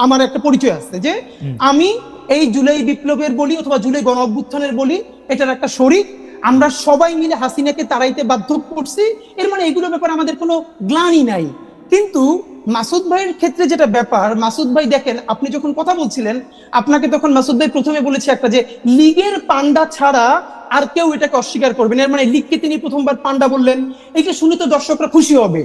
আমার একটা পরিচয় আছে যে আমি এই জুলাই বিপ্লবের বলি অথবা জুলাই গণ অভ্যুত্থানের বলি এটার একটা শরিক। আমরা সবাই মিলে হাসিনাকে তাড়াইতে বাধ্য করছি। এর মানে এগুলোর ব্যাপারে আমাদের কোনো গ্লানি নাই। কিন্তু মাসুদ ভাইয়ের ক্ষেত্রে যেটা ব্যাপার, মাসুদ ভাই দেখেন, আপনি যখন কথা বলছিলেন আপনাকে তখন মাসুদ ভাই প্রথমে বলেছে একটা যে লীগের পান্ডা ছাড়া আর কেউ এটাকে অস্বীকার করবেন। এর মানে লীগকে তিনি প্রথমবার পান্ডা বললেন। এটা শুনে তো দর্শকরা খুশি হবে।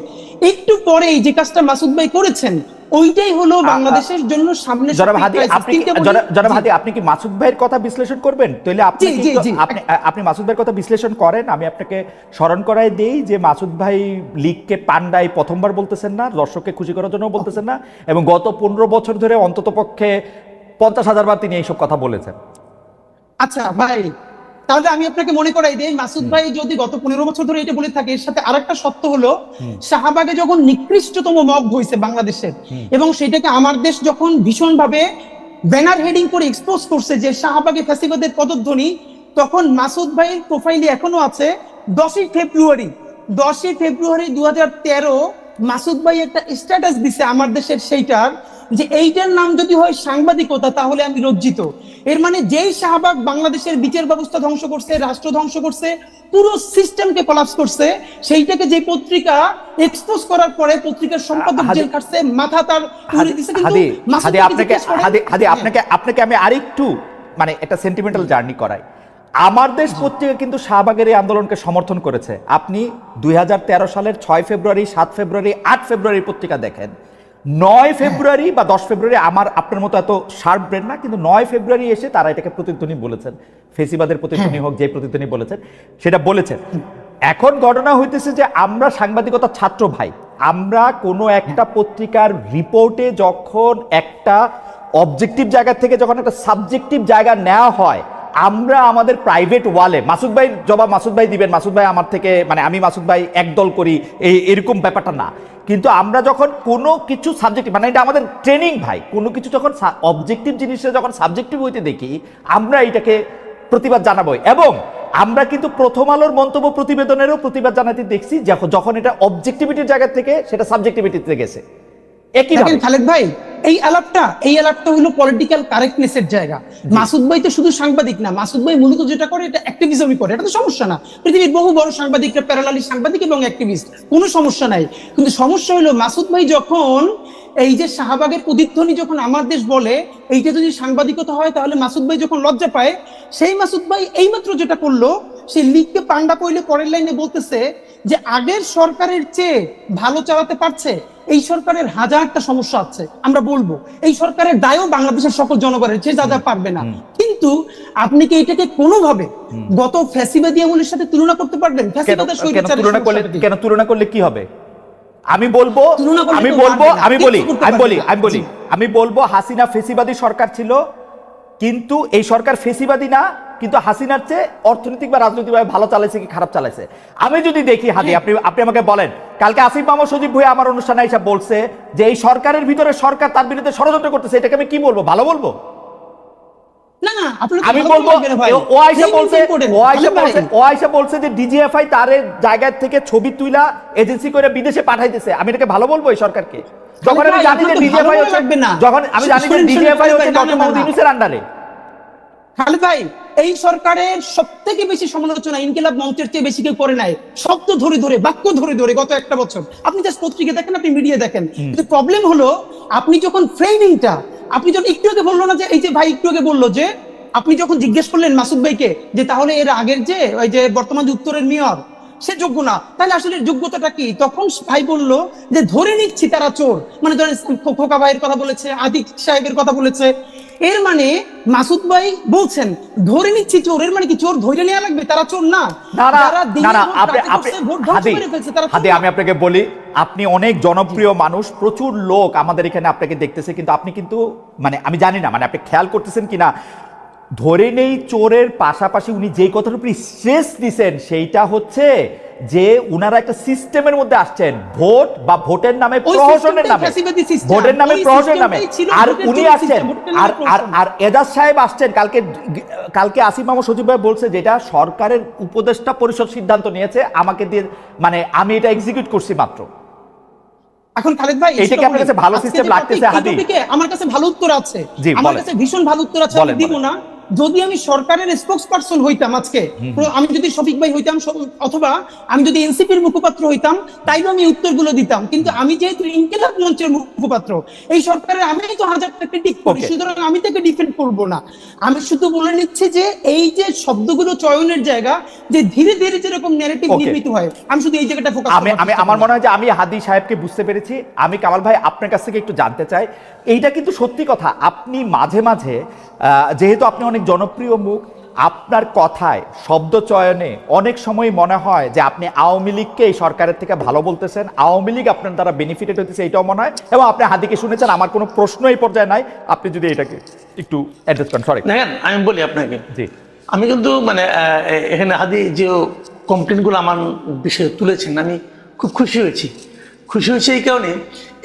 একটু পরে যে কাজটা মাসুদ ভাই করেছেন ওইটাই হলো বাংলাদেশের জন্য সামনে। জনাব হাদি, আপনি কি মাসুদ ভাইয়ের কথা বিশ্লেষণ করবেন? তাহলে আপনি মাসুদ ভাইয়ের কথা বিশ্লেষণ করেন। আমি আপনাকে স্মরণ করাই দেই যে মাসুদ ভাই লীগকে পান্ডাই প্রথমবার বলতেছেন না, দর্শককে খুশি করার জন্য বলতেছেন না, এবং গত 15 বছর ধরে অন্তত পক্ষে 50,000 বার তিনি এইসব কথা বলেছেন। আচ্ছা ভাই, তাহলে আমি আপনাকে মনে করাই দিই, মাসুদ ভাই যদি গত 15 বছর ধরে এটা বলে থাকে, এর সাথে আরেকটা সত্য হলো শাহবাগে যখন নিকৃষ্টতম মব হয়েছে বাংলাদেশের, এবং সেটাকে আমার দেশ যখন ভীষণ ভাবে ব্যানার হেডিং করে এক্সপোজ করছে যে শাহবাগে ফ্যাসিবাদের পদধ্বনি, তখন মাসুদ ভাইয়ের প্রোফাইলে এখনো আছে 10ই ফেব্রুয়ারি 2013 মাসুদ ভাই একটা স্ট্যাটাস দিছে আমার দেশের সেইটার, যে এইটার নাম যদি হয় সাংবাদিকতা তাহলে আমি লজ্জিত। এর মানে যেই শাহবাগ বাংলাদেশের বিচার ব্যবস্থা ধ্বংস করছে, রাষ্ট্র ধ্বংস করছে, পুরো সিস্টেমকে কলাপস করছে, সেইটাকে যে পত্রিকা এক্সপোজ করার পরে পত্রিকার সম্পাদক জেল খাটছে, মাথা তার উড়ে দিছে। কিন্তু আপনাকে আমি আরেকটু মানে একটা সেন্টিমেন্টাল জার্নি করাই। আমার দেশ পত্রিকা কিন্তু শাহবাগের এই আন্দোলনকে সমর্থন করেছে। আপনি 2013 সালের 6 ফেব্রুয়ারি, 7 ফেব্রুয়ারি, 8 ফেব্রুয়ারি পত্রিকা দেখেন। 9 ফেব্রুয়ারি বা 10 ফেব্রুয়ারি, আমার আপনার মতো এত শার্প ব্রেন না, কিন্তু 9 ফেব্রুয়ারি এসে তারা এটাকে প্রতিধ্বনি বলেছেন, ফেসিবাদের প্রতিধ্বনি হোক, যে প্রতিধ্বনি বলেছেন সেটা বলেছেন। এখন ঘটনা হইতেছে যে আমরা সাংবাদিকতা ছাত্র ভাই, আমরা কোনো একটা পত্রিকার রিপোর্টে যখন একটা অবজেক্টিভ জায়গা থেকে যখন একটা সাবজেক্টিভ জায়গা নেওয়া হয়, আমরা আমাদের প্রাইভেট ওয়ালে, মাসুদ ভাই জবাব মাসুদ ভাই দিবেন, মাসুদ ভাই আমার থেকে মানে আমি মাসুদ ভাই একদল করি এরকম ব্যাপারটা না, কিন্তু আমরা যখন কোনো কিছু সাবজেক্টিভ, মানে এটা আমাদের ট্রেনিং ভাই, কোনো কিছু যখন অবজেক্টিভ জিনিসটা যখন সাবজেক্টিভ হইতে দেখি আমরা এটাকে প্রতিবাদ জানাবো। এবং আমরা কিন্তু প্রথম আলোর মন্তব্য প্রতিবেদনেরও প্রতিবাদ জানাতে দেখছি যখন এটা অবজেক্টিভিটির জায়গা থেকে সেটা সাবজেক্টিভিটিতে গেছে। দেখেন খালেদ ভাই, এই আলাপটা হলো পলিটিক্যাল কারেক্টনেসের জায়গা। মাসুদ ভাই তো শুধু সাংবাদিক না, মাসুদ ভাই মূলত যেটা করে এটা অ্যাক্টিভিজমই করে, এটা তো সমস্যা না। পৃথিবীর বহু বড় সাংবাদিকরা প্যারালালি সাংবাদিক এবং অ্যাক্টিভিস্ট, কোনো সমস্যা নাই। কিন্তু সমস্যা হলো মাসুদ ভাই যখন এই যে শাহবাগের প্রতিধ্বনি যখন আমার দেশ বলে, এইটা যদি সাংবাদিকতা হয় তাহলে মাসুদ ভাই যখন লজ্জা পায়, সেই মাসুদ ভাই এইমাত্র যেটা করলো, সে লিগকে পান্ডা কইলে পরের লাইনে বলতেছে যে আগের সরকারের চেয়ে ভালো চালাতে পারছে, এই সরকারের হাজারটা সমস্যা আছে, আমরা বলবো এই সরকারের দায়ও বাংলাদেশের সকল জনগণের, যে যা যা পারবে না। কিন্তু আপনি কি এটাকে কোনোভাবে গত ফ্যাসিবাদী আমলের সাথে তুলনা করতে পারবেন? কেন তুলনা করলে কি হবে? আমি বলবো হাসিনা ফেসিবাদী সরকার ছিল, কিন্তু এই সরকার ফেসিবাদী না, কিন্তু হাসিনার চেয়ে অর্থনৈতিক বা রাজনৈতিকভাবে ভালো চালাইছে কি খারাপ চালাইছে। আমি যদি দেখি হাদি, আপনি আমাকে বলেন, কালকে আসিফ মাহমুদ সজীব ভুঁইয়া আমার অনুষ্ঠানে এসে বলছে যে এই সরকারের ভিতরে সরকার তার বিরুদ্ধে ষড়যন্ত্র করতেছে, এটাকে আমি কি বলবো? ভালো বলবো? আমি বলবো ও আয়সা বলছে যে ডিজিএফআই তার জায়গা থেকে ছবি তুইলা এজেন্সি করে বিদেশে পাঠাইতেছে, আমি এটাকে ভালো বলবো এই সরকারকে? যখন আমি জানি যে ডিজিএফআই হচ্ছে ডক্টর মোহাম্মদ ইউনূসের আন্ডারে। খালেদ ভাই, এই সরকারের সবথেকে বেশি সমালোচনা ইনকিলাব মঞ্চের চেয়ে বেশি কেউ করে নাই। শব্দ ধরে ধরে, বাক্য ধরে ধরে গত একটা বছর, আপনি জাস্ট পত্রিকা দেখেন, আপনি মিডিয়া দেখেন। কিন্তু প্রবলেম হলো আপনি যখন ফ্রেমিংটা, আপনি যখন একটু আগে বললো না যে এই যে ভাই একটু আগে বললো যে আপনি যখন জিজ্ঞেস করলেন মাসুদ ভাইকে যে তাহলে এর আগের যে ওই যে বর্তমান উত্তরের মেয়র সে যোগ্য না, তাহলে আসলে যোগ্যতাটা কি? তখন ভাই বললো যে ধরে নিচ্ছি তারা চোর, মানে ধরেন খোকা ভাইয়ের কথা বলেছে, আদিক সাহেবের কথা বলেছে। এর মানে মাসুদ ভাই বলছেন ধরে নিচ্ছি চোর, এর মানে কি চোর ধরে নেওয়া লাগবে? তারা চোর না। আমি আপনাকে বলি, আপনি অনেক জনপ্রিয় মানুষ, প্রচুর লোক আমাদের এখানে আপনাকে দেখতেছে, কিন্তু আপনি কিন্তু মানে আমি জানি না মানে আপনি খেয়াল করতেছেন কিনা, ধরে নেই চোরের পাশাপাশি উনি যেই কথার উপর স্ট্রেস দিচ্ছেন সেইটা হচ্ছে যে উনারা একটা সিস্টেমের মধ্যে আসছেন, ভোট বা ভোটের নামে প্রহসনের নামে, ভোটের নামে প্রহসনের নামে, আর উনি আসছেন আর এজাজ সাহেব আসছেন। কালকে আসিফ মাহমুদ সজীব ভাই বলছে যেটা সরকারের উপদেষ্টা পরিষদ সিদ্ধান্ত নিয়েছে আমাকে দিয়ে, মানে আমি এটা এক্সিকিউট করছি মাত্র। এখন খালেদ ভাই এইটা কি আপনার কাছে ভালো সিস্টেম লাগতেছে হাদি? আমার কাছে ভালো উত্তর আছে, জি, আমার বলেন। কাছে ভীষণ ভালো উত্তর আছে, আমি বলেন, দিব না। যদি আমি সরকারের স্পোক্স পারসন হইতাম আজকে, আমি যদি শফিক ভাই হইতাম, অথবা আমি যদি এনসিপির মুখপাত্র হইতাম, তাইলে আমি উত্তরগুলো দিতাম। কিন্তু আমি যেহেতু ইনকিলাব মঞ্চের মুখপাত্র, এই সরকারের আমি তো হাজারটা ক্রিটিক করি, Okay. সুতরাং আমি তাকে ডিফেন্ড করব না। আমি শুধু বলে নিচ্ছি যে এই যে শব্দগুলো চয়নের জায়গা, যে ধীরে ধীরে যেরকম ন্যারেটিভ Okay. নির্মিত হয়, আমি শুধু এই জায়গাটা ফোকাস আমি আমার মনে হয় যে আমি হাদি সাহেবকে বুঝতে পেরেছি। আমি কামাল ভাই আপনার কাছ থেকে একটু জানতে চাই, এইটা কিন্তু সত্যি কথা, আপনি মাঝে মাঝে যেহেতু আপনি অনেক জনপ্রিয় মুখ, আপনার কথায় শব্দ চয়নে অনেক সময় মনে হয় যে আপনি আওয়ামী লীগকে এই সরকারের থেকে ভালো বলতেছেন, আওয়ামী লীগ আপনার দ্বারা বেনিফিটেড হতেছে, এটাও মনে হয়। এবং আপনি হাদিকে শুনেছেন, আমার কোনো প্রশ্ন এই পর্যায়ে নাই, আপনি যদি এটাকে একটু অ্যাড্রেস করেন। সরি, দেখেন আমি বলি আপনাকে, জি আমি কিন্তু মানে এখানে হাদি যে কমপ্লেনগুলো আমার বিষয়ে তুলেছেন, আমি খুব খুশি হয়েছি। খুশি হয়েছে এই কারণে,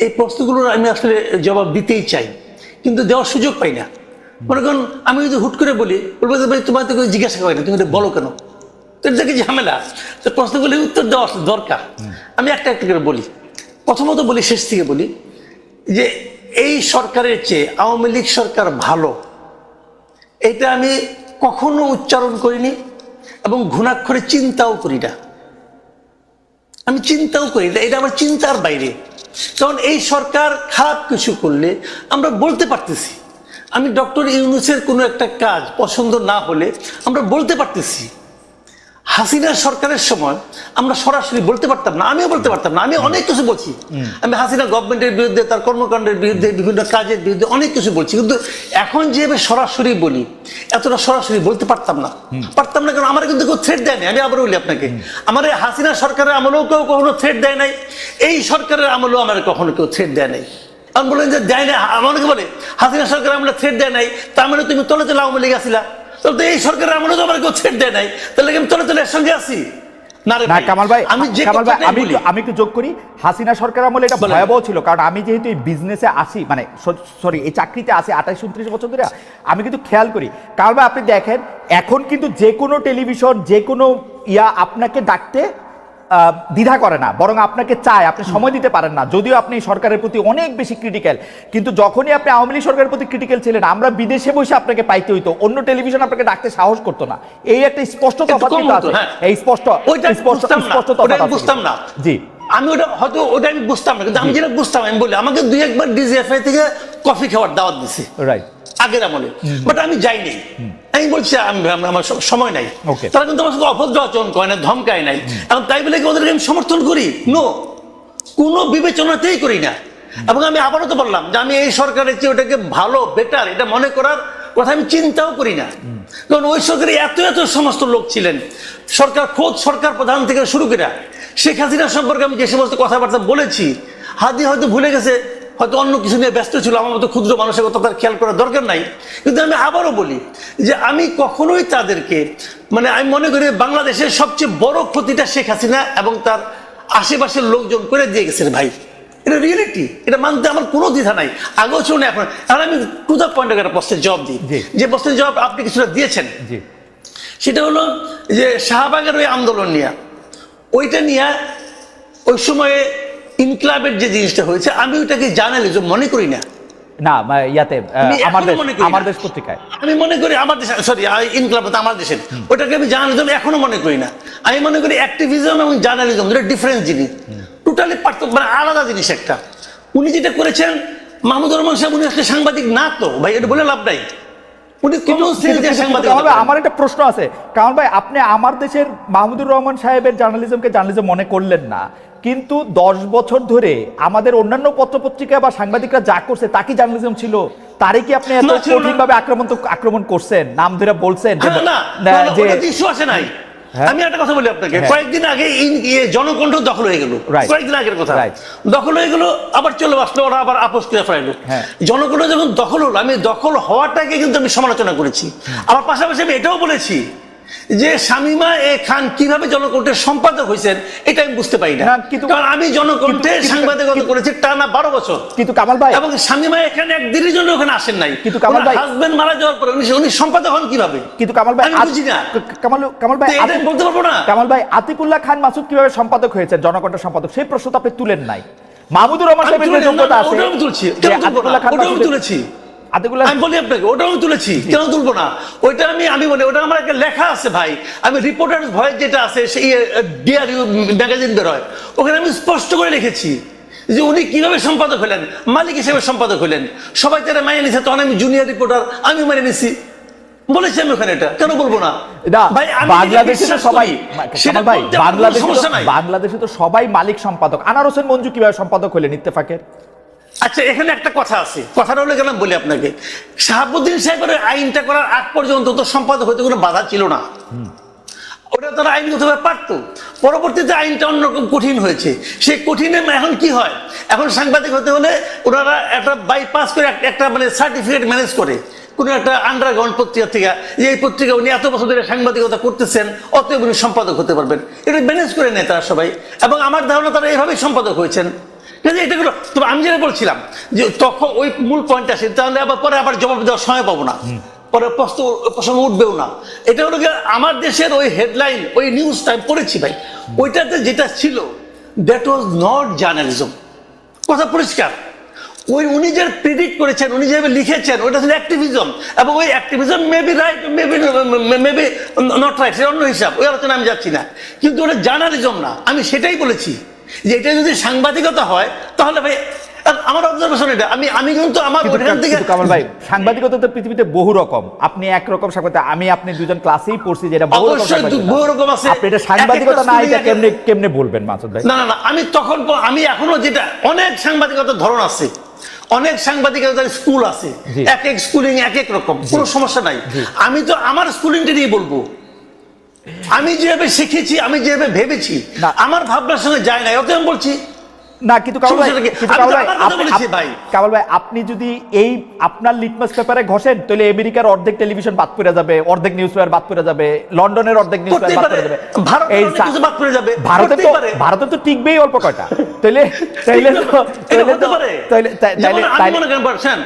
এই প্রশ্নগুলোর আমি আসলে জবাব দিতেই চাই, কিন্তু দেওয়ার সুযোগ পাই না। মনে করুন আমি যদি হুট করে বলি, বলবো যে ভাই তোমার তো কেউ জিজ্ঞাসা করে না, তুমি এটা বলো কেন? তো এটা কি ঝামেলা? তো প্রশ্নগুলি উত্তর দেওয়া দরকার। আমি একটা একটা করে বলি। প্রথমত বলি, শেষ থেকে বলি, যে এই সরকারের চেয়ে আওয়ামী লীগ সরকার ভালো, এটা আমি কখনো উচ্চারণ করিনি এবং ঘুণাক্ষরে চিন্তাও করি না। আমি চিন্তাও করি না, এটা আমার চিন্তার বাইরে। কারণ এই সরকার খারাপ কিছু করলে আমরা বলতে পারতেছি। আমি ডক্টর ইউনূসের কোনো একটা কাজ পছন্দ না হলে আমরা বলতে পারতেছি। হাসিনার সরকারের সময় আমরা সরাসরি বলতে পারতাম না, আমিও বলতে পারতাম না। আমি অনেক কিছু বলছি, আমি হাসিনা গভর্নমেন্টের বিরুদ্ধে, তার কর্মকাণ্ডের বিরুদ্ধে, বিভিন্ন কাজের বিরুদ্ধে অনেক কিছু বলছি, কিন্তু এখন যেভাবে সরাসরি বলি, এতটা সরাসরি বলতে পারতাম না। কারণ আমার কিন্তু কেউ থ্রেট দেয়নি। আমি আবার বলি আপনাকে, আমার হাসিনা সরকারের আমলেও কেউ কখনো থ্রেট দেয় নাই, এই সরকারের আমলেও আমার কখনো কেউ থ্রেট দেয় নাই। আমি বলেন যে দেয় না, অনেকে বলে হাসিনা সরকার আমলে থ্রেট দেয় নাই, তার মানে তুমি তলে তলে আওয়ামী লীগ আসিলা। তাহলে এই সরকারের আমলে তো আমার কেউ থ্রেট দেয় নাই, তাহলে আমি তলে তলে এর সঙ্গে আছি না রে ভাই। কামাল ভাই, আমি একটু যোগ করি, হাসিনা সরকার আমলে এটা ভয়াবহ ছিল। কারণ আমি যেহেতু এই বিজনেসে আসি, মানে সরি এই চাকরিতে আসি 28-29 বছর ধরে, আমি কিন্তু খেয়াল করি। কামাল ভাই আপনি দেখেন, এখন কিন্তু যে কোনো টেলিভিশন, যে কোনো আপনাকে ডাকতে দ্বিধা করে না, বরং আপনাকে চায়, আপনি সময় দিতে পারেন না, যদিও আপনি সরকারের প্রতি অনেক বেশি ক্রিটিক্যাল। কিন্তু যখনই আপনি আওয়ামী লীগ সরকারের প্রতি ক্রিটিক্যাল ছিলেন, আমরা বিদেশে বসে আপনাকে পাইতে হইতো, অন্য টেলিভিশন আপনাকে ডাকতে সাহস করতো না। এই একটা স্পষ্ট তফাৎ কিন্তু আছে, এই স্পষ্ট বুঝতাম না। জি, আমি ওটা হয়তো ওটা আমি বুঝতাম না, কিন্তু আমি যেটা বুঝতাম, আমি বলি আমাকে 2-1 বার ডিজিএফআই থেকে কফি খাওয়ার দাওয়াত দিছি রাইট আগের আমলে, বাট আমি যাইনি। আমি বলছি আমার সময় নাই। তারা কিন্তু আমার সঙ্গে অভদ্র আচরণ করে না, ধমকায় নাই। এবং তাই বলে কি ওদেরকে আমি সমর্থন করি? নো, কোনো বিবেচনাতেই করি না। এবং আমি আবারও তো বললাম যে আমি এই সরকারের চেয়ে ওটাকে ভালো, বেটার এটা মনে করার কথা আমি চিন্তাও করি না। কারণ ওই সরকারে এত এত সমস্ত লোক ছিলেন, খোদ সরকার প্রধান থেকে শুরু করে শেখ হাসিনা সম্পর্কে আমি যে সমস্ত কথাবার্তা বলেছি, হাদি হয়তো ভুলে গেছে, হয়তো অন্য কিছু নিয়ে ব্যস্ত ছিল, আমার মতো ক্ষুদ্র মানুষের কথা তার খেয়াল করার দরকার নাই। কিন্তু আমি আবারও বলি যে আমি কখনোই তাদেরকে, মানে আমি মনে করি বাংলাদেশের সবচেয়ে বড় ক্ষতিটা শেখ হাসিনা এবং তার আশেপাশের লোকজন করে দিয়ে গেছেন ভাই। এটা রিয়েলিটি, এটা মানতে আমার কোনো দ্বিধা নাই, আগেও ছিল না এখন। আর আমি টু দ্য পয়েন্ট একটা প্রশ্নের জবাব দিই, যে প্রশ্নের জবাব আপনি কিছুটা দিয়েছেন। সেটা হলো যে শাহবাগের ওই আন্দোলন নিয়ে, ওইটা নিয়ে ওই সময়ে ইনকলাবের যে জিনিসটা হয়েছে, আমি ওইটাকে জার্নালিজম মনে করি না। না ইয়াতে আমার দেশ পত্রিকায় আমি মনে করি, আমার দেশ, সরি ইনকলাব আমার দেশের, ওটাকে আমি জার্নালিজম এখনো মনে করি না। আমি মনে করি অ্যাক্টিভিজম এবং জার্নালিজম দুটো ডিফারেন্ট জিনিস, টোটালি পার্থক্য, মানে আলাদা জিনিস একটা। উনি যেটা করেছেন, মাহমুদুর রহমান সাহেব, উনি আসলে সাংবাদিক না তো ভাই, এটা বলে লাভ নাই। আমার একটা প্রশ্ন আছে, কারণ ভাই আপনি আমার দেশের মাহমুদুর রহমান সাহেবের জার্নালিজমকে জার্নালিজম মনে করলেন না, কিন্তু 10 বছর ধরে আমাদের অন্যান্য পত্রপত্রিকা বা সাংবাদিকরা যা করছে তা কি জার্নালিজম ছিল? তারই কি আপনি এত কঠিনভাবে আক্রমণ করছেন, নাম ধরে বলছেন যে আমি একটা কথা বলি আপনাকে, কয়েকদিন আগে জনকণ্ঠ দখল হয়ে গেল, কয়েকদিন আগের কথা, দখল হয়ে গেল, আবার চলে আসলো, ওরা আবার আপোষ করে ফেরাইলো। জনকণ্ঠ যখন দখল হলো, আমি দখল হওয়াটাকে কিন্তু আমি সমালোচনা করেছি। আবার পাশাপাশি আমি এটাও বলেছি যে শামীমা খান কিভাবে জনকণ্ঠের সম্পাদক হয়েছেন এটা আমি বুঝতে পারি না, কারণ আমি জনকণ্ঠে সাংবাদিকতা করেছি টানা 12 বছর। কিন্তু কামাল ভাই, এবং শামীমা এখানে একদিনের জন্য ওখানে আসেন নাই, কিন্তু কামাল ভাই হাজবেন্ড মারা যাওয়ার পরে উনি সম্পাদক হন কিভাবে? কিন্তু কামাল ভাই, আমি বুঝি না। কামাল ভাই বলতে পারবো না। কামাল ভাই, আতিকুল্লাহ খান মাসুদ কিভাবে সম্পাদক হয়েছে, জনকণ্ঠের সম্পাদক, সেই প্রশ্ন তো আপনি তুলেন নাই। মাহমুদুর রহমান সাহেবের যে যোগ্যতা আছে, ওটা আমি তুলছি, যে কেন তুলবো না? আতিকুল্লাহ খান ওটা আমি মাসুদের- তুলেছি, আতিকুল্লাহ আমি বলি আপনাকে ওটা আমি তুলেছি, কেন তুলবো না? ওইটা আমি বলি ওটা আমার একটা লেখা আছে ভাই, আমি রিপোর্টার ভয়েস যেটা আছে সেই ডিআরইউ ম্যাগাজিন বেরোয়, ওখানে আমি স্পষ্ট করে লিখেছি যে উনি কিভাবে সম্পাদক হলেন, মালিক হিসেবে সম্পাদক হলেন, সবাই তারা মাইনে নিছে, তখন আমি জুনিয়র রিপোর্টার, আমি মেনে নিছি, বলেছি আমি ওখানে, এটা কেন বলবো না? না, ভাই আমি বাংলাদেশে তো সবাই সেটা ভাই, বলতে আমার কোনো সমস্যা নাই। বাংলাদেশে তো সবাই মালিক সম্পাদক। আনার হোসেন মঞ্জু কিভাবে সম্পাদক হলেন ইত্তেফাকের? আচ্ছা, এখানে একটা কথা আছে, কথাটা হলে কেন বলি আপনাকে, শাহাবুদ্দিন সাহেবের আইনটা করার আগ পর্যন্ত তো সম্পাদক হতে কোনো বাধা ছিল না, ওটা তারা আইনগতভাবে পারতো। পরবর্তীতে আইনটা অন্যরকম কঠিন হয়েছে, সেই কঠিনে এখন কি হয়, এখন সাংবাদিক হতে হলে ওনারা একটা বাইপাস করে একটা মানে সার্টিফিকেট ম্যানেজ করে কোনো একটা আন্ডারগ্রাউন্ড পত্রিকা থেকে, যে এই পত্রিকা উনি এত বছর ধরে সাংবাদিকতা করতেছেন, অতএব উনি সম্পাদক হতে পারবেন, এটা ম্যানেজ করে নেয় তারা সবাই, এবং আমার ধারণা তারা এইভাবেই সম্পাদক হয়েছেন। এটাগুলো তবে আমি যেটা বলছিলাম যে তখন ওই মূল পয়েন্ট আসে, তাহলে পরে আবার জবাব দেওয়ার সময় পাবো না, পরে প্রশ্ন উঠবেও না। এটা হলো আমার দেশের ওই হেডলাইন, ওই নিউজটা আমি পড়েছি ভাই, ওইটাতে যেটা ছিল দ্যাট ওয়াজ নট জার্নালিজম, কথা পরিষ্কার। ওই উনি যে প্রেডিক্ট করেছেন, উনি যেভাবে লিখেছেন, ওইটা ছিল অ্যাক্টিভিজম, এবং ওই activism maybe right, maybe not right, সেটা অন্য হিসাব, ওই আলোচনা আমি যাচ্ছি না, কিন্তু ওটা জার্নালিজম না। আমি সেটাই বলেছি যে এটা যদি সাংবাদিকতা হয় তাহলে ভাই, আমার অবজারভেশন এটা, আমি কিন্তু আমার ওইখান থেকে কামাল ভাই, সাংবাদিকতা তো পৃথিবীতে বহু রকম, আপনি একরকম সাংবাদিক, আমি আপনি দুজন ক্লাসেই পড়ছি যে এটা বহু রকম অবশ্যই সাংবাদিকতা। বহু রকম আছে। আপনি এটা সাংবাদিকতা না, এটা কেমনে বলবেন মাসুদ ভাই? না, আমি এখনো যেটা, অনেক সাংবাদিকতার ধরন আছে, অনেক সাংবাদিকতার স্কুল আছে, জি। এক এক স্কুলিং এক এক রকম, কোনো সমস্যা নাই। আমি তো আমার স্কুলিংটা নিয়ে বলবো, আমি যেভাবে শিখেছি, আমি যেভাবে ভেবেছি, না। আমার ভাবনার সঙ্গে যায় না, অতএব আমি বলছি। না, কিন্তু কামাল ভাই, সমস্যাটা কি? কিন্তু আমি কামাল তো ভাই, আমার কথা বলেছি ভাই। কামাল ভাই, আপনি যদি এই আপনার লিটমাস পেপারে ঘষেন, তাহলে আমেরিকার অর্ধেক টেলিভিশন বাদ পড়ে যাবে, অর্ধেক নিউজ পেপার বাদ পড়ে যাবে, লন্ডনের অর্ধেক নিউজ পেপার বাদ পড়ে যাবে, ভারতের অনেক কিছু বাদ পড়ে যাবে, করতেই পারে। ভারতে তো টিকবেই অল্প কয়টা, তাইলে এটা হতে পারে। যেমন আমি মনে করেন পারছেন,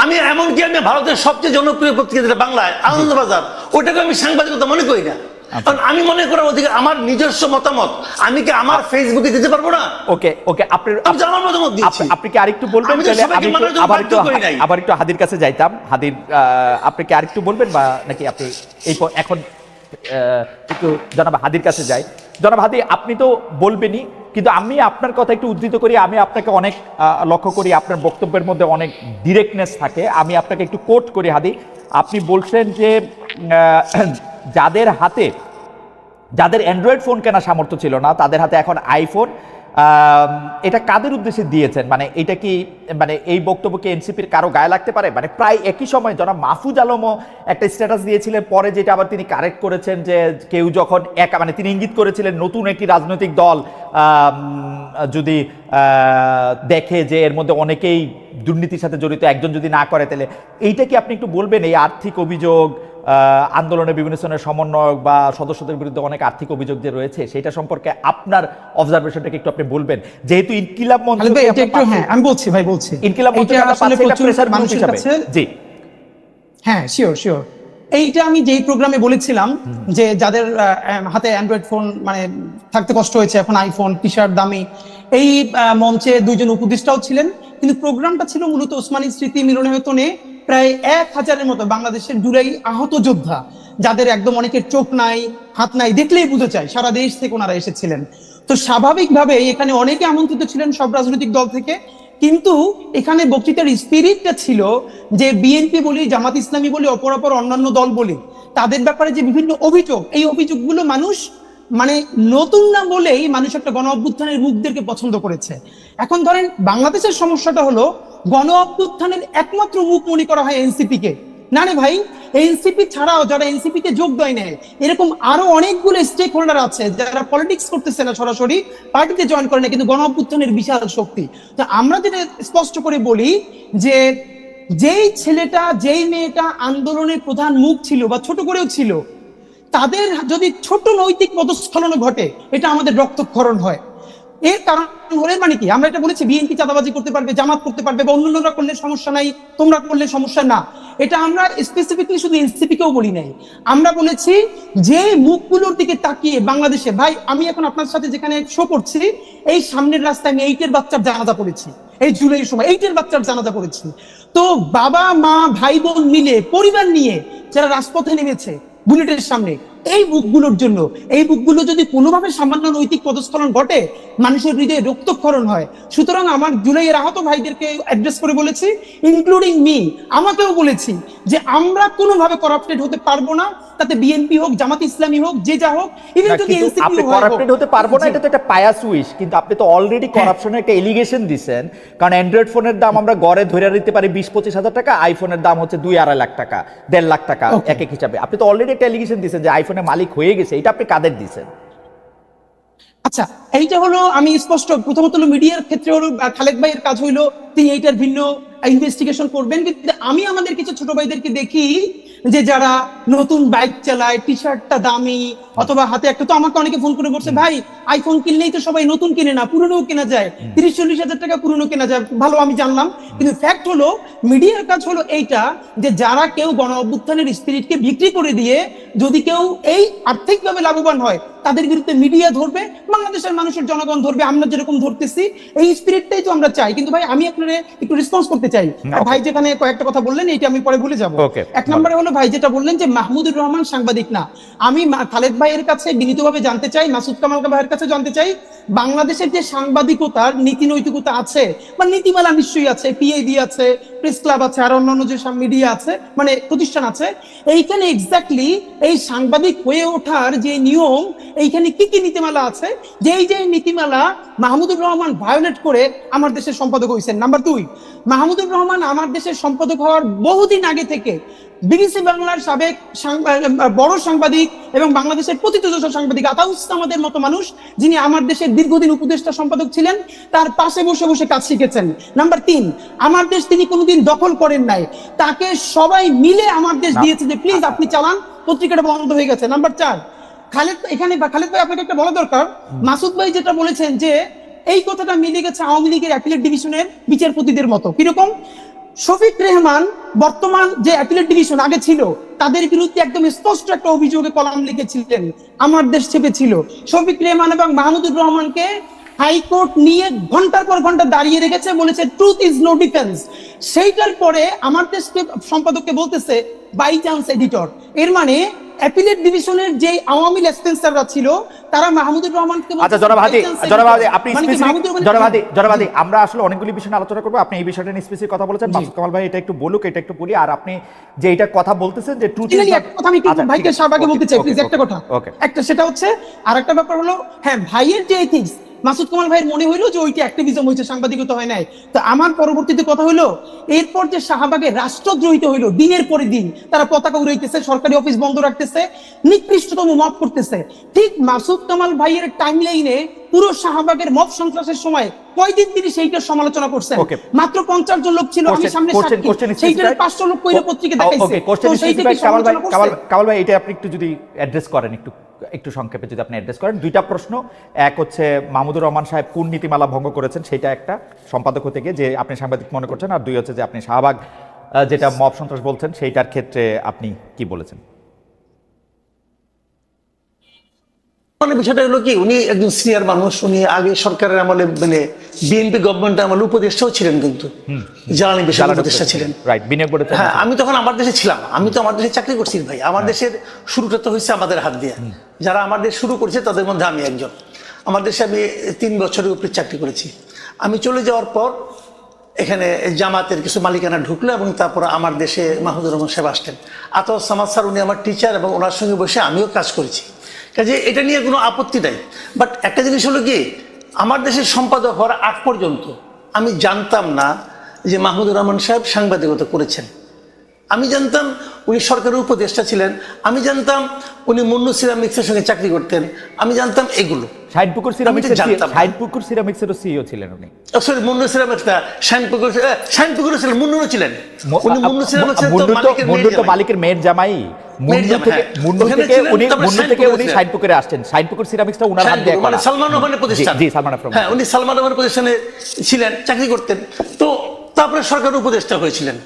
আমি এমনকি আমি ভারতের সবচেয়ে জনপ্রিয় পত্রিকা যেটা বাংলায়, আনন্দবাজার, ওটাকে আমি সাংবাদিকতা মনে করি না, কারণ আমি মনে করার অধিকার, আমার নিজস্ব মতামত আমি কি আমার ফেসবুকে দিতে পারবো না? ওকে, আপনি আমি তো আমার মতামত দিচ্ছি। আপনি কি আরেকটু বলবেন? আমি তো তাহলে সবাইকে আমি মানার জন্য আবার বাধ্য করি নাই। একটু হাদির কাছে যাইতাম। হাদির, আপনি কি আরেকটু বলবেন, বা নাকি আপনি এখন একটু জনাব হাদির কাছে যাই? জনাব হাদি, আপনি তো বলবেনই, কিন্তু আমি আপনার কথা একটু উদ্ধৃত করি। আমি আপনাকে অনেক লক্ষ্য করি, আপনার বক্তব্যের মধ্যে অনেক ডিরেক্টনেস থাকে। আমি আপনাকে একটু কোট করি হাদি। আপনি বলছেন যে যাদের অ্যান্ড্রয়েড ফোন কেনার সামর্থ্য ছিল না, তাদের হাতে এখন আইফোন। এটা কাদের উদ্দেশ্যে দিয়েছেন? মানে এটা কি, মানে এই বক্তব্যকে এনসিপির কারো গায়ে লাগতে পারে? মানে প্রায় একই সময় জনাব মাহফুজ আলমও একটা স্ট্যাটাস দিয়েছিলেন, পরে যেটা আবার তিনি কারেক্ট করেছেন, যে কেউ যখন একা, মানে তিনি ইঙ্গিত করেছিলেন নতুন একটি রাজনৈতিক দল যদি দেখে যে এর মধ্যে অনেকেই দুর্নীতির সাথে জড়িত, একজন যদি না করে, তাহলে এইটা কি আপনি একটু বলবেন? এই আর্থিক অভিযোগ, আন্দোলনের বিভিন্ন শ্রেণীর সমন্বয়ক বা সদস্যদের বিরুদ্ধে অনেক আর্থিক অভিযোগ যে রয়েছে, সেটা সম্পর্কে আপনার অবজারভেশনটাকে একটু আপনি বলবেন। যেহেতু ইনকিলাব মঞ্চ, হ্যাঁ আমি বলছি ভাই, বলছি ইনকিলাব মঞ্চ মানুষের কাছে, জি হ্যাঁ শিওর। এইটা আমি যেই প্রোগ্রামে বলেছিলাম যে যাদের হাতে অ্যান্ড্রয়েড ফোন মানে থাকতে কষ্ট হয়েছে, এখন আইফোন, টি শার্ট দামি, এই মঞ্চে দুইজন উপদেষ্টাও ছিলেন, কিন্তু প্রোগ্রামটা ছিল মূলত ওসমানী স্মৃতি মিলনায়তনে প্রায় 1000-এর মতো বাংলাদেশের জুড়েই আহত যোদ্ধা, যাদের একদম অনেকের চোখ নাই, হাত নাই, দেখলেই বুঝে যায় সারা দেশ থেকে ওনারা এসেছিলেন। তো স্বাভাবিকভাবে এখানে অনেকে আমন্ত্রিত ছিলেন সব রাজনৈতিক দল থেকে, কিন্তু এখানে বক্তৃতার স্পিরিটটা ছিল যে বিএনপি বলি, জামাত ইসলামী বলি, অপরাপর অন্যান্য দল বলি, তাদের ব্যাপারে যে বিভিন্ন অভিযোগ, এই অভিযোগগুলো মানুষ মানে নতুন না বলেই মানুষ একটা গণ অভ্যুত্থানের মুখদেরকে পছন্দ করেছে। এখন ধরেন বাংলাদেশের সমস্যাটা হলো গণ অভ্যুত্থানের একমাত্র মুখ মনে করা হয় এনসিপি কে। না রে ভাই, এনসিপি ছাড়াও যারা এনসিপি তে যোগ দেয় না, এরকম আরো অনেকগুলো স্টেক হোল্ডার আছে যারা পলিটিক্স করতেছে না, সরাসরি পার্টিতে জয়েন করে না, কিন্তু গণ অভ্যুত্থানের বিশাল শক্তি। তো আমরা যেটা স্পষ্ট করে বলি যে যেই ছেলেটা, যেই মেয়েটা আন্দোলনের প্রধান মুখ ছিল বা ছোট করেও ছিল, তাদের যদি ছোট নৈতিক পদস্খলন ঘটে, এটা আমাদের রক্তক্ষরণ হয়। এর কারণ হলে মানে কি, আমরা এটা বলেছি বিএনপি চাঁদাবাজি করতে পারবে, জামাত করতে পারবে, বা অন্যান্যরা করলে সমস্যা নাই, তোমরা করলে সমস্যা না। এটা আমরা স্পেসিফিকলি শুধু এনসিপি কেও বলি নাই, আমরা বলেছি যে মুখগুলোর দিকে তাকিয়ে বাংলাদেশে, ভাই আমি এখন আপনার সাথে যেখানে শো করছি, এই সামনের রাস্তায় আমি 8 এর বাচ্চার জানাজা পড়েছি, এই জুলাইয়ের সময় 8 এর বাচ্চার জানাজা পড়েছি। তো বাবা মা ভাই বোন মিলে পরিবার নিয়ে যারা রাজপথে নেমেছে বুলেটের সামনে, এই বুকগুলোর জন্য, এই বুকগুলো যদি কোনোভাবে সামান্য নৈতিক পদস্খলন ঘটে, মানুষের হৃদয়ে রক্তক্ষরণ হয়। সুতরাং আমার জুলাইয়ের আহত ভাইদেরকে অ্যাড্রেস করে বলেছি, ইনক্লুডিং মি, আমাকেও বলেছি যে আমরা কোনোভাবে করাপ্টেড হতে পারবো না, তাতে বিএনপি হোক, জামাত ইসলামী হোক, যে যা হোক, ইভেন যদি এনসিপি আপনি করাপ্টেড হতে পারবো না, এটা তো একটা পায়াস উইশ, কিন্তু আপনি তো অলরেডি করাপশনের একটা এলিগেশন দিছেন। কারণ অ্যান্ড্রয়েড ফোনের দাম আমরা গড়ে ধরে দিতে পারি 20-25 হাজার টাকা, আইফোনের দাম হচ্ছে 2-2.5 লাখ টাকা, 1.5 লাখ টাকা এক এক হিসাবে। আপনি তো অলরেডি একটা এলিগেশন দিছেন যে আইফোনের মালিক হয়ে গেছে, এটা আপনি কাদের দিছেন? আচ্ছা, এইটা হলো আমি স্পষ্ট, প্রথমত হলো মিডিয়ার ক্ষেত্রে হলো খালেদ ভাইয়ের কাজ হইলো তিনি এইটার ভিন্ন ইনভেস্টিগেশন করবেন, কিন্তু আমি আমাদের কিছু ছোট ভাইদেরকে দেখি যে যারা নতুন বাইক চালায়, টি শার্টটা দামি, অথবা হাতে একটা, তো আমাকে অনেকে ফোন করে বলছে, ভাই আইফোন কিনলেই তো সবাই নতুন কিনে না, পুরনো কেনা যায়, 30-40 হাজার টাকা পুরনো কেনা যায়। ভালো, আমি জানলাম, কিন্তু ফ্যাক্ট হলো মিডিয়ার কাজ হলো এইটা যে যারা কেউ গণ অভ্যুত্থানের স্পিরিটকে বিক্রি করে দিয়ে যদি কেউ এই আর্থিকভাবে লাভবান হয়, তাদের বিরুদ্ধে মিডিয়া ধরবে, বাংলাদেশের মানুষের জনগণ ধরবে, আমরা যেরকম ধরতেছি, এই স্পিরিটটাই তো আমরা চাই। কিন্তু ভাই আমি আপনাদের একটু রেসপন্স করতে চাই, ভাই যেখানে কয়েকটা কথা বললেন এটা আমি পরে ভুলে যাবো। এক নম্বরে হলো ভাই যেটা বললেন যে মাহমুদুর রহমান সাংবাদিক না, আমি খালেদ ভাইয়ের কাছে বিনীতভাবে জানতে চাই, মাসুদ কামাল ভাইয়ের কাছে জানতে চাই, বাংলাদেশের যে সাংবাদিকতার নীতি নৈতিকতা আছে বা নীতিমালা নিশ্চয়ই আছে, পিআইবি আছে, প্রেস ক্লাব আছে, আর অন্যান্য যে মিডিয়া আছে, মানে প্রতিষ্ঠান আছে, এইখানে এক্স্যাক্টলি এই সাংবাদিক হয়ে ওঠার যে নিয়ম, এইখানে কি কি নীতিমালা আছে, যে নীতিমালা মাহমুদুর রহমান ভায়োলেট করে আমার দেশের সম্পাদক হয়েছেন। নাম্বার 2, মাহমুদুর রহমান আমার দেশের সম্পাদক হওয়ার বহুদিন আগে থেকে বিবিসি বাংলার সাবেক বড় সাংবাদিক এবং বাংলাদেশের প্রতিষ্ঠিত সাংবাদিক আতাউস আমাদের মতো মানুষ, যিনি আমার দেশের দীর্ঘদিন উপদেষ্টা সম্পাদক ছিলেন, তার পাশে বসে বসে কাজ শিখেছেন। নাম্বার 3, আমার দেশ তিনি কোনোদিন দখল করেন নাই, তাকে সবাই মিলে আমার দেশ দিয়েছে যে প্লিজ আপনি চালান, পত্রিকাটা বন্ধ হয়ে গেছে। নাম্বার 4, খালেদ ভাই আপনাকে একটা বলা দরকার, মাসুদ ভাই যেটা বলেছেন যে এই কথাটা মিলে গেছে আওয়ামী লীগের অ্যাপিলেট ডিভিশনের বিচারপতিদের মতো। কিরকম? শফিক রেহমান বর্তমান যে অ্যাপিলেট ডিভিশন আগে ছিল, তাদের বিরুদ্ধে একদম স্পষ্ট একটা অভিযোগে কলাম লিখেছিলেন, আমার দেশ চেপেছিল। শফিক রেহমান এবং মাহমুদুর রহমানকে হাইকোর্ট নিয়ে ঘন্টার পর ঘন্টা দাঁড়িয়ে রেখেছে, বলেছে ট্রুথ ইজ নো ডিফেন্স। সেইটার পরে আমার দেশকে সম্পাদককে বলতেছে বাই চান্স এডিটর। এর মানে অ্যাপিলেট ডিভিশনের যে আওয়ামী লেসপেন্সাররা ছিল, তারা মাহমুদুর রহমানকে আচ্ছা আপনি জনবাদী আমরা আসলে অনেকগুলি বিষয় নিয়ে আলোচনা করবো, আপনি এই বিষয়টা নিয়ে স্পেসিফিক কথা বলেছেন, মাসুদ কামাল ভাই এটা একটু বলুক, এটা একটু বলি, আর আপনি যে এটা কথা বলতেছেন যে ট্রুথ ইজ একটা কথা আমি কিন্তু ভাইকে শাহবাগে বলতে চাই, প্লিজ একটা কথা, একটা সেটা হচ্ছে, আর একটা ব্যাপার হলো, হ্যাঁ ভাইয়ের যে এথিক্স, মাসুদ কামাল ভাইয়ের মনে হইলো যে ওইটা অ্যাক্টিভিজম হয়েছে, সাংবাদিকতা হয় নাই। তো আমার পরবর্তীতে কথা হলো, এরপর যে শাহবাগে রাষ্ট্রদ্রোহিত হইলো, দিনের পরে দিন তারা পতাকা উড়াইতেছে, সরকারি অফিস বন্ধ রাখতেছে, নিকৃষ্টতম মব করতেছে, ঠিক মাসুদ কামাল ভাইয়ের টাইমলাইনে পুরো শাহবাগের মব সন্ত্রাসের সময় কয়দিন তিনি সেইটার সমালোচনা করছেন। মাত্র 50 জন লোক ছিল, আমি সামনে সেইটার 500 লোক কইরা পত্রিকা দেখাইছে। কামাল ভাই এটা আপনি একটু যদি অ্যাড্রেস করেন, একটু সংক্ষেপে যদি আপনি অ্যাড্রেস করেন। 2টা প্রশ্ন, এক হচ্ছে মাহমুদুর রহমান সাহেব কোন নীতিমালা ভঙ্গ করেছেন, সেটা একটা সম্পাদক হতে গিয়ে যে আপনি সাংবাদিক মনে করছেন, আর 2 হচ্ছে যে আপনি শাহবাগ যেটা মব সন্ত্রাস বলছেন সেইটার ক্ষেত্রে আপনি কি বলেছেন। মানে বিষয়টা হলো কি, উনি একজন সিনিয়র মানুষ, উনি আগে সরকারের আমলে মানে বিএনপি গভর্নমেন্টের আমলে উপদেষ্টাও ছিলেন, কিন্তু জ্বালানি বিষয়ে উপদেষ্টা ছিলেন। হ্যাঁ, আমি তখন আমার দেশে ছিলাম, আমি তো আমার দেশে চাকরি করছি ভাই, আমার দেশের শুরুটা তো হয়েছে আমাদের হাত দিয়ে, যারা আমার দেশ শুরু করেছে তাদের মধ্যে আমি একজন। আমার দেশে আমি 3 বছরের উপরে চাকরি করেছি। আমি চলে যাওয়ার পর এখানে জামাতের কিছু মালিকানা ঢুকলো, এবং তারপর আমার দেশে মাহমুদুর রহমান সাহেব আসতেন। আতাউস সামাদ স্যার, উনি আমার টিচার, এবং ওনার সঙ্গে বসে আমিও কাজ করেছি, কাজে এটা নিয়ে কোনো আপত্তি নাই। বাট একটা জিনিস হলো কি, আমার দেশের সম্পাদক হওয়ার আগ পর্যন্ত আমি জানতাম না যে মাহমুদুর রহমান সাহেব সাংবাদিকতা করেছেন। আমি জানতাম উনি সরকারের উপদেষ্টা ছিলেন, আমি জানতাম উনি মুন্নু সিরামিক্সের সঙ্গে চাকরি করতেন, আমি জানতাম এগুলো। শাইনপুকুর সিরামিক্সেরও সিইও ছিলেন উনি। সরি, মুন্নু সিরামিক্স না, শাইনপুকুর ছিলেন, মুন্নুও ছিলেন। উনি মুন্নু সিরামিক্সের তো মালিকের মেয়ের জামাই। মুন্নু থেকে উনি শাইনপুকুরে আসছেন, শাইনপুকুর সিরামিক্সটা উনার হাত দিয়ে করা। সালমান রহমানের প্রতিষ্ঠান। জি, সালমান রহমান। হ্যাঁ, উনি সালমান রহমানের প্রতিষ্ঠানে ছিলেন, চাকরি করতেন। তো তারপরে সরকারের উপদেষ্টা হয়েছিলেন।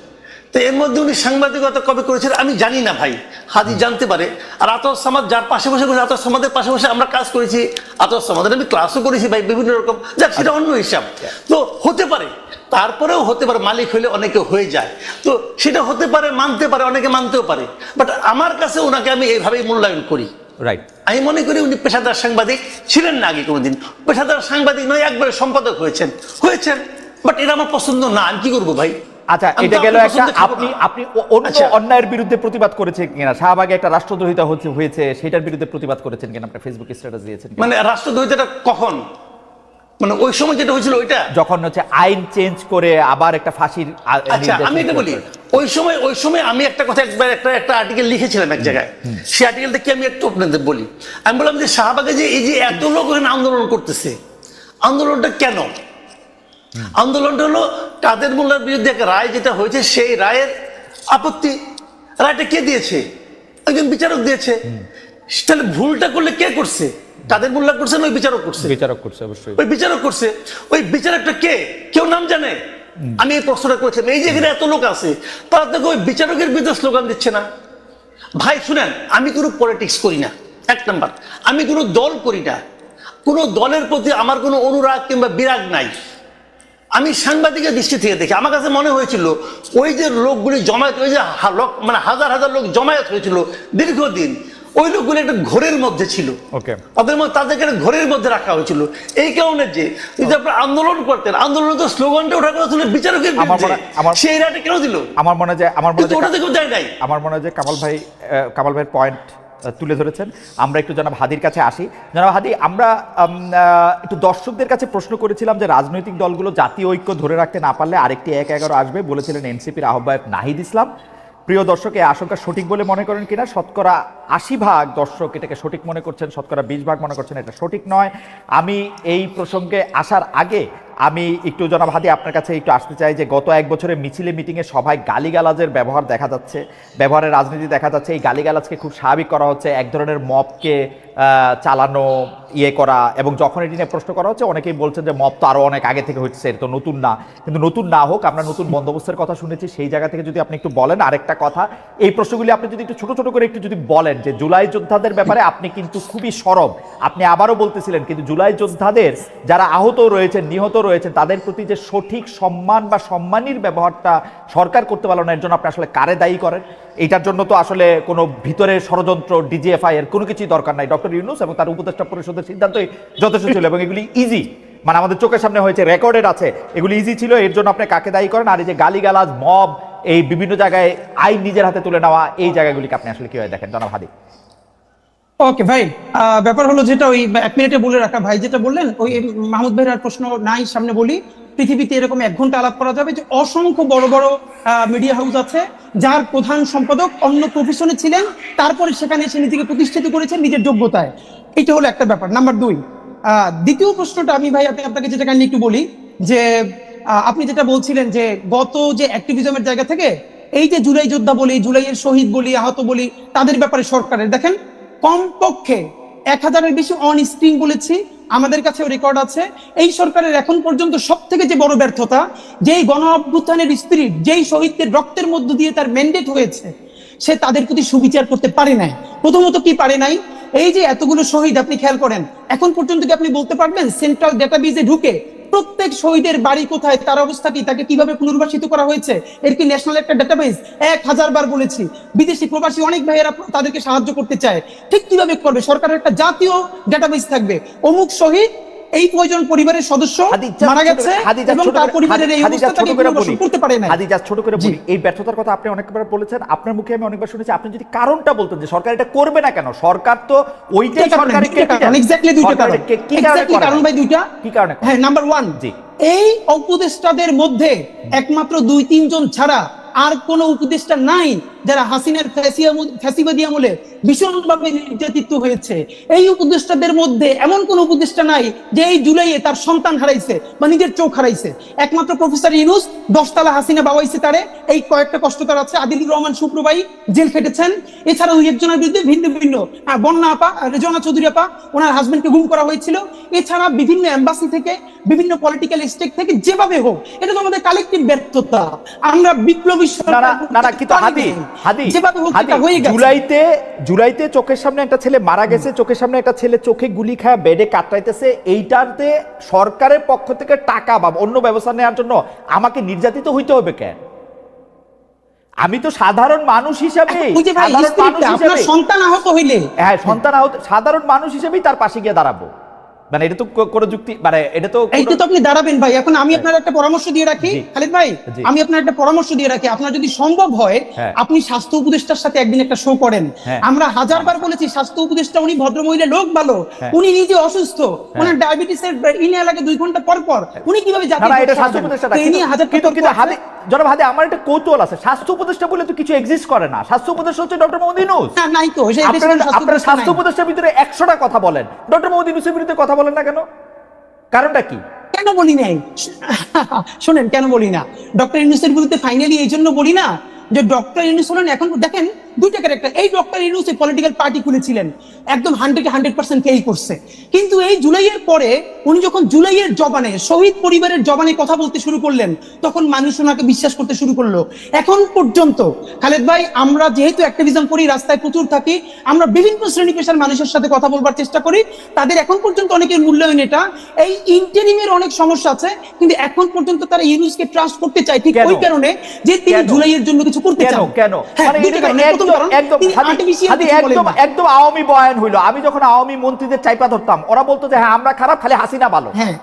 তো এর মধ্যে উনি সাংবাদিকতা কবে করেছিলেন আমি জানি না ভাই, হাদি জানতে পারে। আর আতর সামাদ যার পাশে বসে করেছে, আতর সামাদের পাশে বসে আমরা কাজ করেছি, আতর সামাদের আমি ক্লাসও করেছি ভাই বিভিন্ন রকম, যাক সেটা অন্য হিসাব। তো হতে পারে, তারপরেও হতে পারে মালিক হলে অনেকে হয়ে যায়, তো সেটা হতে পারে, মানতে পারে, অনেকে মানতেও পারে, বাট আমার কাছে ওনাকে আমি এইভাবেই মূল্যায়ন করি। রাইট, আমি মনে করি উনি পেশাদার সাংবাদিক ছিলেন না আগে কোনোদিন, পেশাদার সাংবাদিক নয়, একবারে সম্পাদক হয়েছেন, বাট এটা আমার পছন্দ না, আমি কি করবো ভাই। আচ্ছা, আমি তো এটা গেল আপনার একটা, পছন্দ খাবো আপনি না। আপনি অন্য আচ্ছা। অন্যায়ের বিরুদ্ধে প্রতিবাদ করেছেন কিনা? শাহবাগে একটা রাষ্ট্রদ্রোহিতা হয়েছে, সেটার বিরুদ্ধে প্রতিবাদ করেছেন কিনা? আপনার ফেসবুক স্ট্যাটাস দিয়েছেন কিনা? মানে রাষ্ট্রদ্রোহিতাটা কখন, মানে ওই সময় যেটা হয়েছিল ওইটা? যখন হচ্ছে আইন চেঞ্জ করে আবার একটা ফাঁসির আচ্ছা আমি এটা বলি, ওই সময় আমি একটা কথা একবার একটা আর্টিকেল লিখেছিলাম এক জায়গায়, সেই আর্টিকেলটা কি আমি একটু আপনাদের বলি। আমি বললাম যে শাহবাগে যে এই যে এত লোক এখানে আন্দোলন করতেছে, আন্দোলনটা কেন? আন্দোলনটা হলো কাদের মোল্লার বিরুদ্ধে একটা রায় যেটা হয়েছে, সেই রায়ের আপত্তি। রায়টা কে দিয়েছে? একজন বিচারক দিয়েছে। তাহলে ভুলটা করলে কে করছে? কাদের মোল্লা করছে না ওই বিচারক করছে? বিচারক করছে, অবশ্যই ওই বিচারক করছে। ওই বিচারকটা কে? কেউ নাম জানে? আমি এই প্রশ্নটা করেছিলাম, এই যে এখানে এত লোক আছে, তারা তো ওই বিচারকের বিরুদ্ধে স্লোগান দিচ্ছে না। ভাই শুনেন, আমি কোনো পলিটিক্স করি না, এক নাম্বার। আমি কোনো দল করি না, কোনো দলের প্রতি আমার কোনো অনুরাগ কিংবা বিরাগ নাই। আমি সাংবাদিকের দৃষ্টি থেকে দেখি, আমার কাছে মনে হয়েছিল ওই যে লোকগুলি জমায়েত, ওই যে মানে হাজার হাজার লোক জমায়েত হয়েছিল দীর্ঘদিন, ওই লোকগুলো একটা ঘোরের মধ্যে ছিল। তাদেরকে একটা ঘোরের মধ্যে রাখা হয়েছিল। এই কারণে যে যদি আপনারা আন্দোলন করতেন, আন্দোলনে তো স্লোগানটা ওঠা কথা ছিল বিচারকের বিরুদ্ধে, সেই রায়টা কেন দিল? আমার মনে হয় ওটা দেখো যায় নাই। আমার মনে হয় যে কামাল ভাইয়ের পয়েন্ট তুলে ধরেছেন। আমরা একটু জনাব হাদির কাছে আসি। জনাব হাদি, আমরা একটু দর্শকদের কাছে প্রশ্ন করেছিলাম যে রাজনৈতিক দলগুলো জাতীয় ঐক্য ধরে রাখতে না পারলে আরেকটি ১-১১ আসবে, বলেছিলেন এনসিপির আহ্বায়ক নাহিদ ইসলাম। প্রিয় দর্শক, এই আশঙ্কা সঠিক বলে মনে করেন কিনা? শতকরা ৮০% দর্শক এটাকে সঠিক মনে করছেন, শতকরা ২০% মনে করছেন এটা সঠিক নয়। আমি এই প্রসঙ্গে আসার আগে আমি একটু জনাব হাদি আপনার কাছে একটু আসতে চাই যে গত ১ বছরে মিছিলে মিটিংয়ে সভায় গালিগালাজের ব্যবহার দেখা যাচ্ছে, ব্যবহারের রাজনীতি দেখা যাচ্ছে। এই গালিগালাজকে খুব স্বাভাবিক করা হচ্ছে, এক ধরনের মবকে চালানো, করা, এবং যখন এটি নিয়ে প্রশ্ন করা হচ্ছে অনেকেই বলছেন যে মব তো আরও অনেক আগে থেকে হচ্ছে, এটা তো নতুন না। কিন্তু নতুন না হোক, আমরা নতুন বন্দোবস্তের কথা শুনেছি, সেই জায়গা থেকে যদি আপনি একটু বলেন। আরেকটা কথা, এই প্রশ্নগুলি আপনি যদি একটু ছোট ছোট করে একটু যদি বলেন যে জুলাই যোদ্ধাদের ব্যাপারে আপনি কিন্তু খুবই সরব, আপনি আবারও বলতেছিলেন, কিন্তু জুলাই যোদ্ধাদের যারা আহত রয়েছেন, নিহত রয়েছেন, তাদের প্রতি যে সঠিক সম্মান বা সম্মানীর ব্যবহারটা সরকার করতে পারলো না, এর জন্য আপনি আসলে কারে দায়ী করেন? এইটার জন্য তো আসলে কোনো ভিতরের ষড়যন্ত্র, ডিজিএফআই এর কোনো কিছুই দরকার নাই। ডক্টর ইউনূস এবং তার উপদেষ্টা পরিষদের সিদ্ধান্তই যথেষ্ট ছিল, এবং এগুলি ইজি, মানে আমাদের চোখের সামনে হয়েছে, রেকর্ডেড আছে, এগুলি ইজি ছিল। এর জন্য আপনি কাকে দায়ী করেন? আর এই যে গালিগালাজ, মব, এই বিভিন্ন জায়গায় আইন নিজের হাতে তুলে নেওয়া, এই জায়গাগুলিকে আপনি আসলে কিভাবে দেখেন জনাব হাদি? ওকে ভাই, ব্যাপার হলো যেটা ওই 1 মিনিটে বলে রাখা, ভাই যেটা বললেন ওই মাহমুদ ভাইয়ের আর প্রশ্ন নাই, সামনে বলি। পৃথিবীতে এরকম 1 ঘন্টা আলাপ করা যাবে যে অসংখ্য বড় বড় মিডিয়া হাউস আছে যার প্রধান সম্পাদক অন্য প্রফেশনে ছিলেন, তারপরে সেখানে এসে নিজেকে প্রতিষ্ঠিত করেছেন নিজের যোগ্যতায়। এটা হলো একটা ব্যাপার। নাম্বার 2, দ্বিতীয় প্রশ্নটা আমি ভাই আপনাকে যেটা কাইন্ডলি একটু বলি যে আপনি যেটা বলছিলেন যে গত যে অ্যাক্টিভিজমের জায়গা থেকে এই যে জুলাই যোদ্ধা বলি, জুলাইয়ের শহীদ বলি, আহত বলি, তাদের ব্যাপারে সরকারের দেখেন কমপক্ষে 1000-এর বেশি অন স্ক্রিন বলেছি, আমাদের কাছে রেকর্ড আছে। এই সরকারের এখন পর্যন্ত সব থেকে যে বড় ব্যর্থতা, যেই গণ অভ্যুত্থানের স্পিরিট, যেই শহীদদের রক্তের মধ্য দিয়ে তার ম্যান্ডেট হয়েছে, সে তাদের প্রতি সুবিচার করতে পারে নাই। প্রথমত কি পারে নাই? এই যে এতগুলো শহীদ আপনি খেয়াল করেন, এখন পর্যন্ত কি আপনি বলতে পারবেন সেন্ট্রাল ডেটাবেজে ঢুকে প্রত্যেক শহীদের বাড়ি কোথায়, তার অবস্থা কি, তাকে কিভাবে পুনর্বাসিত করা হয়েছে, এর কি ন্যাশনাল একটা ডেটাবেস? 1000 বার বলেছি, বিদেশি প্রবাসী অনেক ভাইয়েরা তাদেরকে সাহায্য করতে চায়, ঠিক কিভাবে করবে? সরকারের একটা জাতীয় ডেটাবেস থাকবে, অমুক শহীদ এই কয়জন পরিবারের সদস্য মারা গেছে এবং তার পরিবারের এই অবস্থা তাকে পুনর্বাসন করতে পারে না। হাদি জাস্ট ছোট করে বলি, এই ব্যর্থতার কথা আপনি অনেকবার বলেছেন, আপনার মুখে আমি অনেকবার শুনেছি। আপনি যদি কারণটা বলতেন যে সরকার এটা করবে না কেন, সরকার তো ওইটাই সরকারের এক্স্যাক্টলি দুইটা কারণ। এক্স্যাক্টলি কারণ ভাই দুইটা। কি কারণে? হ্যাঁ, নাম্বার 1, এই উপদেষ্টাদের মধ্যে একমাত্র 2-3 জন ছাড়া আর কোন উপদেষ্টা নাই যারা হাসিনার ফ্যাসিবাদী আমলে ভীষণভাবে নির্যাতিত হয়েছে। এই উপদেষ্টাদের মধ্যে এমন কোন উপদেষ্টা নাই যে এই জুলাইয়ে তার সন্তান হারাইছে বা নিজের চোখ হারাইছে। একমাত্র প্রফেসর ইউনূস 10 তলা হাসিনা বাবাইছে তারে, এই কয়েকটা কষ্টতার আছে। আদিলুর রহমান শুক্রবাই জেল খেটেছেন। এছাড়াও 2-1 জনের বিরুদ্ধে ভিন্ন ভিন্ন, বন্যা আপা, রেজওয়ানা চৌধুরী আপা, ওনার হাজবেন্ডকে গুম করা হয়েছিল। এছাড়া বিভিন্ন এম্বাসি থেকে, বিভিন্ন পলিটিক্যাল স্টেক থেকে, যেভাবে হোক, এটা তো আমাদের কালেকটিভ ব্যর্থতা। আমরা বিপ্লবী কিন্তু হাদি যেভাবে হোক এটা হয়ে গেছে। জুলাইতে চোখের সামনে একটা ছেলে মারা গেছে, চোখের সামনে একটা ছেলে চোখে গুলি খায় বেডে কাটাইতেছে, এইটাতে সরকারের পক্ষ থেকে টাকা বা অন্য ব্যবস্থা নেওয়ার জন্য আমাকে নির্যাতিত হইতে হবে কেন? আমি তো সাধারণ মানুষ হিসাবে, সন্তান আহত হইলে, হ্যাঁ সন্তান আহত, সাধারণ মানুষ হিসেবেই তার পাশে গিয়ে দাঁড়াবো। মানে এটা তো কোনো যুক্তি, মানে এটা তো আপনি দাঁড়াবেন ভাই। এখন আমি আপনার একটা পরামর্শ দিয়ে রাখি খালিদ ভাই, আমি আপনার একটা পরামর্শ দিয়ে রাখি, আপনার যদি সম্ভব হয় আপনি স্বাস্থ্য উপদেষ্টার সাথে একদিন একটা শো করেন। আমরা হাজারবার বলেছি স্বাস্থ্য উপদেষ্টা উনি ভদ্রমহিলা লোক ভালো, উনি নিজে অসুস্থ, ওনার ডায়াবেটিসের ইনে লাগে 2 ঘন্টা পর পর, উনি কিভাবে জানেন? এটা স্বাস্থ্য উপদেষ্টা জনাব হাদি, আমার একটা কৌতূহল আছে, স্বাস্থ্য উপদেষ্টা বলে তো কিছু এক্সিস্ট করে না। স্বাস্থ্য উপদেষ্টা হচ্ছে ডক্টর মোহাম্মদ ইউনূস। না, নাই তো। আপনারা স্বাস্থ্য উপদেষ্টার ভিতরে 100টা কথা বলেন, ডক্টর মোহাম্মদ ইউনূসের বিরুদ্ধে কথা বলেন না কেন? কারণটা কি? কেন বলি নাই শোনেন, কেন বলি না? ডক্টর ইউনূসের বিরুদ্ধে ফাইনালি এই জন্য বলি না যে ডক্টর ইউনূস হলেন, এখন দেখেন দুইটা ক্যারেক্টার। এই ডক্টর ইউনূস পলিটিক্যাল পার্টি খুলেছিলেন, একদম 100% ফেল করছে। কিন্তু এই জুলাইয়ের পরে উনি যখন জুলাইয়ের জবানে, শহীদ পরিবারের জবানে কথা বলতে শুরু করলেন, তখন মানুষ ওনাকে বিশ্বাস করতে শুরু করলো। এখন পর্যন্ত খালেদ ভাই, আমরা যেহেতু অ্যাক্টিভিজম করি, রাস্তায় প্রচুর থাকি, আমরা বিভিন্ন শ্রেণী পেশার মানুষের সাথে কথা বলবার চেষ্টা করি, তাদের এখন পর্যন্ত অনেকের মূল্যায়ন এটা। এই ইন্টারিমের অনেক সমস্যা আছে, কিন্তু এখন পর্যন্ত তারা ইউনূসকে ট্রাস্ট করতে চায়, ঠিক ওই কারণে যে তিনি জুলাইয়ের জন্য কিছু করতে চান। কেন? একদম আওয়ামী বয়ান হইলো। আমি যখন আওয়ামী মন্ত্রীদের চাইপা ধরতাম, ওরা বলতো যে হ্যাঁ আমরা খারাপ, খালি হাসিনা ভালো। হ্যাঁ,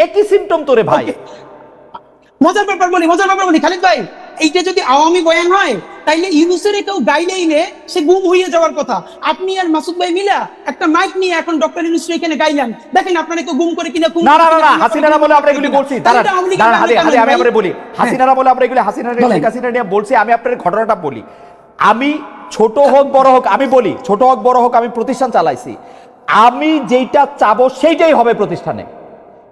একই সিম্পটম তোরে ভাই। মজার ব্যাপার বলি খালিদ ভাই, এইটা যদি আওয়ামী বয়ান হয় তাইলে ইউনূসের কেউ গাইলেইলে সে গুম হয়ে যাওয়ার কথা। আপনি আর মাসুদ ভাই মিলা একটা মাইক নিয়ে এখন ডক্টর ইউনূস এখানে গাইলেন, দেখেন আপনারা কেউ গুম করে কিনা। না, হাসিনারা বলে আমরা এগুলি বলছি। আমি আমরা বলি হাসিনারা বলে আমরা এগুলি হাসিনা নিয়ে বলছি। আমি আপনার ঘটনাটা বলি। আমি ছোট হোক বড় হোক, আমি বলি ছোট হোক বড় হোক, আমি প্রতিষ্ঠান চালাইছি। আমি যেটা চাবো সেইটাই হবে প্রতিষ্ঠানে।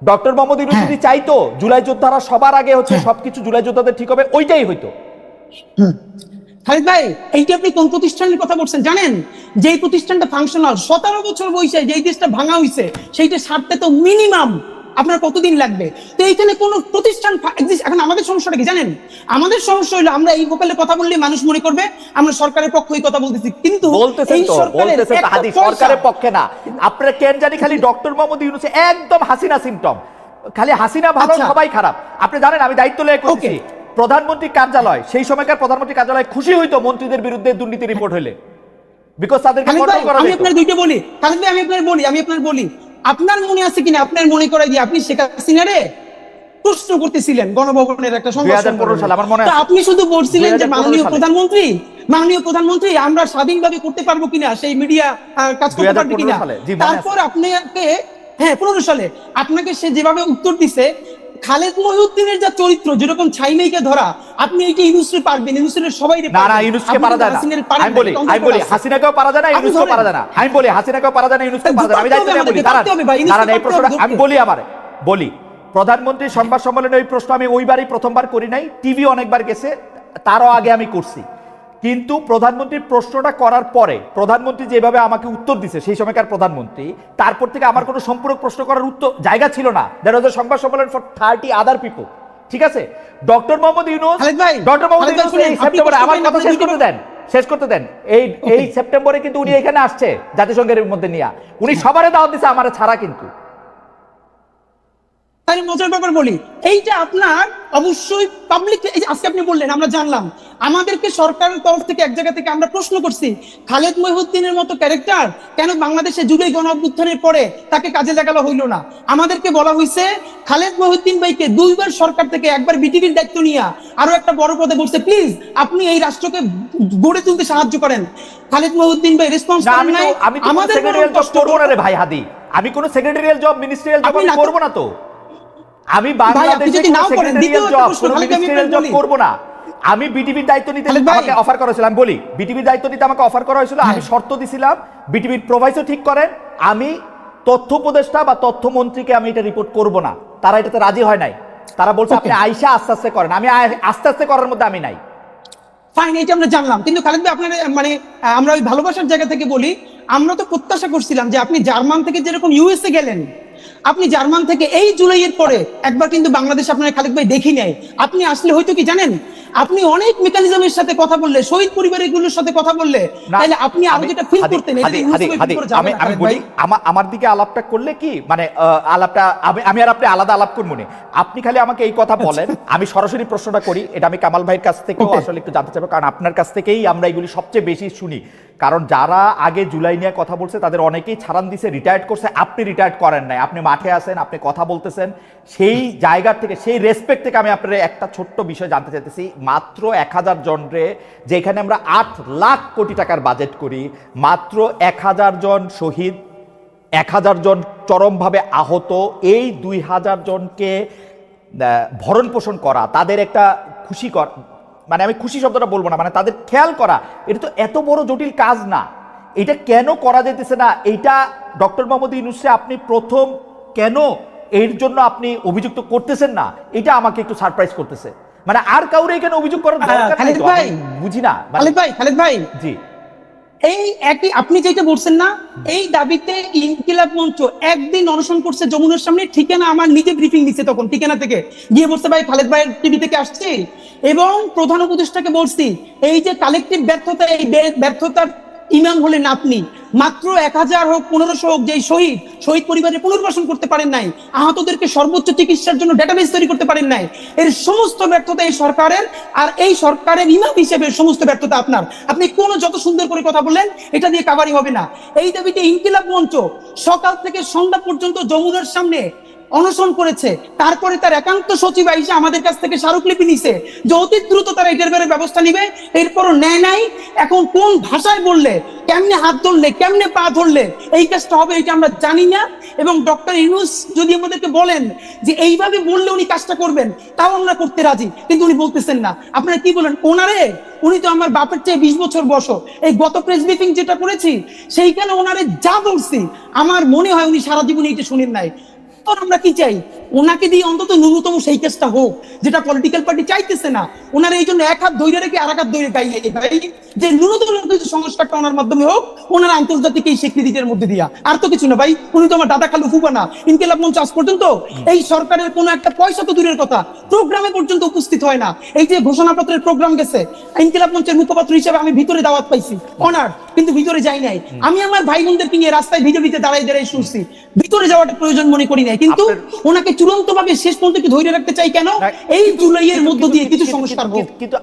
ডক্টর মোহাম্মদ ইউনূস যদি চাইতো জুলাই যোদ্ধারা সবার আগে হচ্ছে সবকিছু জুলাই যোদ্ধাদের ঠিক হবে, ওইটাই হইতো। খালিদ ভাই, এইটা আপনি কোন প্রতিষ্ঠানের কথা বলছেন জানেন? যে প্রতিষ্ঠানটা ফাংশনাল, 17 বছর বয়সে যেই দেশটা ভাঙা হইছে, সেইটা সারতে তো মিনিমাম আপনার কতদিন লাগবে? তো এইখানে কোন প্রতিষ্ঠান এখন আমাদের সমস্যাটা কি জানেন? আমাদের সমস্যা হলো আমরা এই ভোকালে কথা বললে মানুষ মনে করবে আমরা সরকারের পক্ষেই কথা বলতেছি, কিন্তু এই সরকারের পক্ষে না। আপনারা কেন জানি খালি ডক্টর মোহাম্মদ ইউনূস একদম হাসিনা সিম্পটম, খালি হাসিনা ভালো, সবাই খারাপ। আপনি জানেন আমি দায়িত্ব লয়ে করছি প্রধানমন্ত্রী কার্যালয়, সেই সময়কার প্রধানমন্ত্রী কার্যালয় খুশি হইতো মন্ত্রীদের বিরুদ্ধে দুর্নীতি রিপোর্ট হইলে, বিকজ তাদেরকে কন্ট্রোল করা যেত। আমি আপনার দুইটা বলি খালিদ ভাই, আমি আপনার বলি, আপনার মনে আছে কিনা, আপনার মনে করাই দিয়ে আপনি শেখ হাসিনারে প্রশ্ন করতেছিলেন গণভবনের একটা সংবাদ সম্মেলনে। আপনি শুধু বলছিলেন যে মাননীয় প্রধানমন্ত্রী আমরা স্বাধীনভাবে করতে পারবো কিনা, সেই মিডিয়া কাজ করতে পারবে কিনা। তারপর আপনাকে 15 সালে আপনাকে সে যেভাবে উত্তর দিছে, খালেদ মহিউদ্দিনের যা চরিত্র, যেরকম ছাইমেইকে ধরা, আপনি এইটা ইউনূসকে পারবেন, ইউনূসের সবাই না, ইউনূসকে পারা যায় না। আমি বলি হাসিনাকেও পারা যায় না, ইউনূসকেও পারা যায় না। আমি বলি হাসিনাকেও পারা যায় না, ইউনূসকেও পারা যায় না। আমি দায়িত্ব নিয়ে বলি, দাঁড়ান এই প্রশ্নটা আমি বলি প্রধানমন্ত্রী সংবাদ সম্মেলনে ওই প্রশ্ন আমি ওইবারই প্রথমবার করি নাই, টিভি অনেকবার গেছে, তারও আগে আমি করছি। কিন্তু প্রধানমন্ত্রীর প্রশ্নটা করার পরে প্রধানমন্ত্রী যেভাবে আমাকে উত্তর দিছে, সেই সময়কার প্রধানমন্ত্রী, তারপর থেকে আমার কোনো সম্পূরক প্রশ্ন করার উত্তর জায়গা ছিল না। দ্যাট ওয়াজ আ সংবাদ সম্মেলন ফর 30 আদার পিপল। ঠিক আছে, ডক্টর মোহাম্মদ ইউনূস এই সেপ্টেম্বরে, আমার কথা শেষ করতে দেন। এই সেপ্টেম্বরে কিন্তু উনি এখানে আসছে জাতিসংঘের মধ্যে নিয়ে, উনি সবারে দাওয়াত দিছে, আমার ছাড়া। কিন্তু তাই মজার ব্যাপার বলি, এইটা আপনার অবশ্যই পাবলিক, এই যে আজকে আপনি বললেন আমরা জানলাম, আমাদেরকে সরকারের তরফ থেকে এক জায়গা থেকে আমরা প্রশ্ন করছি খালেদ মহিউদ্দিনের মতো ক্যারেক্টার কেন বাংলাদেশে জুলাই গণঅভ্যুত্থানের পরে তাকে কাজে লাগানো হইল না। আমাদেরকে বলা হয়েছে খালেদ মহিউদ্দিন ভাইকে 2 বার সরকার থেকে, একবার বিটিভির দায়িত্ব নিয়ে আরো একটা বড় পদে বলছে, প্লিজ আপনি এই রাষ্ট্রকে গড়ে তুলতে সাহায্য করেন। খালেদ মহিউদ্দিন ভাই রেসপন্স করেন নাই। আমাদের সেক্রেটারিয়াল জব করব না রে ভাই হাদি, আমি কোন সেক্রেটারিয়াল জব, মিনিস্ট্রিয়াল জব আমি করব না। তো আমি বাংলাদেশে সেক্রেটারিয়াল জব, কোন মিনিস্ট্রিয়াল জব করব না। আমি বিটিভির দায়িত্ব নিতে আমাকে অফার করা হয়েছিল, আমি বলি বিটিভির দায়িত্ব নিতে আমাকে অফার করা হয়েছিল। আমি শর্ত দিছিলাম বিটিভির প্রোভাইসও ঠিক করেন, আমি তথ্য উপদেষ্টা বা তথ্যমন্ত্রীকে আমি এটা রিপোর্ট করব না। তারা এটাতে রাজি হয় নাই, তারা বলছে আপনি আইসা আস্তে আস্তে করেন। আমি আস্তে আস্তে করার মধ্যে আমি নাই। ফাইন, এটা আমরা জানলাম। কিন্তু খালেদ ভাই, আপনার মানে আমরা ওই ভালোবাসার জায়গা থেকে বলি, আমরা তো প্রত্যাশা করছিলাম যে আপনি জার্মান থেকে যেরকম ইউএসএ গেলেন, আপনি জার্মান থেকে এই জুলাইয়ের পরে একবার কিন্তু বাংলাদেশ আপনার খালেক ভাই দেখি নাই। আপনি আসলে হয়তো কি জানেন, আপনি অনেক মেকানিজমের সাথে কথা বললে, শহীদ পরিবারগুলোর সাথে কথা বললে, তাহলে আপনি আরো যেটা ফিল করতেন। আমি বলি, আমার দিকে আলাপটা করলে কি মানে আলাপটা আমি আর আপনি আলাদা আলাপ করবো না। আপনি খালি আমাকে এই কথা বলেন, আমি সরাসরি প্রশ্নটা করি। এটা আমি কামাল ভাইয়ের কাছ থেকেও আসলে একটু জানতে চাইবো, কারণ আপনার কাছ থেকেই আমরা এগুলি সবচেয়ে বেশি শুনি। কারণ যারা আগে জুলাই নিয়ে কথা বলছে তাদের অনেকেই ছাড়ান দিছে, রিটায়ার্ড করছে। আপনি রিটায়ার্ড করেন নাই, আপনি মাঠে আছেন, আপনি কথা বলতেছেন। সেই জায়গার থেকে, সেই রেসপেক্ট থেকে আমি আপনার একটা ছোট্ট বিষয় জানতে চাইতেছি। মাত্র 1000 জন রে, যেখানে আমরা 8 লাখ কোটি টাকার বাজেট করি, মাত্র 1000 জন শহীদ, 1000 জন চরমভাবে আহত, এই 2000 জনকে ভরণ পোষণ করা, তাদের একটা খুশি করা, মানে আমি খুশি শব্দটা বলবো না, মানে তাদের খেয়াল করা, এটা তো এত বড় জটিল কাজ না। এটা কেন করা যাইতেছে না? এইটা ডক্টর মোহাম্মদ ইউনূসকে আপনি প্রথম কেন এর জন্য আপনি অভিযুক্ত করতেছেন না, এটা আমাকে একটু সারপ্রাইজ করতেছে। মানে আর কাউরে এখানে অভিযোগ করার দরকার নাই তো, আমি বুঝি না। খালেদ ভাই জি, এই একই আপনি যেটা বলছেন না, এই দাবিতে ইনকিলাব মঞ্চ একদিন অনশন করছে যমুনার সামনে। ঠিকানা আমার নিজে ব্রিফিং দিচ্ছে, তখন ঠিকানা থেকে গিয়ে বলছে ভাই খালেদ ভাইয়ের টিভি থেকে আসছে, এবং প্রধান উপদেষ্টাকে বলছি এই যে কালেকটিভ ব্যর্থতা, এই ব্যর্থতার ইমাম হলেন আপনি। মাত্র 1000 হোক 1500 হোক, যে শহীদ পরিবারের পুনর্বাসন করতে পারেন নাই, আহতদেরকে সর্বোচ্চ চিকিৎসার জন্য ডেটাবেস তৈরি করতে পারেন নাই, এর সমস্ত ব্যর্থতা এই সরকারের। আর এই সরকারের ইমাম হিসেবে সমস্ত ব্যর্থতা আপনার। আপনি কোন যত সুন্দর করে কথা বললেন, এটা দিয়ে কাভারি হবে না। এই দাবিতে ইনকিলাব মঞ্চ সকাল থেকে সন্ধ্যা পর্যন্ত যমুনার সামনে অনশন করেছে। তারপরে তার একান্ত সচিব আইসা আমাদের কাছ থেকে স্মারকলিপি নিছে যে অতি দ্রুত তারা এটার ব্যাপারে ব্যবস্থা নিবে। এরপরও নেয় নাই। এখন কোন ভাষায় বললে, কেমনে হাত ধরলে, কেমনে পা ধরলে এই কাজটা হবে, এটা আমরা জানি না। এবং ডক্টর ইউনূস যদি আমাদেরকে বলেন যে এইভাবে বললে উনি কাজটা করবেন, তাও আমরা করতে রাজি, কিন্তু উনি বলতেছেন না। আপনারা কি বলেন ওনারে? উনি তো আমার বাপের চেয়ে 20 বছর বয়স। এই গত প্রেস ব্রিফিং যেটা করেছি, সেইখানে ওনারে যা বলছি, আমার মনে হয় উনি সারা জীবন এইটা শুনেন নাই। আমরা কি চাই? ওনাকে দিয়ে অন্তত ন্যূনতম সেই কেসটা হোক, যেটা পলিটিক্যাল পার্টি চাইতেছে না। ওনার এই জন্য এক হাত ধরে রেখে আর এক হাত ধরে গাইয়ে ভাই, যে ন্যূনতম সংস্কারটা ওনার মাধ্যমে হোক, ওনার আন্তর্জাতিক এই স্বীকৃতির মধ্যে দিয়া। আর তো কিছু না ভাই, উনি তো আমার দাদা খালু ফুফা না। ইনকিলাব মঞ্চ আজ পর্যন্ত এই সরকারের কোনো একটা পয়সা তো দূরের কথা, প্রোগ্রামে পর্যন্ত উপস্থিত হয় না। এই যে ঘোষণাপত্রের প্রোগ্রাম গেছে, ইনকিলাব মঞ্চের মুখপাত্র হিসেবে আমি ভিতরে দাওয়াত পাইছি, অনার, কিন্তু ভিতরে যাই নাই। আমি আমার ভাই বোনদেরকে নিয়ে রাস্তায় ভিজে দাঁড়াই শুনছি, ভিতরে যাওয়াটা প্রয়োজন মনে করি নাই। কিন্তু ওনাকে চূড়ান্ত ভাবে শেষ পর্যন্ত একটু ধরে রাখতে চাই কেন? এই জুলাইয়ের মধ্য দিয়ে কিছু সংস্কার হোক। কিন্তু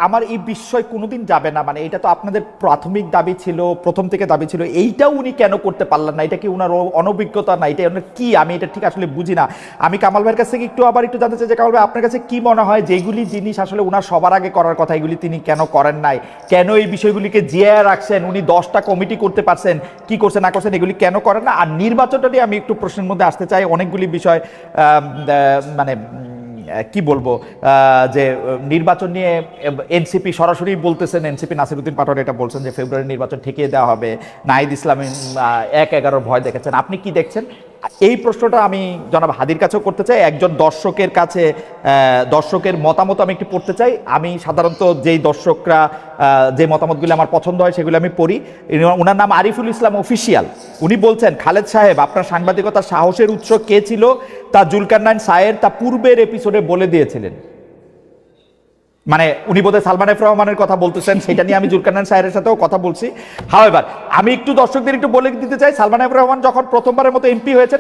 আমার এই বিষয় কোনোদিন যাবে না। মানে এটা তো আপনাদের প্রাথমিক দাবি ছিল, প্রথম থেকে দাবি ছিল, এইটাও উনি কেন করতে পারলেন না? এটা কি ওনার অনভিজ্ঞতা না? এটা কি, আমি এটা ঠিক আসলে বুঝি না। আমি কামাল ভাইয়ের কাছ থেকে একটু জানতে চাই যে কামাল ভাই, আপনার কাছে কি মনে হয় যেগুলি জিনিস আসলে ওনার সবার আগে করার কথা, এগুলি তিনি কেন করেন নাই? কেন এই বিষয়গুলিকে জিয়ে রাখছেন? উনি 10টা কমিটি করতে পারছেন, কি করছেন না করছেন, এগুলি কেন করেন না? আর নির্বাচনটা নিয়ে আমি একটু প্রশ্নের মধ্যে আসতে চাই। অনেকগুলি বিষয় মানে কি বলবো, যে নির্বাচন নিয়ে এনসিপি সরাসরি বলতেছেন, এনসিপি নাসিরউদ্দিন পাটোয়ারি এটা বলছেন যে ফেব্রুয়ারি নির্বাচন ঠেকিয়ে দেওয়া হবে। নাহিদ ইসলাম 1/11 ভয় দেখেছেন। আপনি কি দেখছেন? এই প্রশ্নটা আমি জনাব হাদির কাছেও করতে চাই, একজন দর্শকের কাছে, দর্শকের মতামত আমি একটু পড়তে চাই। আমি সাধারণত যেই দর্শকরা যে মতামতগুলো আমার পছন্দ হয় সেগুলো আমি পড়ি। ওনার নাম আরিফুল ইসলাম অফিসিয়াল। উনি বলছেন, খালেদ সাহেব, আপনার সাংবাদিকতার সাহসের উৎস কে ছিল তা জুলকারনাইন সায়ের তা পূর্বের এপিসোডে বলে দিয়েছিলেন। মানে উনি বোধহয় সালমান এফ রহমানের কথা বলতেছেন, সেটা নিয়ে আমি জুলকারনাইন সায়ের সাথেও কথা বলছি। হাওয়েভার আমি একটু দর্শকদের একটু বলে দিতে চাই, সালমান এফ রহমান যখন প্রথমবারের মতো এমপি হয়েছে,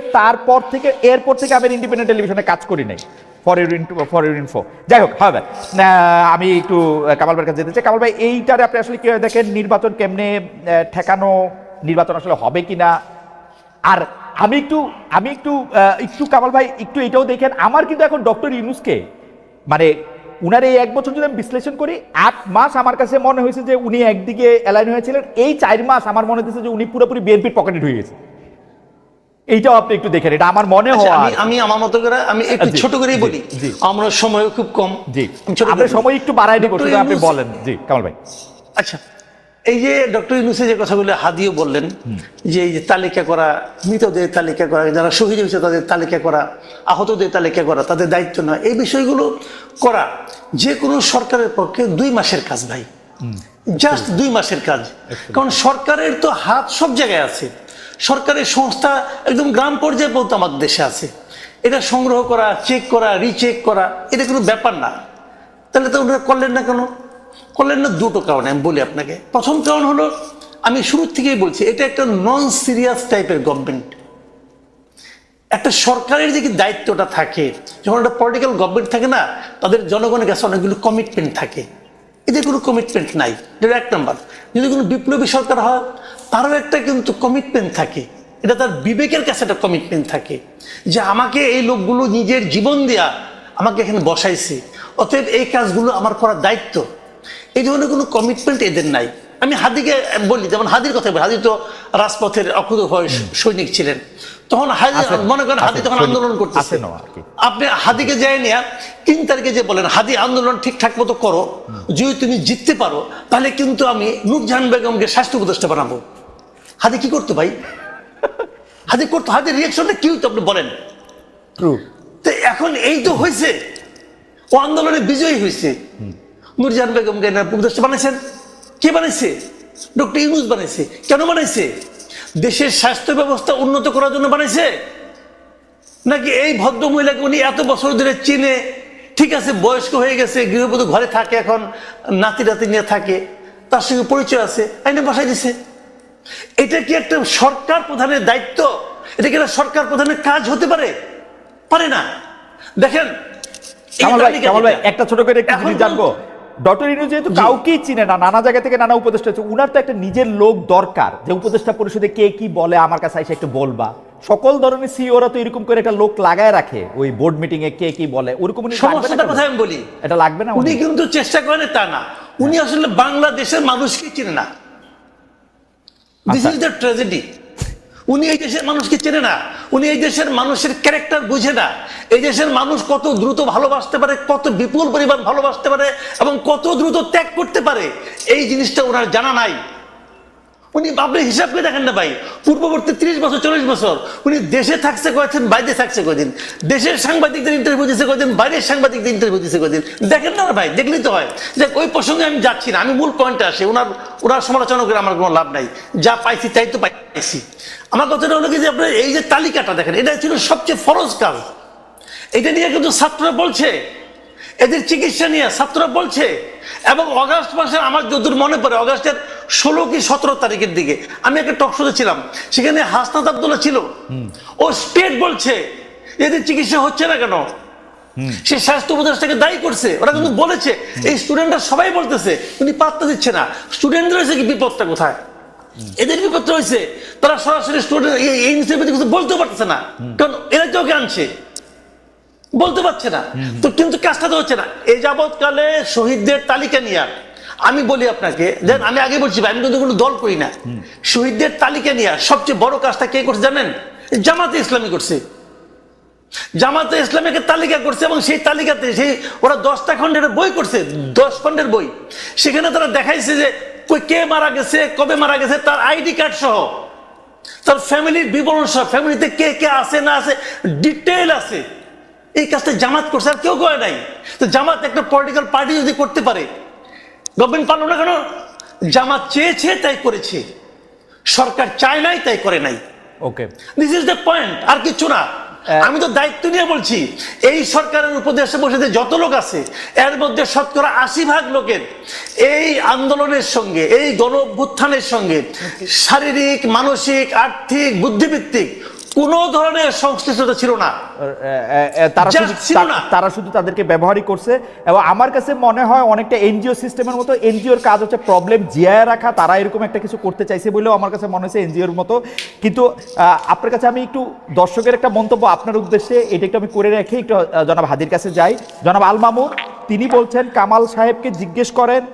এরপর থেকে আমি ইন্ডিপেন্ডেন্ট টেলিভিশনে কাজ করি নাই, ফর ইউর ইনফো। যাই হোক, হাওয়েভার আমি একটু কামাল ভাইয়ের কাছে যেতে চাই। কামাল ভাই, এইটারে আপনি আসলে কি দেখেন? নির্বাচন কেমনে ঠেকানো, নির্বাচন আসলে হবে কিনা? আর আমি একটু কামাল ভাই একটু এটাও দেখেন, আমার কিন্তু এখন ডক্টর ইউনূসকে, মানে উনার এই 1 বছর যদি আমি বিশ্লেষণ করি, 8 মাস আমার কাছে মনে হয়েছে যে উনি একদিকে অ্যালাইন হয়েছিলেন, এই 4 মাস আমার মনে হচ্ছে যে উনি পুরোপুরি বিএনপির পকেটে ঢুকে গেছে। এইটাও আপনি একটু দেখেন, এটা আমার মনে হয়। আমি আমার মতো করে আমি একটু ছোট করেই বলি, আমরা সময় খুব কম। জি, আপনার সময় একটু বাড়াই দিব, শুধু আপনি বলেন। জি কামাল ভাই। আচ্ছা, এই যে ডক্টর ইউনূসের যে কথাগুলো হাদিও বললেন, যে এই যে তালিকা করা, মৃতদের তালিকা করা, যারা শহীদ হয়েছে তাদের তালিকা করা, আহতদের তালিকা করা, তাদের দায়িত্ব নয়, এই বিষয়গুলো করা যে কোনো সরকারের পক্ষে 2 মাসের কাজ ভাই, জাস্ট 2 মাসের কাজ। কারণ সরকারের তো হাত সব জায়গায় আছে। সরকারের সংস্থা একদম গ্রাম পর্যায়ে পর্যন্ত আমাদের দেশে আছে। এটা সংগ্রহ করা, চেক করা, রিচেক করা, এটা কোনো ব্যাপার না। তাহলে তো ওনারা করলেন না কেন? করলেন না দুটো কারণে আমি বলি আপনাকে। প্রথম কারণ হলো, আমি শুরুর থেকেই বলছি, এটা একটা নন সিরিয়াস টাইপের গভর্নমেন্ট। একটা সরকারের যে দায়িত্বটা থাকে, যখন একটা পলিটিক্যাল গভর্নমেন্ট থাকে না, তাদের জনগণের কাছে অনেকগুলো কমিটমেন্ট থাকে। এদের কোনো কমিটমেন্ট নাই, এটা এক নম্বর। যদি কোনো বিপ্লবী সরকার হয়, তারও একটা কিন্তু কমিটমেন্ট থাকে, এটা তার বিবেকের কাছে একটা কমিটমেন্ট থাকে যে আমাকে এই লোকগুলো নিজের জীবন দেয়া আমাকে এখানে বসাইছে, অতএব এই কাজগুলো আমার করার দায়িত্ব। এই ধরনের কোনো কমিটমেন্ট এদের নাই। আমি হাদিকে বলি, যেমন হাদির কথা বলি, হাদি তো রাজপথের অকুতোভয় সৈনিক ছিলেন। তখন মনে করেন হাদি তখন আন্দোলন করতেছে, আপনি হাদিকে যাই নিয়ে 3 তারিখে যে বলেন হাদি আন্দোলন ঠিকঠাক মতো করো, যদি তুমি জিততে পারো তাহলে কিন্তু আমি নূরজাহান বেগমকে স্বাস্থ্য উপদেষ্টা বানাবো। হাদি কি করতো ভাই? হাদি করতো, হাদির রিয়াকশনটা কি হতো আপনি বলেন? তো এখন এই তো হয়েছে, ও আন্দোলনে বিজয়ী হয়েছে, নূরজাহান বেগমকে উপদেষ্টা বানাইছেন। কে বানাইছে? ডক্টর ইউনূস বানাইছে। কেন বানাইছে? দেশের স্বাস্থ্য ব্যবস্থা উন্নত করার জন্য বানাইছে, নাকি এই ভদ্র মহিলাকে উনি এত বছর ধরে চিনে, ঠিক আছে বয়স্ক হয়ে গেছে, গৃহবধূ ঘরে থাকে, এখন নাতি নাতি নিয়ে থাকে, তার সঙ্গে পরিচয় আছে, আইনে বসাই দিছে? এটা কি একটা সরকার প্রধানের দায়িত্ব? এটা কি একটা সরকার প্রধানের কাজ হতে পারে? পারে না। দেখেন একটা ছোট করে একটু জিনিস জানবো, ডক্টর ইউনূস যেহেতু কাউকেই চিনে না, নানা জায়গা থেকে নানা উপদেষ্টা হচ্ছে, উনার তো একটা নিজের লোক দরকার, যে উপদেষ্টা পরিষদে কে কি বলে আমার কাছে এসে একটু বলবা। সকল ধরনের সিইওরা তো এরকম করে একটা লোক লাগায় রাখে, ওই বোর্ড মিটিং এ কে কি বলে, ওরকম সমস্যাটার কথা আমি বলি। এটা লাগবে না? উনি কিন্তু চেষ্টা করেন তা না, উনি আসলে বাংলাদেশের মানুষকে চিনে না। This is the tragedy. উনি এই দেশের মানুষকে চেনে না, উনি এই দেশের মানুষের ক্যারেক্টার বুঝে না। এই দেশের মানুষ কত দ্রুত ভালোবাসতে পারে, কত বিপুল পরিমাণ ভালোবাসতে পারে এবং কত দ্রুত ত্যাগ করতে পারে, এই জিনিসটা ওনার জানা নাই। উনি আপনি হিসাব করে দেখেন না ভাই, পূর্ববর্তী 30 বছর 40 বছর উনি দেশে থাকছে কয়েছেন, বাইরে থাকছে কয়দিন, দেশের সাংবাদিকদের ইন্টারভিউ দিচ্ছে কয়দিন, বাইরের সাংবাদিকদের ইন্টারভিউ দিচ্ছে কয়দিন। দেখেন না ভাই, দেখলেই তো হয়। যে ওই প্রসঙ্গে আমি যাচ্ছি না, আমি মূল পয়েন্টে আসি। ওনার সমালোচনা করে আমার কোনো লাভ নাই, যা পাইছি তাই তো পাইছি। আমার কথাটা হলো কি, যে আপনার এই যে তালিকাটা দেখেন, এটা ছিল সবচেয়ে ফরজ কাজ। এটা নিয়ে কিন্তু ছাত্ররা বলছে, এদের চিকিৎসা নিয়ে ছাত্ররা বলছে। এবং অগাস্ট মাসের, আমার যতদূর মনে পড়ে, অগাস্টের 16 কি 17 তারিখের দিকে আমি একটা টক শোতে ছিলাম, সেখানে হাসনাত আব্দুল্লাহ ছিল। ও স্টেট বলছে এদের চিকিৎসা হচ্ছে না কেন, সে স্বাস্থ্য উপদেষ্টাকে দায়ী করছে। ওরা কিন্তু বলেছে, এই স্টুডেন্টরা সবাই বলতেছে, উনি পাত্তা দিচ্ছে না। স্টুডেন্টদের হয়েছে কি বিপদটা কোথায়? এদের বিপদটা হয়েছে তারা সরাসরি স্টুডেন্ট এই বিষয়ে কিছু বলতে পারতেছে না, কারণ এরা কেউ আনছে, বলতে পারছে না। তো কিন্তু কাজটা তো হচ্ছে না। এই যাবৎকালে শহীদদের তালিকা নিয়ে আমি বলি আপনাকে, আমি আগে বলছি আমি কিন্তু কোনো দল করি না, শহীদদের তালিকা নিয়ে সবচেয়ে বড় কাজটা কে করছে জানেন? জামাতে ইসলামী করছে। জামাতে ইসলামীকে তালিকা করছে, এবং সেই তালিকাতে সেই ওরা 10টা খণ্ডের বই করছে, 10 খণ্ডের বই। সেখানে তারা দেখাইছে যে কে মারা গেছে, কবে মারা গেছে, তার আইডি কার্ড সহ, তার ফ্যামিলির বিবরণ সহ, ফ্যামিলিতে কে কে আছে না আছে ডিটেইল আছে। এই কাজটা জামাত করছে, আর কেউ করে নাই। তো জামাত একটা পলিটিক্যাল পার্টি যদি করতে পারে, গভর্নমেন্ট পারলো না কেন? জামাত চেয়েছে তাই করেছে, সরকার চায় নাই তাই করে নাই। ওকে, দিস ইজ দ্য পয়েন্ট, আর কিছু না। আমি তো দায়িত্ব নিয়ে বলছি, এই সরকারের উপদেষ্টা পরিষদে যত লোক আছে, এর মধ্যে 80% লোকের এই আন্দোলনের সঙ্গে, এই গণ অভ্যুত্থানের সঙ্গে শারীরিক, মানসিক, আর্থিক, বুদ্ধিভিত্তিক কোন ধরনের সংশ্লিষ্টতা ছিল না। তারা শুধু তাদেরকে ব্যবহারই করছে। এবং আমার কাছে মনে হয় অনেকটা এনজিও সিস্টেমের মতো, এনজিওর কাজ হচ্ছে প্রবলেম জিয়ায় রাখা, তারা এরকম একটা কিছু করতে চাইছে বলেও আমার কাছে মনে হচ্ছে এনজিওর মতো। কিন্তু আপনার কাছে আমি একটু দর্শকের একটা মন্তব্য আপনার উদ্দেশ্যে, এটা একটু আমি করে রেখে একটু জনাব হাদির কাছে যাই। জনাব আল মামুন তিনি বলছেন, কামাল সাহেবকে জিজ্ঞেস করেন,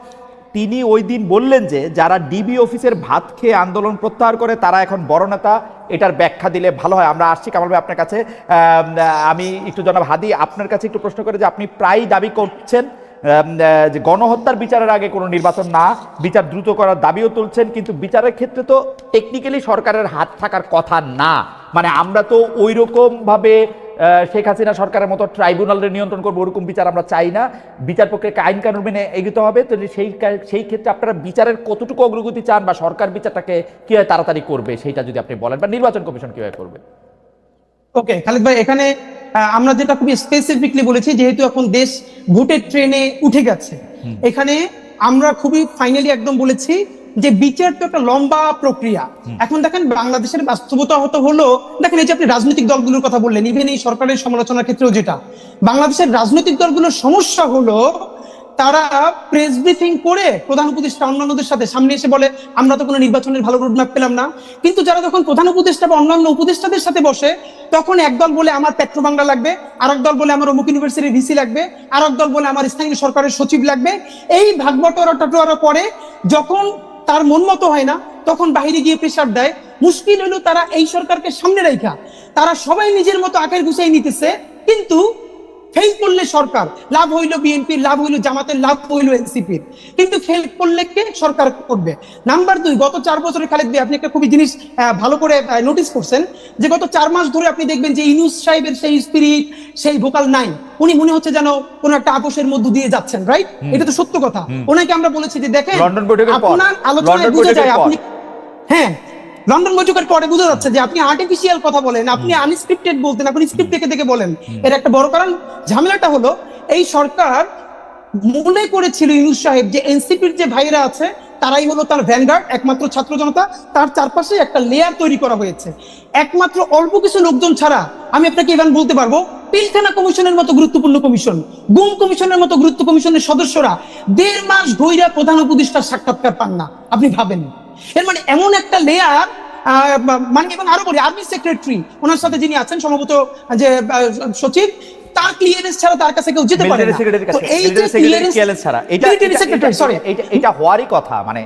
তিনি ওই দিন বললেন যে যারা ডিবি অফিসের ভাত খেয়ে আন্দোলন প্রত্যাহার করে তারা এখন বড় নেতা, এটার ব্যাখ্যা দিলে ভালো হয়। আমরা আসছি কামাল ভাই আপনার কাছে। আমি একটু জনাব হাদি আপনার কাছে একটু প্রশ্ন করে, যে আপনি প্রায় দাবি করছেন যে গণহত্যার বিচারের আগে কোনো নির্বাচন না, বিচার দ্রুত করার দাবিও তুলছেন, কিন্তু বিচারের ক্ষেত্রে তো টেকনিক্যালি সরকারের হাত থাকার কথা না। মানে আমরা তো ওই রকম ভাবে শেখ হাসিনা সরকারের মতো ট্রাইব্যুনালের নিয়ন্ত্রণ করবো, ওরকম বিচার আমরা চাই না। বিচার প্রক্রিয়াকে আইন কানুন মেনে এগোতে হবে। তো সেই ক্ষেত্রে আপনারা বিচারের কতটুকু অগ্রগতি চান, বা সরকার বিচারটাকে কিভাবে তাড়াতাড়ি করবে সেইটা যদি আপনি বলেন, বা নির্বাচন কমিশন কিভাবে করবে? ওকে খালিদ ভাই, এখানে আমরা যেটা খুবই স্পেসিফিকলি বলেছি, যেহেতু এখন দেশ ভোটের ট্রেনে উঠে গেছে, এখানে আমরা খুবই ফাইনালি একদম বলেছি যে বিচার তো একটা লম্বা প্রক্রিয়া। এখন দেখেন বাংলাদেশের বাস্তবতা হলো, দেখেন এই যে আপনি রাজনৈতিক দলগুলোর কথা বললেন, ইভেন এই সরকারের সমালোচনার ক্ষেত্রেও যেটা, বাংলাদেশের রাজনৈতিক দলগুলোর সমস্যা হলো তারা প্রেস ব্রিফিং করে প্রধান উপদেষ্টা অন্যান্যদের সাথে সামনে এসে বলে আমরা তো কোনো নির্বাচনের ভালো রোডম্যাপ পেলাম না। কিন্তু যারা যখন প্রধান উপদেষ্টা বা অন্যান্য উপদেষ্টাদের সাথে বসে, তখন একদল বলে আমার পেট্রো বাংলা লাগবে, আরেক দল বলে আমার অমুক ইউনিভার্সিটির ভিসি লাগবে, আরেক দল বলে আমার স্থানীয় সরকারের সচিব লাগবে। এই ভাগবটোয়ারা পরে যখন তার মন মতো হয় না, তখন বাইরে গিয়ে প্রেসার দেয়। মুশকিল হলো তারা এই সরকারকে সামনে রাখা তারা সবাই নিজের মতো আকার গুছাই নিতেছে, কিন্তু ফেল করলে সরকার লাভ হইলো, বিএনপির লাভ হইলো, জামাতের লাভ হইলো, এনসিপির, কিন্তু ফেল করলে কে সরকার করবে। নাম্বার 2, গত 4 বছরে খালেদ ভাই আপনি একটা খুবই জিনিস ভালো করে নোটিস করছেন, যে গত 4 মাস ধরে আপনি দেখবেন যে ইউনূস সাহেবের সেই স্পিরিট, সেই ভোকাল নাই। উনি মনে হচ্ছে যেন কোন একটা আপোষের মধ্য দিয়ে যাচ্ছেন, রাইট? এটা তো সত্য কথা। ওনাকে আমরা বলেছি যে দেখেন আপনার আলোচনায় বোঝা যায় আপনি, হ্যাঁ লন্ডন বৈঠকের পরে বোঝা যাচ্ছে যে আপনি আর্টিফিশিয়াল কথা বলেন, আপনি আনস্ক্রিপ্টেড বলতেন, আপনি স্ক্রিপ্ট দেখে বলেন। এর একটা বড় কারণ ঝামেলাটা হলো এই সরকার মনে করেছিল ইউনূস সাহেব যে এনসিপির যে ভাইরা আছে তারাই হলো তার ভ্যানগার্ড, একমাত্র ছাত্র জনতা, তার চারপাশে একটা লেয়ার তৈরি করা হয়েছে। একমাত্র অল্প কিছু লোকজন ছাড়া আমি আপনাকে ইভেন বলতে পারবো পিলখানা কমিশনের মতো গুরুত্বপূর্ণ কমিশন, গুম কমিশনের মতো গুরুত্ব কমিশনের সদস্যরা 1.5 মাস ধইরা প্রধান উপদেষ্টার সাক্ষাৎকার পান না। আপনি ভাবেন, এর মানে এমন একটা লেয়ার, মানে এবং আরো বলি আর্মি সেক্রেটারি ওনার সাথে যিনি আছেন সম্ভবত যে সচিব, তার ক্লিয়ারেন্স ছাড়া তার কাছে কেউ যেতে পারে না। তো এই যে ক্লিয়ারেন্স ছাড়া এটা হওয়ারই কথা, মানে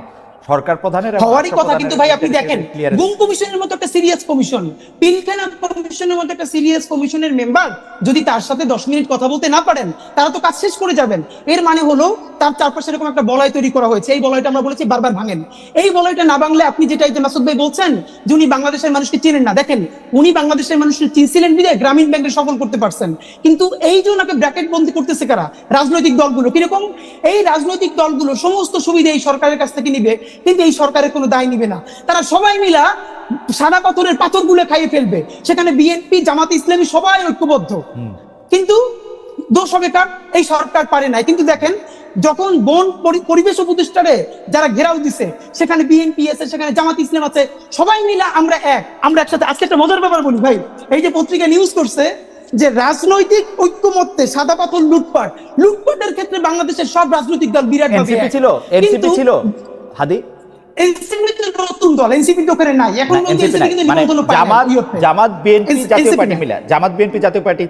সরকার প্রধানের হওয়ারই কথা। কিন্তু ভাই আপনি দেখেন গুম কমিশনের মতো একটা সিরিয়াস কমিশন, পিলখানা কমিশনের মতো একটা সিরিয়াস কমিশনের মেম্বার যদি তার সাথে 10 মিনিট কথা বলতে না পারেন, তারা তো কাজ শেষ করে যাবেন। এর মানে হলো তার চারপাশে এরকম একটা বলয় তৈরি করা হয়েছে। এই বলয়টা আমরা বলেছি বারবার ভাঙেন। এই বলয়টা না ভাঙলে আপনি যেটা এই যে মাসুদ ভাই বলছেন যে উনি বাংলাদেশের মানুষকে চিনেন না, দেখেন উনি বাংলাদেশের মানুষকে চিনছিলেন বিধায় গ্রামীণ ব্যাংকে সফল করতে পারছেন। কিন্তু এই যে ওনাকে ব্র্যাকেট বন্দি করতেছে কারা? রাজনৈতিক দলগুলো। কিরকম? এই রাজনৈতিক দলগুলো সমস্ত সুবিধা এই সরকারের কাছ থেকে নিবে, কিন্তু এই সরকারের কোনো দায় নিবে না। তারা সবাই মিলা সাদা পাথরের পাথরগুলো খাইয়ে ফেলবে। সেখানে বিএনপি, জামাত ইসলামী সবাই ঐক্যবদ্ধ, কিন্তু দোষ হবে কার? এই সরকার পারে নাই। কিন্তু দেখেন যখন বন পরিবেশ উপদেষ্টারে যারা ঘেরাও দিছে, সেখানে বিএনপি আছে, সেখানে জামাত ইসলাম আছে, সবাই মিলা আমরা একসাথে। আজকে একটা মজার ব্যাপার বলি ভাই, এই যে পত্রিকা নিউজ করছে যে রাজনৈতিক ঐক্যমত্যে সাদা পাথর লুটপাটের ক্ষেত্রে বাংলাদেশের সব রাজনৈতিক দল বিরাট এনসিপি ছিল হাদি, এনসিপি তো নতুন দল, এনসিপি তো করে নাই এখন, জামাত বিএনপি জাতীয় পার্টি মিলা, জামাত বিএনপি জাতীয় পার্টি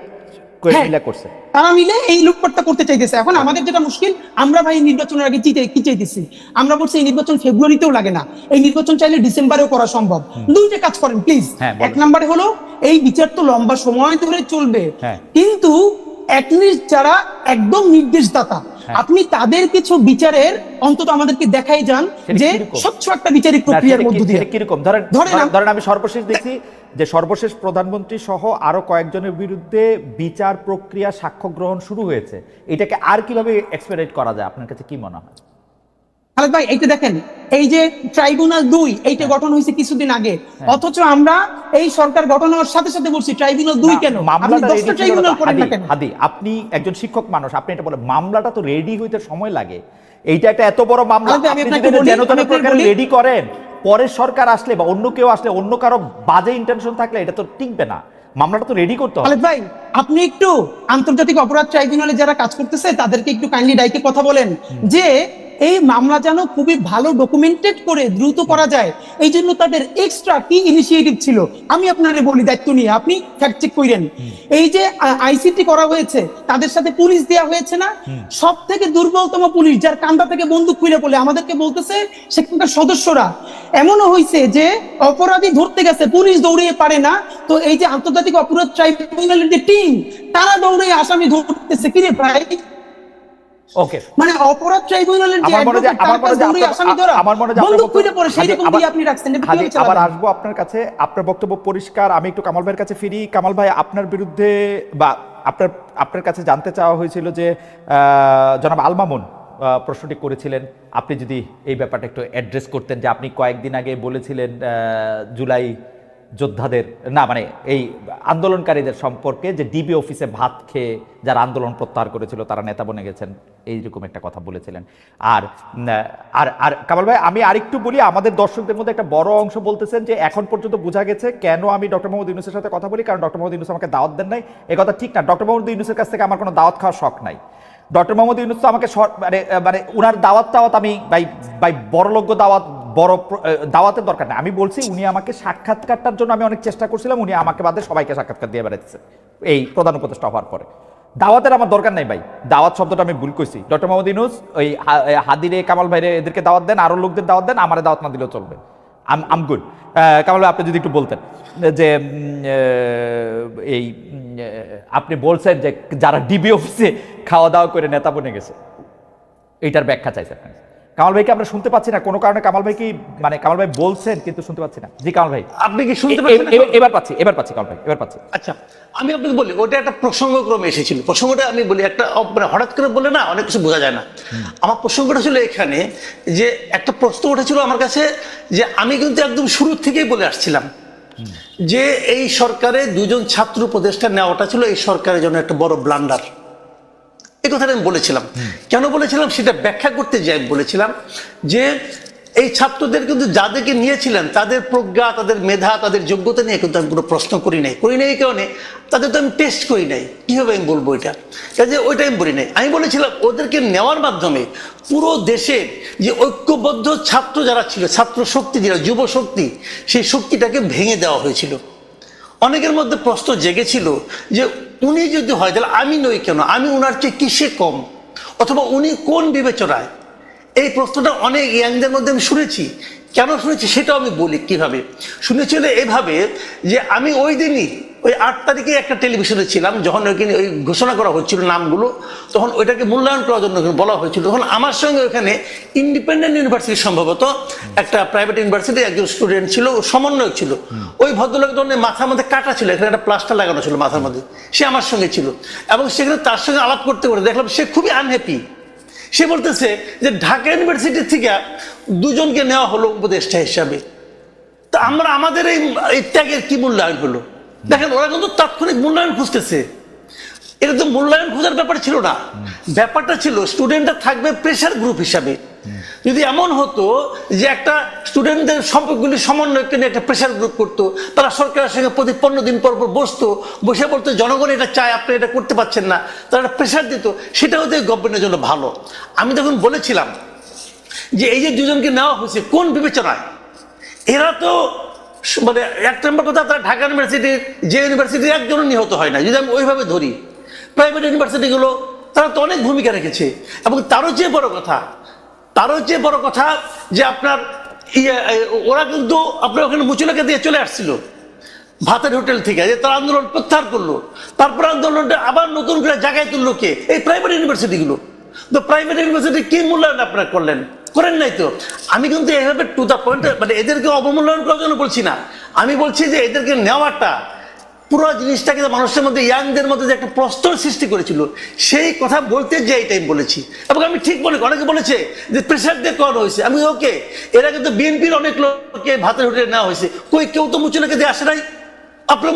করছে, তারা মিলে এই লুটপাটটা করতে চাইতেছে। এখন আমাদের যেটা মুশকিল, আমরা ভাই নির্বাচনের আগে কি চাইতেছি? আমরা বলছি এই নির্বাচন ফেব্রুয়ারিতেও লাগে না, এই নির্বাচন চাইলে ডিসেম্বরেও করা সম্ভব। দুইটা কাজ করেন প্লিজ। এক নম্বরে হলো এই বিচার তো লম্বা সময় ধরে চলবে, কিন্তু অ্যাটলিস্ট যারা একদম নির্দেশদাতা, আপনি তাদের কিছু বিচারের অন্তত আমাদেরকে দেখাই যান যে স্বচ্ছ একটা বিচারিক প্রক্রিয়ার মধ্য দিয়ে। কিরকম ধরেন আমি সর্বশেষ দেখছি যে সর্বশেষ প্রধানমন্ত্রী সহ আরো কয়েকজনের বিরুদ্ধে বিচার প্রক্রিয়া, সাক্ষ্য গ্রহণ শুরু হয়েছে। এটাকে আর কিভাবে এক্সপেডিট করা যায়, আপনার কাছে কি মনে হয়? খালেদ ভাই এইটা দেখেন, এই যে ট্রাইব্যুনাল 2 এইটা গঠন হয়েছে কিছুদিন আগে, অথচ আমরা এই সরকার গঠন হওয়ার সাথে সাথে বলছি ট্রাইব্যুনাল 2 কেন? আপনি 10টা ট্রাইব্যুনাল করেন না কেন? হাদি, আপনি একজন শিক্ষক মানুষ, আপনি এটা বলেন মামলাটা তো রেডি হইতে সময় লাগে। এইটা একটা এত বড় মামলা, আপনি যদি যেন প্রকার রেডি করেন, পরের সরকার আসলে বা অন্য কেউ আসলে, অন্য কারো বাজে ইন্টেনশন থাকলে এটা তো টিকবে না। মামলাটা তো রেডি করতে হবে। খালেদ ভাই আপনি একটু আন্তর্জাতিক অপরাধ ট্রাইব্যুনালে যারা কাজ করতেছে তাদেরকে একটু কাইন্ডলি ডাইকে কথা বলেন যে এই মামলা যেন খুবই ভালো ডকুমেন্টেড করে দ্রুত করা যায়। এই জন্য তাদের এক্সট্রা কি ইনিশিয়েটিভ ছিল আমি আপনারে বলি, দায়িত্ব নিয়ে আপনি ফ্যাক্ট চেক করেন। এই যে আইসিটি করা হয়েছে, তাদের সাথে পুলিশ দেওয়া হয়েছে না, সব থেকে দুর্বলতম পুলিশ, যার কান্দা থেকে বন্দুক খুলে বলে আমাদেরকে বলতেছে সেখানকার সদস্যরা। এমনও হয়েছে যে অপরাধী ধরতে গেছে, পুলিশ দৌড়িয়ে পারে না, তো এই যে আন্তর্জাতিক অপরাধ ট্রাইব্যুনালের যে টিম, তারা দৌড়ে আসামি ধরতেছে। কিরে ভাই, ওকে, মানে অপরাধ ট্রাইব্যুনালের যে আমার মনে হয় যে আসামি ধরা আমার মনে হয় যে বন্দুক খুলে পড়ে সেই রকম দিয়ে আপনি রাখছেন, এটা হাদি, কিভাবে চালাবেন? আবার আসবো আপনার কাছে, আপনার বক্তব্য পরিষ্কার। আমি একটু কামাল ভাইয়ের কাছে ফিরি। কামাল ভাই, আপনার বিরুদ্ধে বা আপনার কাছে জানতে চাওয়া হয়েছিল যে জনাব আল মামুন প্রশ্নটি করেছিলেন, আপনি যদি এই ব্যাপারটা একটু অ্যাড্রেস করতেন, যে আপনি কয়েকদিন আগে বলেছিলেন জুলাই যোদ্ধাদের না, মানে এই আন্দোলনকারীদের সম্পর্কে, যে ডিবি অফিসে ভাত খেয়ে যারা আন্দোলন প্রত্যাহার করেছিল তারা নেতা বনে গেছেন, এইরকম একটা কথা বলেছিলেন। আর আর আর কামাল ভাই, আমি আরেকটু বলি, আমাদের দর্শকদের মধ্যে একটা বড় অংশ বলতেছেন যে এখন পর্যন্ত বোঝা গেছে কেন আমি ডক্টর মোহাম্মদ ইউনূসের সাথে কথা বলি, কারণ ডক্টর মোহাম্মদ ইউনূস আমাকে দাওয়াত দেন নাই। এ কথা ঠিক না। ডক্টর মোহাম্মদ ইউনূসের কাছ থেকে আমার কোনো দাওয়াত খাওয়ার শখ নাই। ডক্টর মোহাম্মদ ইউনূস তো আমাকে মানে উনার দাওয়াত আমি বাই বড়লোক দাওয়াত, বড় দাওয়াতের দরকার নেই। আমি বলছি উনি আমাকে সাক্ষাৎকারটার জন্য আমি অনেক চেষ্টা করছিলাম, উনি আমাকে বাদে সবাইকে সাক্ষাৎকার দিয়ে বেড়াচ্ছে এই প্রধান উপদেষ্টা হওয়ার পরে। দাওয়াতের আমার দরকার নাই ভাই, দাওয়াত শব্দটা আমি ভুল করছি। ডক্টর মোহাম্মদ ইউনূস ওই হাদিরে, কামাল ভাইরে, এদেরকে দাওয়াত দেন, আরো লোকদের দাওয়াত দেন, আমার দাওয়াত না দিলেও চলবে। আম গুড। কামাল ভাই, আপনি যদি একটু বলতেন যে এই আপনি বলছেন যে যারা ডিবি অফিসে খাওয়া দাওয়া করে নেতা বনে গেছে, এইটার ব্যাখ্যা চাইছেন। কামাল ভাইকে আমরা শুনতে পাচ্ছি না কোনো কারণে। কামাল ভাই কি, মানে কামাল ভাই বলছেন কিন্তু শুনতে পাচ্ছি না। জি কামাল ভাই, আপনি কি শুনতে পাচ্ছেন? এবার পাচ্ছি কামাল ভাই, এবার পাচ্ছি। আচ্ছা, আমি আপনাকে বলি, ওটা একটা প্রসঙ্গক্রমে এসেছিল। প্রসঙ্গটা আমি বলি, একটা মানে হঠাৎ করে বলে না অনেক কিছু বোঝা যায় না। আমার প্রসঙ্গটা ছিল এখানে যে একটা প্রশ্ন উঠেছিল আমার কাছে, যে আমি কিন্তু একদম শুরু থেকেই বলে আসছিলাম যে এই সরকারে দুজন ছাত্র উপদেষ্টা নেওয়াটা ছিল এই সরকারের জন্য একটা বড় ব্লান্ডার। এই কথাটা আমি বলেছিলাম। কেন বলেছিলাম সেটা ব্যাখ্যা করতে যাই বলেছিলাম যে এই ছাত্রদের কিন্তু যাদেরকে নিয়েছিলেন তাদের প্রজ্ঞা, তাদের মেধা, তাদের যোগ্যতা নিয়ে কিন্তু আমি কোনো প্রশ্ন করি নাই এই কারণে তাদের তো আমি টেস্ট করি নাই। কিভাবে আমি বলবো এটা, কাজে ওইটা আমি বলি নাই। আমি বলেছিলাম ওদেরকে নেওয়ার মাধ্যমে পুরো দেশের যে ঐক্যবদ্ধ ছাত্র যারা ছিল, ছাত্র শক্তি যারা, যুব শক্তি, সেই শক্তিটাকে ভেঙে দেওয়া হয়েছিল। অনেকের মধ্যে প্রশ্ন জেগেছিল যে উনি যদি হয় তাহলে আমি নই কেন, আমি উনার চেয়ে কিসে কম, অথবা উনি কোন বিবেচনায়। এই প্রশ্নটা অনেক ইয়াংদের মধ্যে আমি শুনেছি। কেন শুনেছি সেটাও আমি বলি। কিভাবে শুনেছিল? এভাবে যে আমি ওই দিনই ওই 8 তারিখে একটা টেলিভিশনে ছিলাম, যখন ওইখানে ওই ঘোষণা করা হচ্ছিল নামগুলো, তখন ওইটাকে মূল্যায়ন করার জন্য বলা হয়েছিল। তখন আমার সঙ্গে ওখানে ইন্ডিপেন্ডেন্ট ইউনিভার্সিটি, সম্ভবত একটা প্রাইভেট ইউনিভার্সিটি, একজন স্টুডেন্ট ছিল, সমন্বয়ক ছিল। ওই ভদ্রলোক ধরনের মাথার মধ্যে কাটা ছিল, এখানে একটা প্লাস্টার লাগানো ছিল মাথার মধ্যে, সে আমার সঙ্গে ছিল। এবং সেখানে তার সঙ্গে আলাপ করতে করতে দেখলাম সে খুবই আনহ্যাপি। সে বলতেছে যে ঢাকা ইউনিভার্সিটি থেকে দুজনকে নেওয়া হলো উপদেষ্টা হিসাবে, তা আমরা আমাদের এই ত্যাগের কি মূল্যায়ন হলো? দেখেন, ওরা কিন্তু তাৎক্ষণিক মূল্যায়ন খুঁজতেছে। এটা তো মূল্যায়ন খোঁজার ব্যাপার ছিল না। ব্যাপারটা ছিল স্টুডেন্টরা থাকবে প্রেশার গ্রুপ হিসাবে। যদি এমন হতো যে একটা স্টুডেন্টদের সম্পর্কগুলি সমন্বয়কে নিয়ে একটা প্রেশার গ্রুপ করতো, তারা সরকারের সঙ্গে প্রতি 15 দিন পর পর বসতো, বসে বলতো জনগণ এটা চায়, আপনি এটা করতে পারছেন না, তারা একটা প্রেশার দিত, সেটা হতে গভর্নমেন্টের জন্য ভালো। আমি তখন বলেছিলাম যে এই যে দুজনকে নেওয়া হয়েছে কোন বিবেচনায়, এরা তো মানে এক নম্বর কথা, তারা ঢাকা ইউনিভার্সিটির যে ইউনিভার্সিটির একজনও নিহত হয় না, যদি আমি ওইভাবে ধরি। প্রাইভেট ইউনিভার্সিটিগুলো তারা তো অনেক ভূমিকা রেখেছে। এবং তারও চেয়ে বড় কথা যে আপনার ওরা কিন্তু আপনার ওখানে মুচুলাকে দিয়ে চলে আসছিল ভাতের হোটেল থেকে, যে তারা আন্দোলন প্রত্যাহার করলো। তারপর আন্দোলনটা আবার নতুন করে জায়গায় তুললো কে? এই প্রাইভেট ইউনিভার্সিটিগুলো। তো প্রাইভেট ইউনিভার্সিটি কি মূল্যায়ন আপনারা করেন নাই তো। আমি কিন্তু এইভাবে টু দ্য পয়েন্ট, মানে এদেরকে অবমূল্যায়ন করার জন্য বলছি না। আমি বলছি যে এদেরকে নেওয়াটা পুরো জিনিসটাকে মানুষের মধ্যে, ইয়াংদের মধ্যে যে একটা প্রশ্ন সৃষ্টি করেছিল, সেই কথা বলতে যে এই টাইম বলেছি। এবং আমি ঠিক বলি, অনেকে বলেছে যে প্রেশার দিয়ে করানো হয়েছে। আমি ওকে, এরা কিন্তু বিএনপির অনেক লোককে ভাতের হোটেলে নেওয়া হয়েছে, কেউ তো মুচুলাকে দিয়ে আসে নাই। আপনার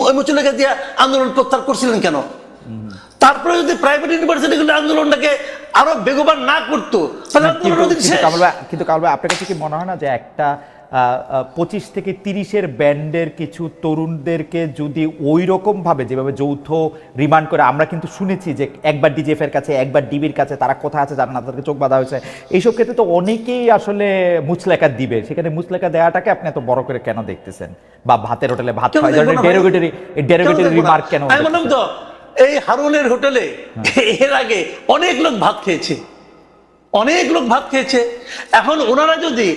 ওই মুচুলাকে দিয়ে আন্দোলন প্রত্যাহার করছিলেন কেন? তারপরে যদি প্রাইভেট ইউনিভার্সিটিগুলো আন্দোলনটাকে আরো বেগবান না করতো, তাহলে কিন্তু কামাল ভাই, আপনার কাছে কি মনে হয় না যে একটা 25 থেকে 30-এর ব্যান্ডের কিছু তরুণদেরকে যদি ওই রকম ভাবে, যেভাবে যৌথ রিমান্ড করে, আমরা কিন্তু শুনেছি যে একবার ডিজিএফ এর কাছে, একবার ডিবির কাছে, তারা কোথায় আছে জানা না, তাদেরকে চোখ বাঁধা হয়েছে, এইসব ক্ষেত্রে তো অনেকেই আসলে মুচলেকা দিবে। সেখানে মুচলেকা দেওয়াটাকে আপনি এত বড় করে কেন দেখতেছেন? বা ভাতের হোটেলে ভাত খাওয়া, ডেরোগেটরি রিমার্ক কেন? আমি বললাম তো, এই হারুনের হোটেলে এর আগে অনেক লোক ভাত খেয়েছে। এখন ওনারা যদি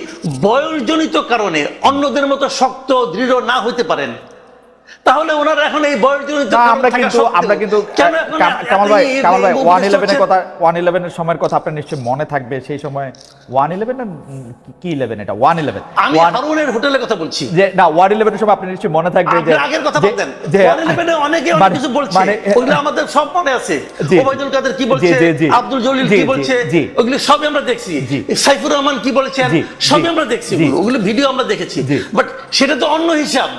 বয়সজনিত কারণে অন্যদের মতো শক্ত দৃঢ় না হইতে পারেন, তাহলে ওনারা এখন এই বয়সজনিত না, কারণ আমরা থাকা কিন্তু সত্ত্বেও কেন এখন কামাল ভাই এই 111 এর উপদেষ্টা কথা 111 এর সময়ের কথা আপনার নিশ্চয়ই মনে থাকবে। সেই সময় 111 না কি 11 এটা 111 আমি হারুনের হোটেলের কথা বলছি। যে না 111 এর সময় আপনি নিশ্চয়ই মনে থাকবে যে আগের কথা বলতেন যে 111 এ অনেকে অনেক কিছু বলছে, ওগুলো আমাদের সব মনে আছে। ওবায়দুল কাদের কি বলছে, আব্দুল জলিল কি বলছে, ওগুলো সবই আমরা দেখছি। সাইফুর রহমান কি বলেছেন সবই আমরা দেখছি, ওগুলো ভিডিও আমরা দেখেছি। বাট সেটা তো অন্য হিসাব।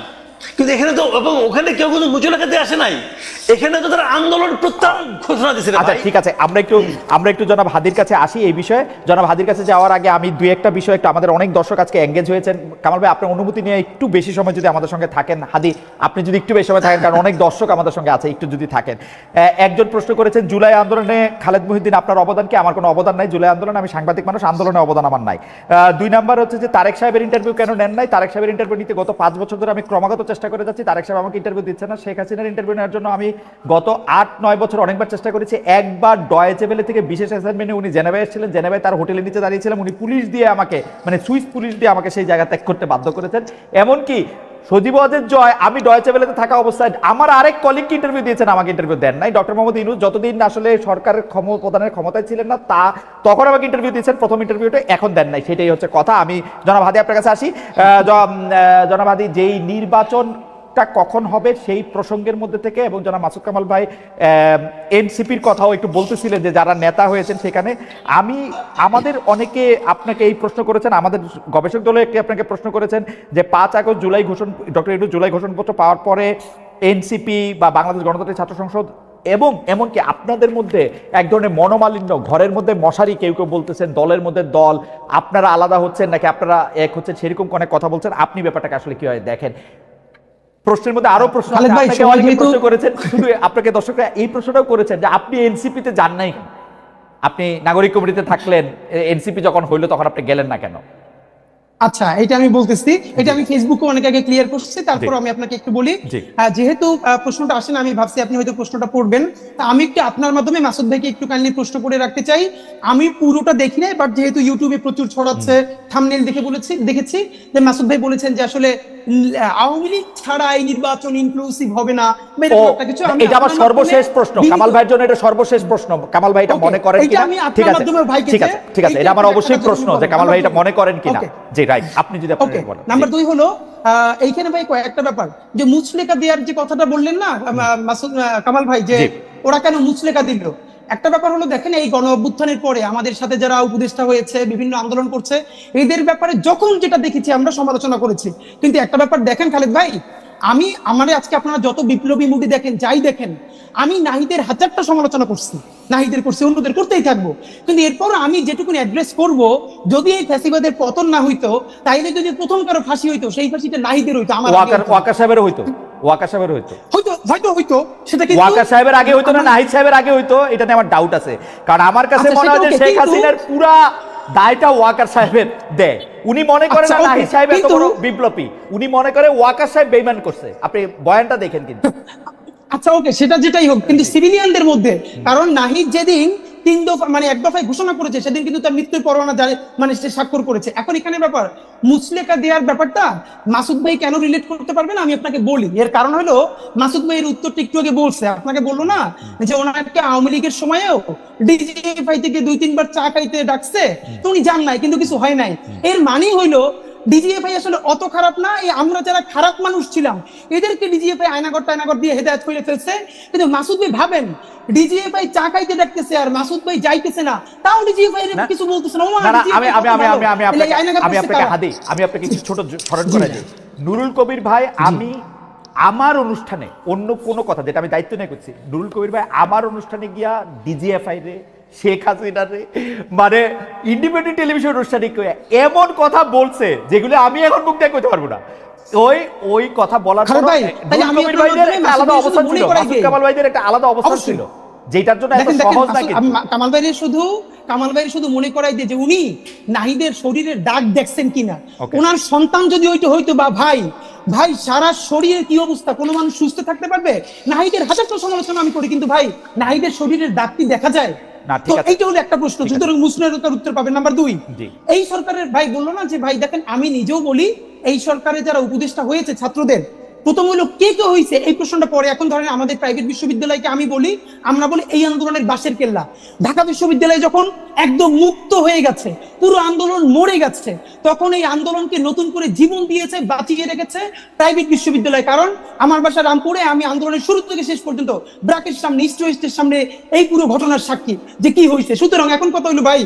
কিন্তু এখানে তো এবং ওখানে কেউ কিন্তু মুচলেখা দিয়ে আসে নাই, এখানে তো তারা আন্দোলন প্রত্যাহার ঘোষণা দিয়েছে। আচ্ছা ঠিক আছে, আমরা একটু জনাব হাদির কাছে আসি এই বিষয়ে। জনাব হাদির কাছে যাওয়ার আগে আমি দুই একটা বিষয় একটু, আমাদের অনেক দর্শক আজকে এঙ্গেজ হয়েছেন। কামাল ভাই আপনার অনুমতি নিয়ে একটু বেশি সময় যদি আমাদের সঙ্গে থাকেন, হাদি আপনি যদি একটু বেশি সময় থাকেন, কারণ অনেক দর্শক আমাদের সঙ্গে আছে, একটু যদি থাকেন। একজন প্রশ্ন করেছেন জুলাই আন্দোলনে খালেদ মহিউদ্দিন আপনার অবদান কি? আমার কোনো অবদান নাই জুলাই আন্দোলনে, আমি সাংবাদিক মানুষ, আন্দোলনে অবদান আমার নাই। 2 নাম্বার হচ্ছে যে তারেক সাহেবের ইন্টারভিউ কেন নেন নাই? তারেক সাহেবের ইন্টারভিউ নিতে গত 5 বছর ধরে আমি ক্রমাগত চেষ্টা করে যাচ্ছি, তারেক সাহেব আমাকে ইন্টারভিউ দিচ্ছে না। শেখ হাসিনার ইন্টারভিউ নেওয়ার জন্য আমি গত 8-9 বছর অনেকবার চেষ্টা করেছি। একবার ডয়েচে ভেলে থেকে বিশেষ অ্যাসাইনমেন্টে উনি জেনেভায় এসেছিলেন, জেনেভায় তার হোটেলের নিচে দাঁড়িয়েছিলাম, উনি পুলিশ দিয়ে আমাকে, মানে সুইস পুলিশ দিয়ে আমাকে সেই জায়গা ত্যাগ করতে বাধ্য করেছেন। এমনকি সজীব ওয়াজেদ জয়, আমি ডয়েচে ভেলেতে থাকা অবস্থায় আমার আরেক কলিগকে ইন্টারভিউ দিয়েছেন, আমাকে ইন্টারভিউ দেন নাই। ডক্টর মোহাম্মদ ইউনূস যতদিন আসলে সরকারের প্রধানের ক্ষমতায় ছিলেন না, তখন আমাকে ইন্টারভিউ দিয়েছেন, প্রথম ইন্টারভিউটা, এখন দেন নাই। সেটাই হচ্ছে কথা। আমি জনাব হাদি আপনার কাছে আসি। জনাব হাদি, যেই নির্বাচন কখন হবে সেই প্রসঙ্গের মধ্যে থেকে, এবং জনাব মাসুদ কামাল ভাই এনসিপির কথাও একটু বলতেছিলেন যে যারা নেতা হয়েছেন সেখানে, আমাদের অনেকে আপনাকে এই প্রশ্ন করেছেন, আমাদের গবেষক দলে একটি আপনাকে প্রশ্ন করেছেন যে 5 আগস্ট ডক্টর ইউনূস জুলাই ঘোষণাপত্র পাওয়ার পরে এনসিপি বা বাংলাদেশ গণতান্ত্রিক ছাত্র সংসদ এবং এমনকি আপনাদের মধ্যে এক ধরনের মনোমালিন্য, ঘরের মধ্যে মশারি কেউ কেউ বলতেছেন, দলের মধ্যে দল, আপনারা আলাদা হচ্ছেন নাকি আপনারা এক হচ্ছেন, সেরকম অনেক কথা বলছেন। আপনি ব্যাপারটাকে আসলে কিভাবে দেখেন? প্রশ্নের মধ্যে আরো প্রশ্ন করেছেন, শুধু আপনাকে দর্শকরা এই প্রশ্নটাও করেছেন যে আপনি এনসিপিতে যান নাই কেন? আপনি নাগরিক কমিটিতে থাকলেন, এনসিপি যখন হইলো তখন আপনি গেলেন না কেন? আচ্ছা, এটা আমি বলতেছি, এটা আমি ফেসবুকে অনেক আগে ক্লিয়ার করছি, তারপর আমি আপনাকে একটু বলি। যেহেতু প্রশ্নটা আসে না, আমি ভাবছি আপনি হয়তো প্রশ্নটা পড়বেন, আমি একটু আপনার মাধ্যমে মাসুদ ভাইকে একটু কাইন্ডলি প্রশ্ন করে রাখতে চাই। আমি পুরোটা দেখি নাই, বাট যেহেতু ইউটিউবে প্রচুর ছড়াচ্ছে, থাম্বনেল দেখে দেখেছি যে মাসুদ ভাই বলেছেন যে আসলে আওয়ামী লীগ ছাড়া এই নির্বাচন ইনক্লুসিভ হবে না। এটা আমার সর্বশেষ প্রশ্ন কামাল ভাইয়ের জন্য, এটা সর্বশেষ প্রশ্ন। কামাল ভাই এটা মনে করেন কিনা? ঠিক আছে, ঠিক আছে, এটা আমার অবশ্যই প্রশ্ন যে কামাল ভাই এটা মনে করেন কিনা। জি রাইট, আপনি যদি আপনি বলেন। নাম্বার 2 হলো এইখানে ভাই কয়েকটা ব্যাপার, যে মুচলেকা দেওয়ার যে কথাটা বললেন না মাসুদ কামাল ভাই, যে ওরা কেন মুচলেকা দিল। একটা ব্যাপার হলো, দেখেন এই গণ অভ্যুত্থানের পরে আমাদের সাথে যারা উপদেষ্টা হয়েছে, বিভিন্ন আন্দোলন করছে, এদের ব্যাপারে যখন যেটা দেখেছি আমরা সমালোচনা করেছি। কিন্তু একটা ব্যাপার দেখেন খালেদ ভাই, আমারে আজকে আপনারা যত বিপ্লবী মুভি দেখেন, যাই দেখেন, আমি নাহিদের 1000টা সমালোচনা করছি, নাহিদের করছি, অন্যদের করতেই থাকবো। কিন্তু এরপর আমি যেটুকুনি অ্যাড্রেস করব, যদি এই ফ্যাসিবাদের পতন না হইতো, তাইলে যদি প্রথম কারো ফাঁসি হইতো, সেই ফাঁসিটা নাহিদের হইতো, আমার ওয়াকার সাহেবের হইতো, ওয়াকার সাহেবের হয়তো সেটা কি ওয়াকার সাহেবের আগে হইতো না নাহিদ সাহেবের আগে হইতো? এটা নিয়ে আমার ডাউট আছে, কারণ আমার কাছে মনে হয় যে শেখ হাসিনার পুরা দায়টা ওয়াকার সাহেবের দেয়। উনি মনে করেন না নাহিদ সাহেব এত বড় বিপ্লবী, উনি মনে করে ওয়াকার সাহেব বেঈমান করছে। আপনি বয়ানটা দেখেন কিন্তু। আচ্ছা ওকে, সেটা যেটাই হোক, কিন্তু সিভিলিয়ানদের মধ্যে, কারণ নাহিদ যেদিন 3 দফা মানে 1 দফায় ঘোষণা করেছে, সেদিন কিন্তু তার মৃত্যুর পরোয়ানা মানে সে স্বাক্ষর করেছে। এখন এখানে ব্যাপার মুচলেকা দেওয়ার ব্যাপারটা মাসুদ ভাই কেন রিলেট করতে পারবে না, আমি আপনাকে বলি। এর কারণ হলো, মাসুদ ভাই এর উত্তরটা একটু আগে বলছে, আপনাকে বললো না যে ওনাকে আওয়ামী লীগের সময়েও ডিজিএফআই থেকে 2-3 বার চা খাইতে ডাকছে, তো উনি যান নাই, কিন্তু কিছু হয় নাই। এর মানেই হইলো ডিজিএফআই আসলে অত খারাপ না, এই আমরা যারা খারাপ মানুষ ছিলাম এদেরকে ডিজিএফআই আয়নাগর দিয়ে হেদায়েত করে ফেলছে। কিন্তু মাসুদ ভাই ভাবেন, ডিজিএফআই চা খাইতে ডাকতেছে আর মাসুদ ভাই যাইতেছে না, তাও ডিজিএফআই কিছু বলতেছে না। আমি আপনাকে কিছু ছোট স্মরণ করে দিই। নুরুল কবির ভাই, আমি আমার অনুষ্ঠানে অন্য কোনো কথা, যেটা আমি দায়িত্ব নিয়ে করছি, নুরুল কবির ভাই আমার অনুষ্ঠানে গিয়া ডিজিএফআই রে, শেখ হাসিনা রে, মানে ইন্ডিপেন্ডেন্ট টেলিভিশন অনুষ্ঠানে এমন কথা বলছে যেগুলো আমি এখন মুখ দিয়ে কইতে পারবো না। ওই কথা বলার পর কবির ভাইদের একটা আলাদা অবস্থান ছিল, মাসুদ কামাল ভাইদের একটা আলাদা অবস্থান ছিল, যেটার জন্য এত সহজ না। কিন্তু কামাল ভাইয়ের শুধু মনে করাই দিয়ে যে উনি নাহিদের শরীরের দাগ দেখছেন কিনা, ওনার সন্তান যদি ওইটা হইতো, বা ভাই সারা শরীরের কি অবস্থা, কোনো মানুষ সুস্থ থাকতে পারবে? নাহিদের 1000টা সমালোচনা আমি করি, কিন্তু ভাই নাহিদের শরীরের দাগটি দেখা যায় না। এইটা হলো একটা প্রশ্ন, সুতরাং মুসলিমের উত্তর পাবেন। নাম্বার 2, এই সরকারের ভাই বললো না যে ভাই দেখেন, আমি নিজেও বলি এই সরকারে যারা উপদেষ্টা হয়েছে ছাত্রদের, প্রথম হলো কে কে হয়েছে এই প্রশ্নটা পরে। এখন ধরেন আমাদের প্রাইভেট বিশ্ববিদ্যালয়কে আমরা বলি এই আন্দোলনের বাঁশের কেল্লা। ঢাকা বিশ্ববিদ্যালয় যখন একদম মুক্ত হয়ে গেছে, পুরো আন্দোলন মরে গেছে, তখন এই আন্দোলনকে নতুন করে জীবন দিয়েছে, বাঁচিয়ে রেখেছে প্রাইভেট বিশ্ববিদ্যালয়। কারণ আমার বাসা রামপুরে, আমি আন্দোলনের শুরু থেকে শেষ পর্যন্ত ব্র্যাকের সামনে, ইস্ট ওয়েস্টের সামনে এই পুরো ঘটনার সাক্ষী যে কি হয়েছে। সুতরাং এখন কথা হলো ভাই,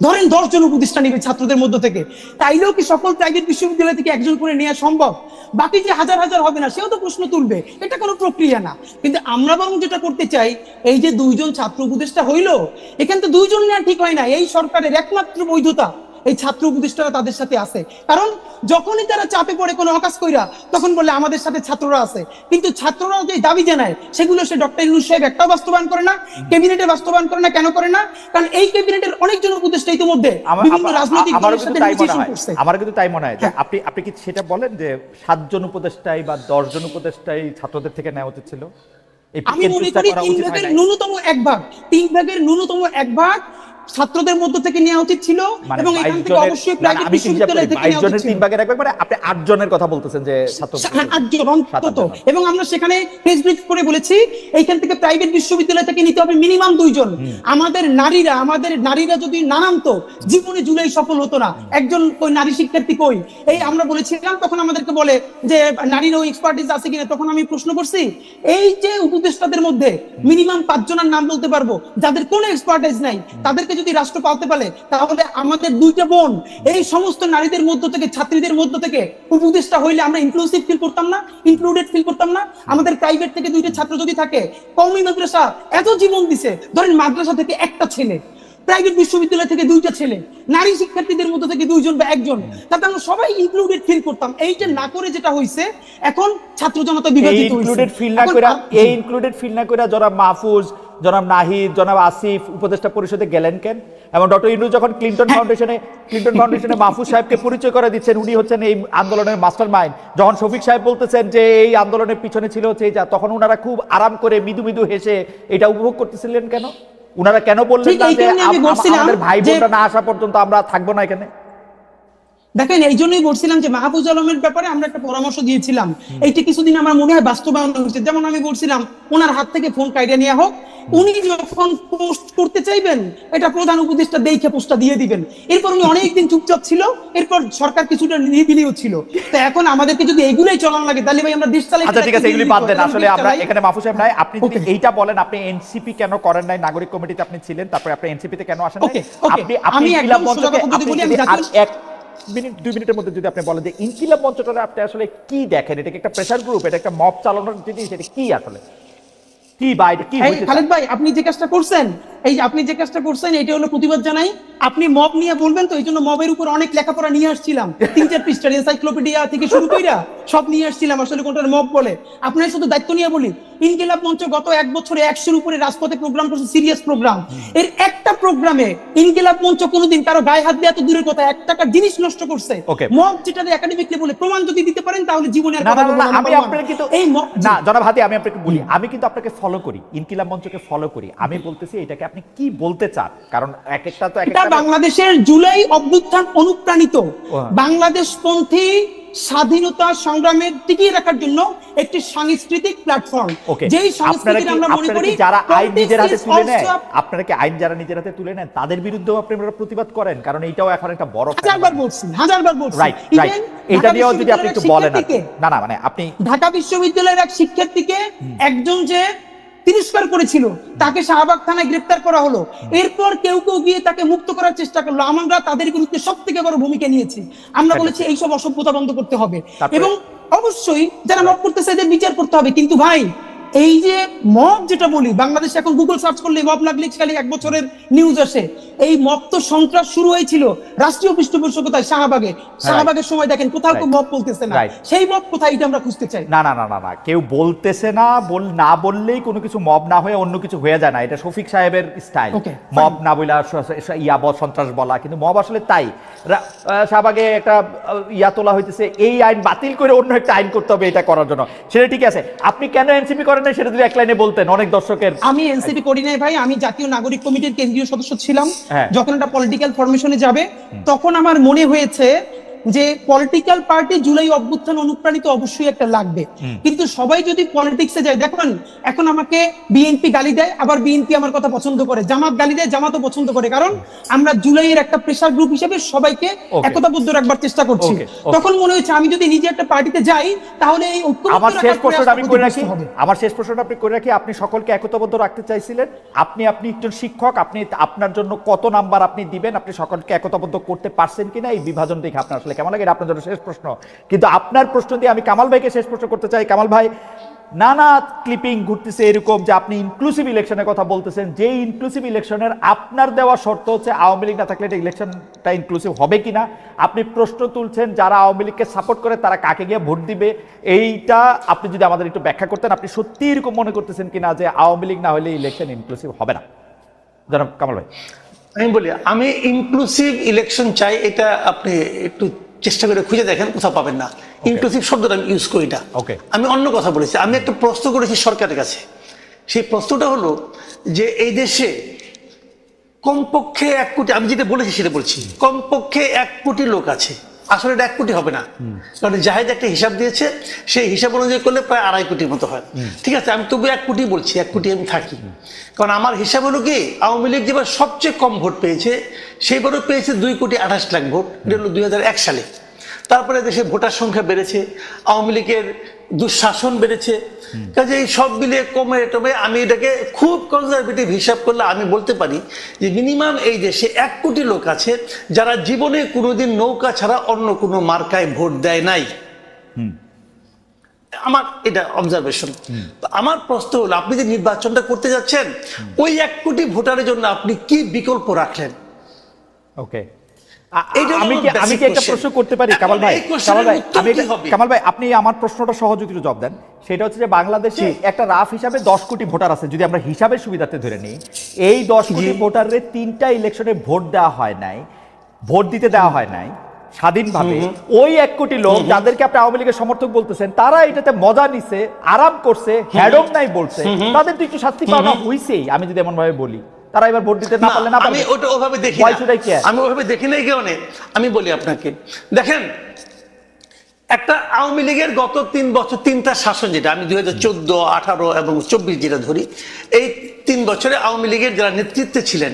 ধরেন 10 জন উপদেষ্টা নিবে ছাত্রদের মধ্য থেকে, তাইলেও কি সকল প্রাইভেট বিশ্ববিদ্যালয় থেকে একজন করে নেওয়া সম্ভব? বাকি যে হাজার হাজার হবে না, সেও তো প্রশ্ন তুলবে, এটা কোনো প্রক্রিয়া না। কিন্তু আমরা বরং যেটা করতে চাই, এই যে 2 জন ছাত্র উপদেষ্টা হইলো, এখানে তো 2 জন নেওয়া ঠিক হয় না। এই সরকারের একমাত্র বৈধতা এই ছাত্র উপদেষ্টারা তাদের সাথে আছে। কারণ যখনই তারা চাপে পড়ে কোনো অকাজ কইরা, তখন বলে আমাদের সাথে ছাত্ররা আছে। কিন্তু ছাত্ররা যে দাবি জানায়, সেগুলো সে ডক্টর ইউনূস সাহেব একটাও বাস্তবায়ন করে না, ক্যাবিনেটে বাস্তবায়ন করে না। কেন করে না? কারণ এই ক্যাবিনেটের অনেকজন উপদেষ্টা ইতিমধ্যে বিভিন্ন রাজনৈতিক দলের সাথে নেগোসিয়েশন করছে। আমার কিন্তু তাই মনে হয় যে আপনি কি সেটা বলেন যে 7 জন উপদেষ্টাই বা 10 জন উপদেষ্টাই ছাত্রদের থেকে নেওয়া উচিত ছিল? আমি মনে করি 3 ভাগের ন্যূনতম 1 ভাগ, 3 ভাগের ন্যূনতম 1 ভাগ ছাত্রদের মধ্য থেকে নেওয়া উচিত ছিল, এবং এখান থেকে অবশ্যই প্রাইভেট বিশ্ববিদ্যালয় থেকে নেওয়া উচিত ছিল। 3 ভাগের 1 ভাগ মানে আপনি 8 জনের কথা বলতেছেন যে ছাত্র 8 জন অন্তত। এবং আমরা সেখানে প্রেস ব্রিফ করে বলেছি এইখান থেকে প্রাইভেট বিশ্ববিদ্যালয় থেকে নিতে হবে মিনিমাম 2 জন। আমাদের নারীরা যদি না নামতো, জীবনে জুলাই সফল হতো না। একজন ওই নারী শিক্ষার্থী কই, এই আমরা বলেছিলাম, তখন আমাদেরকে বলে যে নারীর ওই এক্সপার্টিস আছে কিনা। তখন আমি প্রশ্ন করছি, এই যে উপদেষ্টাদের মধ্যে মিনিমাম 5 জনের নাম বলতে পারবো যাদের কোনো এক্সপার্টিস নাই, তাদেরকে যদি রাষ্ট্র পালতে পারে, তাহলে আমাদের 2টা বোন এই সমস্ত নারীদের মধ্য থেকে, ছাত্রীদের মধ্য থেকে উপদেষ্টা হইলে আমরা ইনক্লুসিভ ফিল করতাম না, ইনক্লুডেড ফিল করতাম না? আমাদের প্রাইভেট থেকে 2টা ছাত্র যদি থাকে, কওমি মাদ্রাসা এত জীবন দিছে, ধরেন মাদ্রাসা থেকে একটা ছেলে, প্রাইভেট বিশ্ববিদ্যালয় থেকে 2টা ছেলে, নারী শিক্ষার্থীদের মধ্যে থেকে 2 জন বা 1 জন, তাতে আমরা সবাই ইনক্লুডেড ফিল করতাম। এইটা না করে যেটা হইছে, এখন ছাত্র জনতা বিভাজিত হইছে। ইনক্লুডেড ফিল না কইরা জনাব মাহফুজ, জনাব নাহিদ, জনাব আসিফ উপদেষ্টা পরিষদে গেলেন কেন? এবং ডক্টর ইউনূস যখন ক্লিন্টন ফাউন্ডেশনে মাহফুজ সাহেবকে পরিচয় করে দিচ্ছেন, উনি হচ্ছেন এই আন্দোলনের মাস্টার মাইন্ড, যখন শফিক সাহেব বলতেছেন যে এই আন্দোলনের পিছনে ছিল হচ্ছে যা, তখন ওনারা খুব আরাম করে মৃদু মৃদু হেসে এটা উপভোগ করতেছিলেন কেন? উনারা কেন বললেন না যে আমাদের ভাই বোনরা না আসা পর্যন্ত আমরা থাকবো না এখানে? দেখেন, এই জন্যই বলছিলাম যে মাহফুজ আলমের ব্যাপারে আমরা একটা পরামর্শ দিয়েছিলাম, এইটা কিছুদিন আমার মনে হয় বাস্তবায়ন হচ্ছে। যেমন আমি বলছিলাম, ওনার হাত থেকে ফোন কাইডা নেওয়া হোক, উনি যখন পোস্ট করতে চাইবেন, এটা প্রধান উপদেষ্টা দেখে পোস্টটা দিয়ে দিবেন। এরপর উনি অনেকদিন চুপচাপ ছিল, এরপর সরকার কিছুটা নিরিবিলিও ছিল। তো এখন আমাদেরকে যদি এগুলাই চলান লাগে, তাহলে ভাই আমরা দেশ চালাই। আচ্ছা ঠিক আছে, এগুলি বাদ দেন। আসলে আমরা এখানে মাহফুজ সাহেব নাই, আপনি যদি এইটা বলেন, আপনি এনসিপি কেন করেন নাই? নাগরিক কমিটিতে আপনি ছিলেন, তারপরে আপনি এনসিপি তে কেন আসেন নাই? আমি একদম সোজা কথা বলতে বলি, আমি জাতীয় 2 মিনিটের মধ্যে যদি আপনি বলেন যে ইনকিলাব মঞ্চটা আপনি আসলে কি দেখেন? এটা কি একটা প্রেসার গ্রুপ, এটা একটা মব চালানোর জিনিস, এটা কি আসলে কি বাইরে কি হইছে? খালেদ ভাই, আপনি যে কাজটা করছেন, এটা হলো প্রতিবাদ জানাই। আপনি মব নিয়ে বলবেন তো, এই জন্য মবের উপর অনেক লেখাপড়া নিয়ে আসছিলাম, 3-4 পৃষ্ঠার এনসাইক্লোপিডিয়া থেকে শুরু কইরা সব নিয়ে আসছিলাম, আসলে কোনটার মব বলে। আপনার শুধু দায়িত্ব নিয়ে বলি, ইনকিলাব মঞ্চ গত 1 বছরে 100-এর উপরে রাজপথে প্রোগ্রাম করছে, সিরিয়াস প্রোগ্রাম। এর একটা প্রোগ্রামে ইনকিলাব মঞ্চ কোনোদিন কারো গায়ে হাত দেওয়া তো দূরের কথা, 1 টাকার জিনিস নষ্ট করছে। মব যেটা একাডেমিকলি বলে, প্রমাণ যদি দিতে পারেন তাহলে জীবনে আর কথা বলবো না। আমি আপনাকে কিন্তু এই না জনাব হাদি, আমি আপনাকে বলি, আমি কিন্তু আপনাকে ফলো করি, ইনকিলাব মঞ্চকে ফলো করি। আমি বলতেছি এটাকে আপনি কি বলতে চান, কারণ এক একটা তো এটা বাংলাদেশের জুলাই অভ্যুত্থান অনুপ্রাণিত বাংলাদেশপন্থী স্বাধীনতা সংগ্রামের টিকিয়ে রাখার জন্য একটি সাংস্কৃতিক প্ল্যাটফর্ম। যেই সংস্কৃতিকে আমরা মনে করি যারা আইন নিজের হাতে তুলে নেয়, আপনারা কি আইন যারা নিজের হাতে তুলে নেন তাদের বিরুদ্ধেও আপনারা প্রতিবাদ করেন? কারণ এইটাও এখন একটা বড় হাজারবার বলছি। রাইট, এটা নিয়েও যদি আপনি একটু বলেন। না মানে আপনি ঢাকা বিশ্ববিদ্যালয়ের এক শিক্ষার্থীকে একজন যে তিরস্কার করেছিল, তাকে শাহবাগ থানায় গ্রেফতার করা হলো। এরপর কেউ গিয়ে তাকে মুক্ত করার চেষ্টা করলো। আমরা তাদের বিরুদ্ধে সবথেকে বড় ভূমিকা নিয়েছি। আমরা বলেছি এইসব অসভ্যতা বন্ধ করতে হবে, এবং অবশ্যই যারা মব করতেছে এদের বিচার করতে হবে। কিন্তু ভাই, এই যে মব যেটা বলি, বাংলাদেশে এখন গুগল সার্চ করলে মব লাগলে খালি 1 বছরের নিউজ আসে। এই মব তো সন্ত্রাস শুরু হয়েছিল রাষ্ট্রীয় পৃষ্ঠপোষকতায় শাহবাগের সময়। দেখেন কোথাও কেউ মব বলতেছে না, সেই মব কোথায়, এটা আমরা খুঁজতে চাই। না কেউ বলতেছে না, না বললেই কোনো কিছু মব না হয়ে অন্য কিছু হয়ে যায় না। এটা শফিক সাহেবের স্টাইল, মব না বলা সন্ত্রাস বলা, কিন্তু মব আসলে তাই। শাহবাগে একটা তোলা হইতেছে, এই আইন বাতিল করে অন্য একটা আইন করতে হবে এটা করার জন্য, সেটা ঠিক আছে। আপনি কেন এনসিপি করেন না সেটা যদি এক লাইনে বলতেন, অনেক দর্শকের। আমি এনসিপি করি নাই ভাই, আমি জাতীয় নাগরিক কমিটির কেন্দ্রীয় সদস্য ছিলাম। যখন এটা পলিটিক্যাল ফরমেশনে যাবে, তখন আমার মনে হয়েছে যে পলিটিক্যাল পার্টি জুলাই অভ্যুত্থান অনুপ্রাণিত অবশ্যই একটা লাগবে, কিন্তু সবাই যদি পলিটিক্সে যায়, দেখুন এখন আমাকে বিএনপি গালি দেয়, আবার বিএনপি আমার কথা পছন্দ করে, জামাত গালি দেয়, জামাতও পছন্দ করে, কারণ আমরা জুলাইয়ের একটা প্রেসার গ্রুপ হিসেবে সবাইকে একতাবদ্ধ রাখবার চেষ্টা করছি। তখন মনে হয়েছে আমি যদি নিজে একটা পার্টিতে যাই তাহলে এই আমার শেষ প্রশ্নটা আমি করে রাখি, আপনি করে রাখি, আপনি সকলকে একতাবদ্ধ রাখতে চাইছিলেন, আপনি একজন শিক্ষক, আপনি আপনার জন্য কত নাম্বার আপনি দিবেন, আপনি সকলকে একতাবদ্ধ করতে পারছেন কিনা এই বিভাজন দেখে আপনার আসলে কেমন লাগে, আপনার জন্য শেষ প্রশ্ন। কিন্তু আপনার প্রশ্ন দিয়ে আমি কামাল ভাইকে শেষ প্রশ্ন করতে চাই। কামাল ভাই, নানা ক্লিপিং ঘুরতেছে এরকম যে আপনি ইনক্লুসিভ ইলেকশনের কথা বলতেছেন, যে ইনক্লুসিভ ইলেকশনের আপনার দেওয়া শর্ত হচ্ছে আওয়ামী লীগ না থাকলে এটা ইলেকশনটা ইনক্লুসিভ হবে কিনা। আপনি প্রশ্ন তুলছেন যারা আওয়ামী লীগকে সাপোর্ট করে তারা কাকে গিয়ে ভোট দিবে, এইটা আপনি যদি আমাদের একটু ব্যাখ্যা করতেন, আপনি সত্যি এরকম মনে করতেছেন কিনা যে আওয়ামী লীগ না হলে ইলেকশন ইনক্লুসিভ হবে না? জনাব কামাল ভাই। আমি বলি, আমি ইনক্লুসিভ ইলেকশন চাই, এটা আপনি একটু চেষ্টা করে খুঁজে দেখেন, কোথাও পাবেন না। ইনক্লুসিভ শব্দটা আমি ইউজ করি না, আমি অন্য কথা বলেছি। আমি একটা প্রশ্ন করেছি সরকারের কাছে, সেই প্রশ্নটা হলো যে এই দেশে কমপক্ষে 1 কোটি, আমি যেটা বলেছি সেটা বলছি, কমপক্ষে 1 কোটি লোক আছে। আসলে এটা 1 কোটি হবে না, কারণ জাহেদ একটা হিসাব দিয়েছে, সেই হিসাব অনুযায়ী করলে প্রায় 2.5 কোটির মতো হয়। ঠিক আছে, আমি তবু 1 কোটি বলছি, 1 কোটি আমি থাকি। কারণ আমার হিসাব হলো কি, আওয়ামী লীগ যেবার সবচেয়ে কম ভোট পেয়েছে সেইবারও পেয়েছে 2,28,00,000 ভোট, এটা হলো 2001 সালে। তারপরে দেশে ভোটার সংখ্যা বেড়েছে, আওয়ামী লীগের দুঃশাসন বেড়েছে, কাজে এই সব মিলিয়ে কমে টমে আমি এটাকে খুব কনজারভেটিভ হিসাব করলে আমি বলতে পারি যে মিনিমাম এই দেশে 1 কোটি লোক আছে যারা জীবনে কোনোদিন নৌকা ছাড়া অন্য কোনো মার্কায় ভোট দেয় নাই। আমার এটা অবজারভেশন। আমার প্রশ্ন হলো, আপনি যে নির্বাচনটা করতে যাচ্ছেন ওই 1 কোটি ভোটারের জন্য আপনি কি বিকল্প রাখলেন? ওকে, আমি কি একটা প্রশ্ন করতে পারি কামাল ভাই? কামাল ভাই, আপনি আমার প্রশ্নটা সহযোগী জবাব দেন। সেটা হচ্ছে যে বাংলাদেশে একটা রাফ হিসাবে 10 কোটি ভোটার আছে, যদি আমরা হিসাবের সুবিধাতে ধরে নিই, এই 10 কোটি ভোটারের 3টা ইলেকশনে ভোট দেওয়া হয় নাই, ভোট দিতে দেওয়া হয় নাই স্বাধীনভাবে। ওই 1 কোটি লোক যাদেরকে আপনি আওয়ামী লীগের সমর্থক বলতেছেন, তারা এটাতে মজা নিছে, আরাম করছে, হ্যাডম নাই বলছে, তাদের তো একটু শাস্তি পাওয়া হইছেই, আমি যদি এমন ভাবে বলি। তারা এবার ভোট দিতে না পারলে না, আমি ওটা ওভাবে দেখি না, আমি ওভাবে দেখি নাই কেন। আমি বলি আপনাকে, দেখেন একটা আওয়ামী লীগের গত 3 বছর 3টা শাসন, যেটা আমি 2014, 18 এবং 24 যেটা ধরি, এই 3 বছরে আওয়ামী লীগের যারা নেতৃত্বে ছিলেন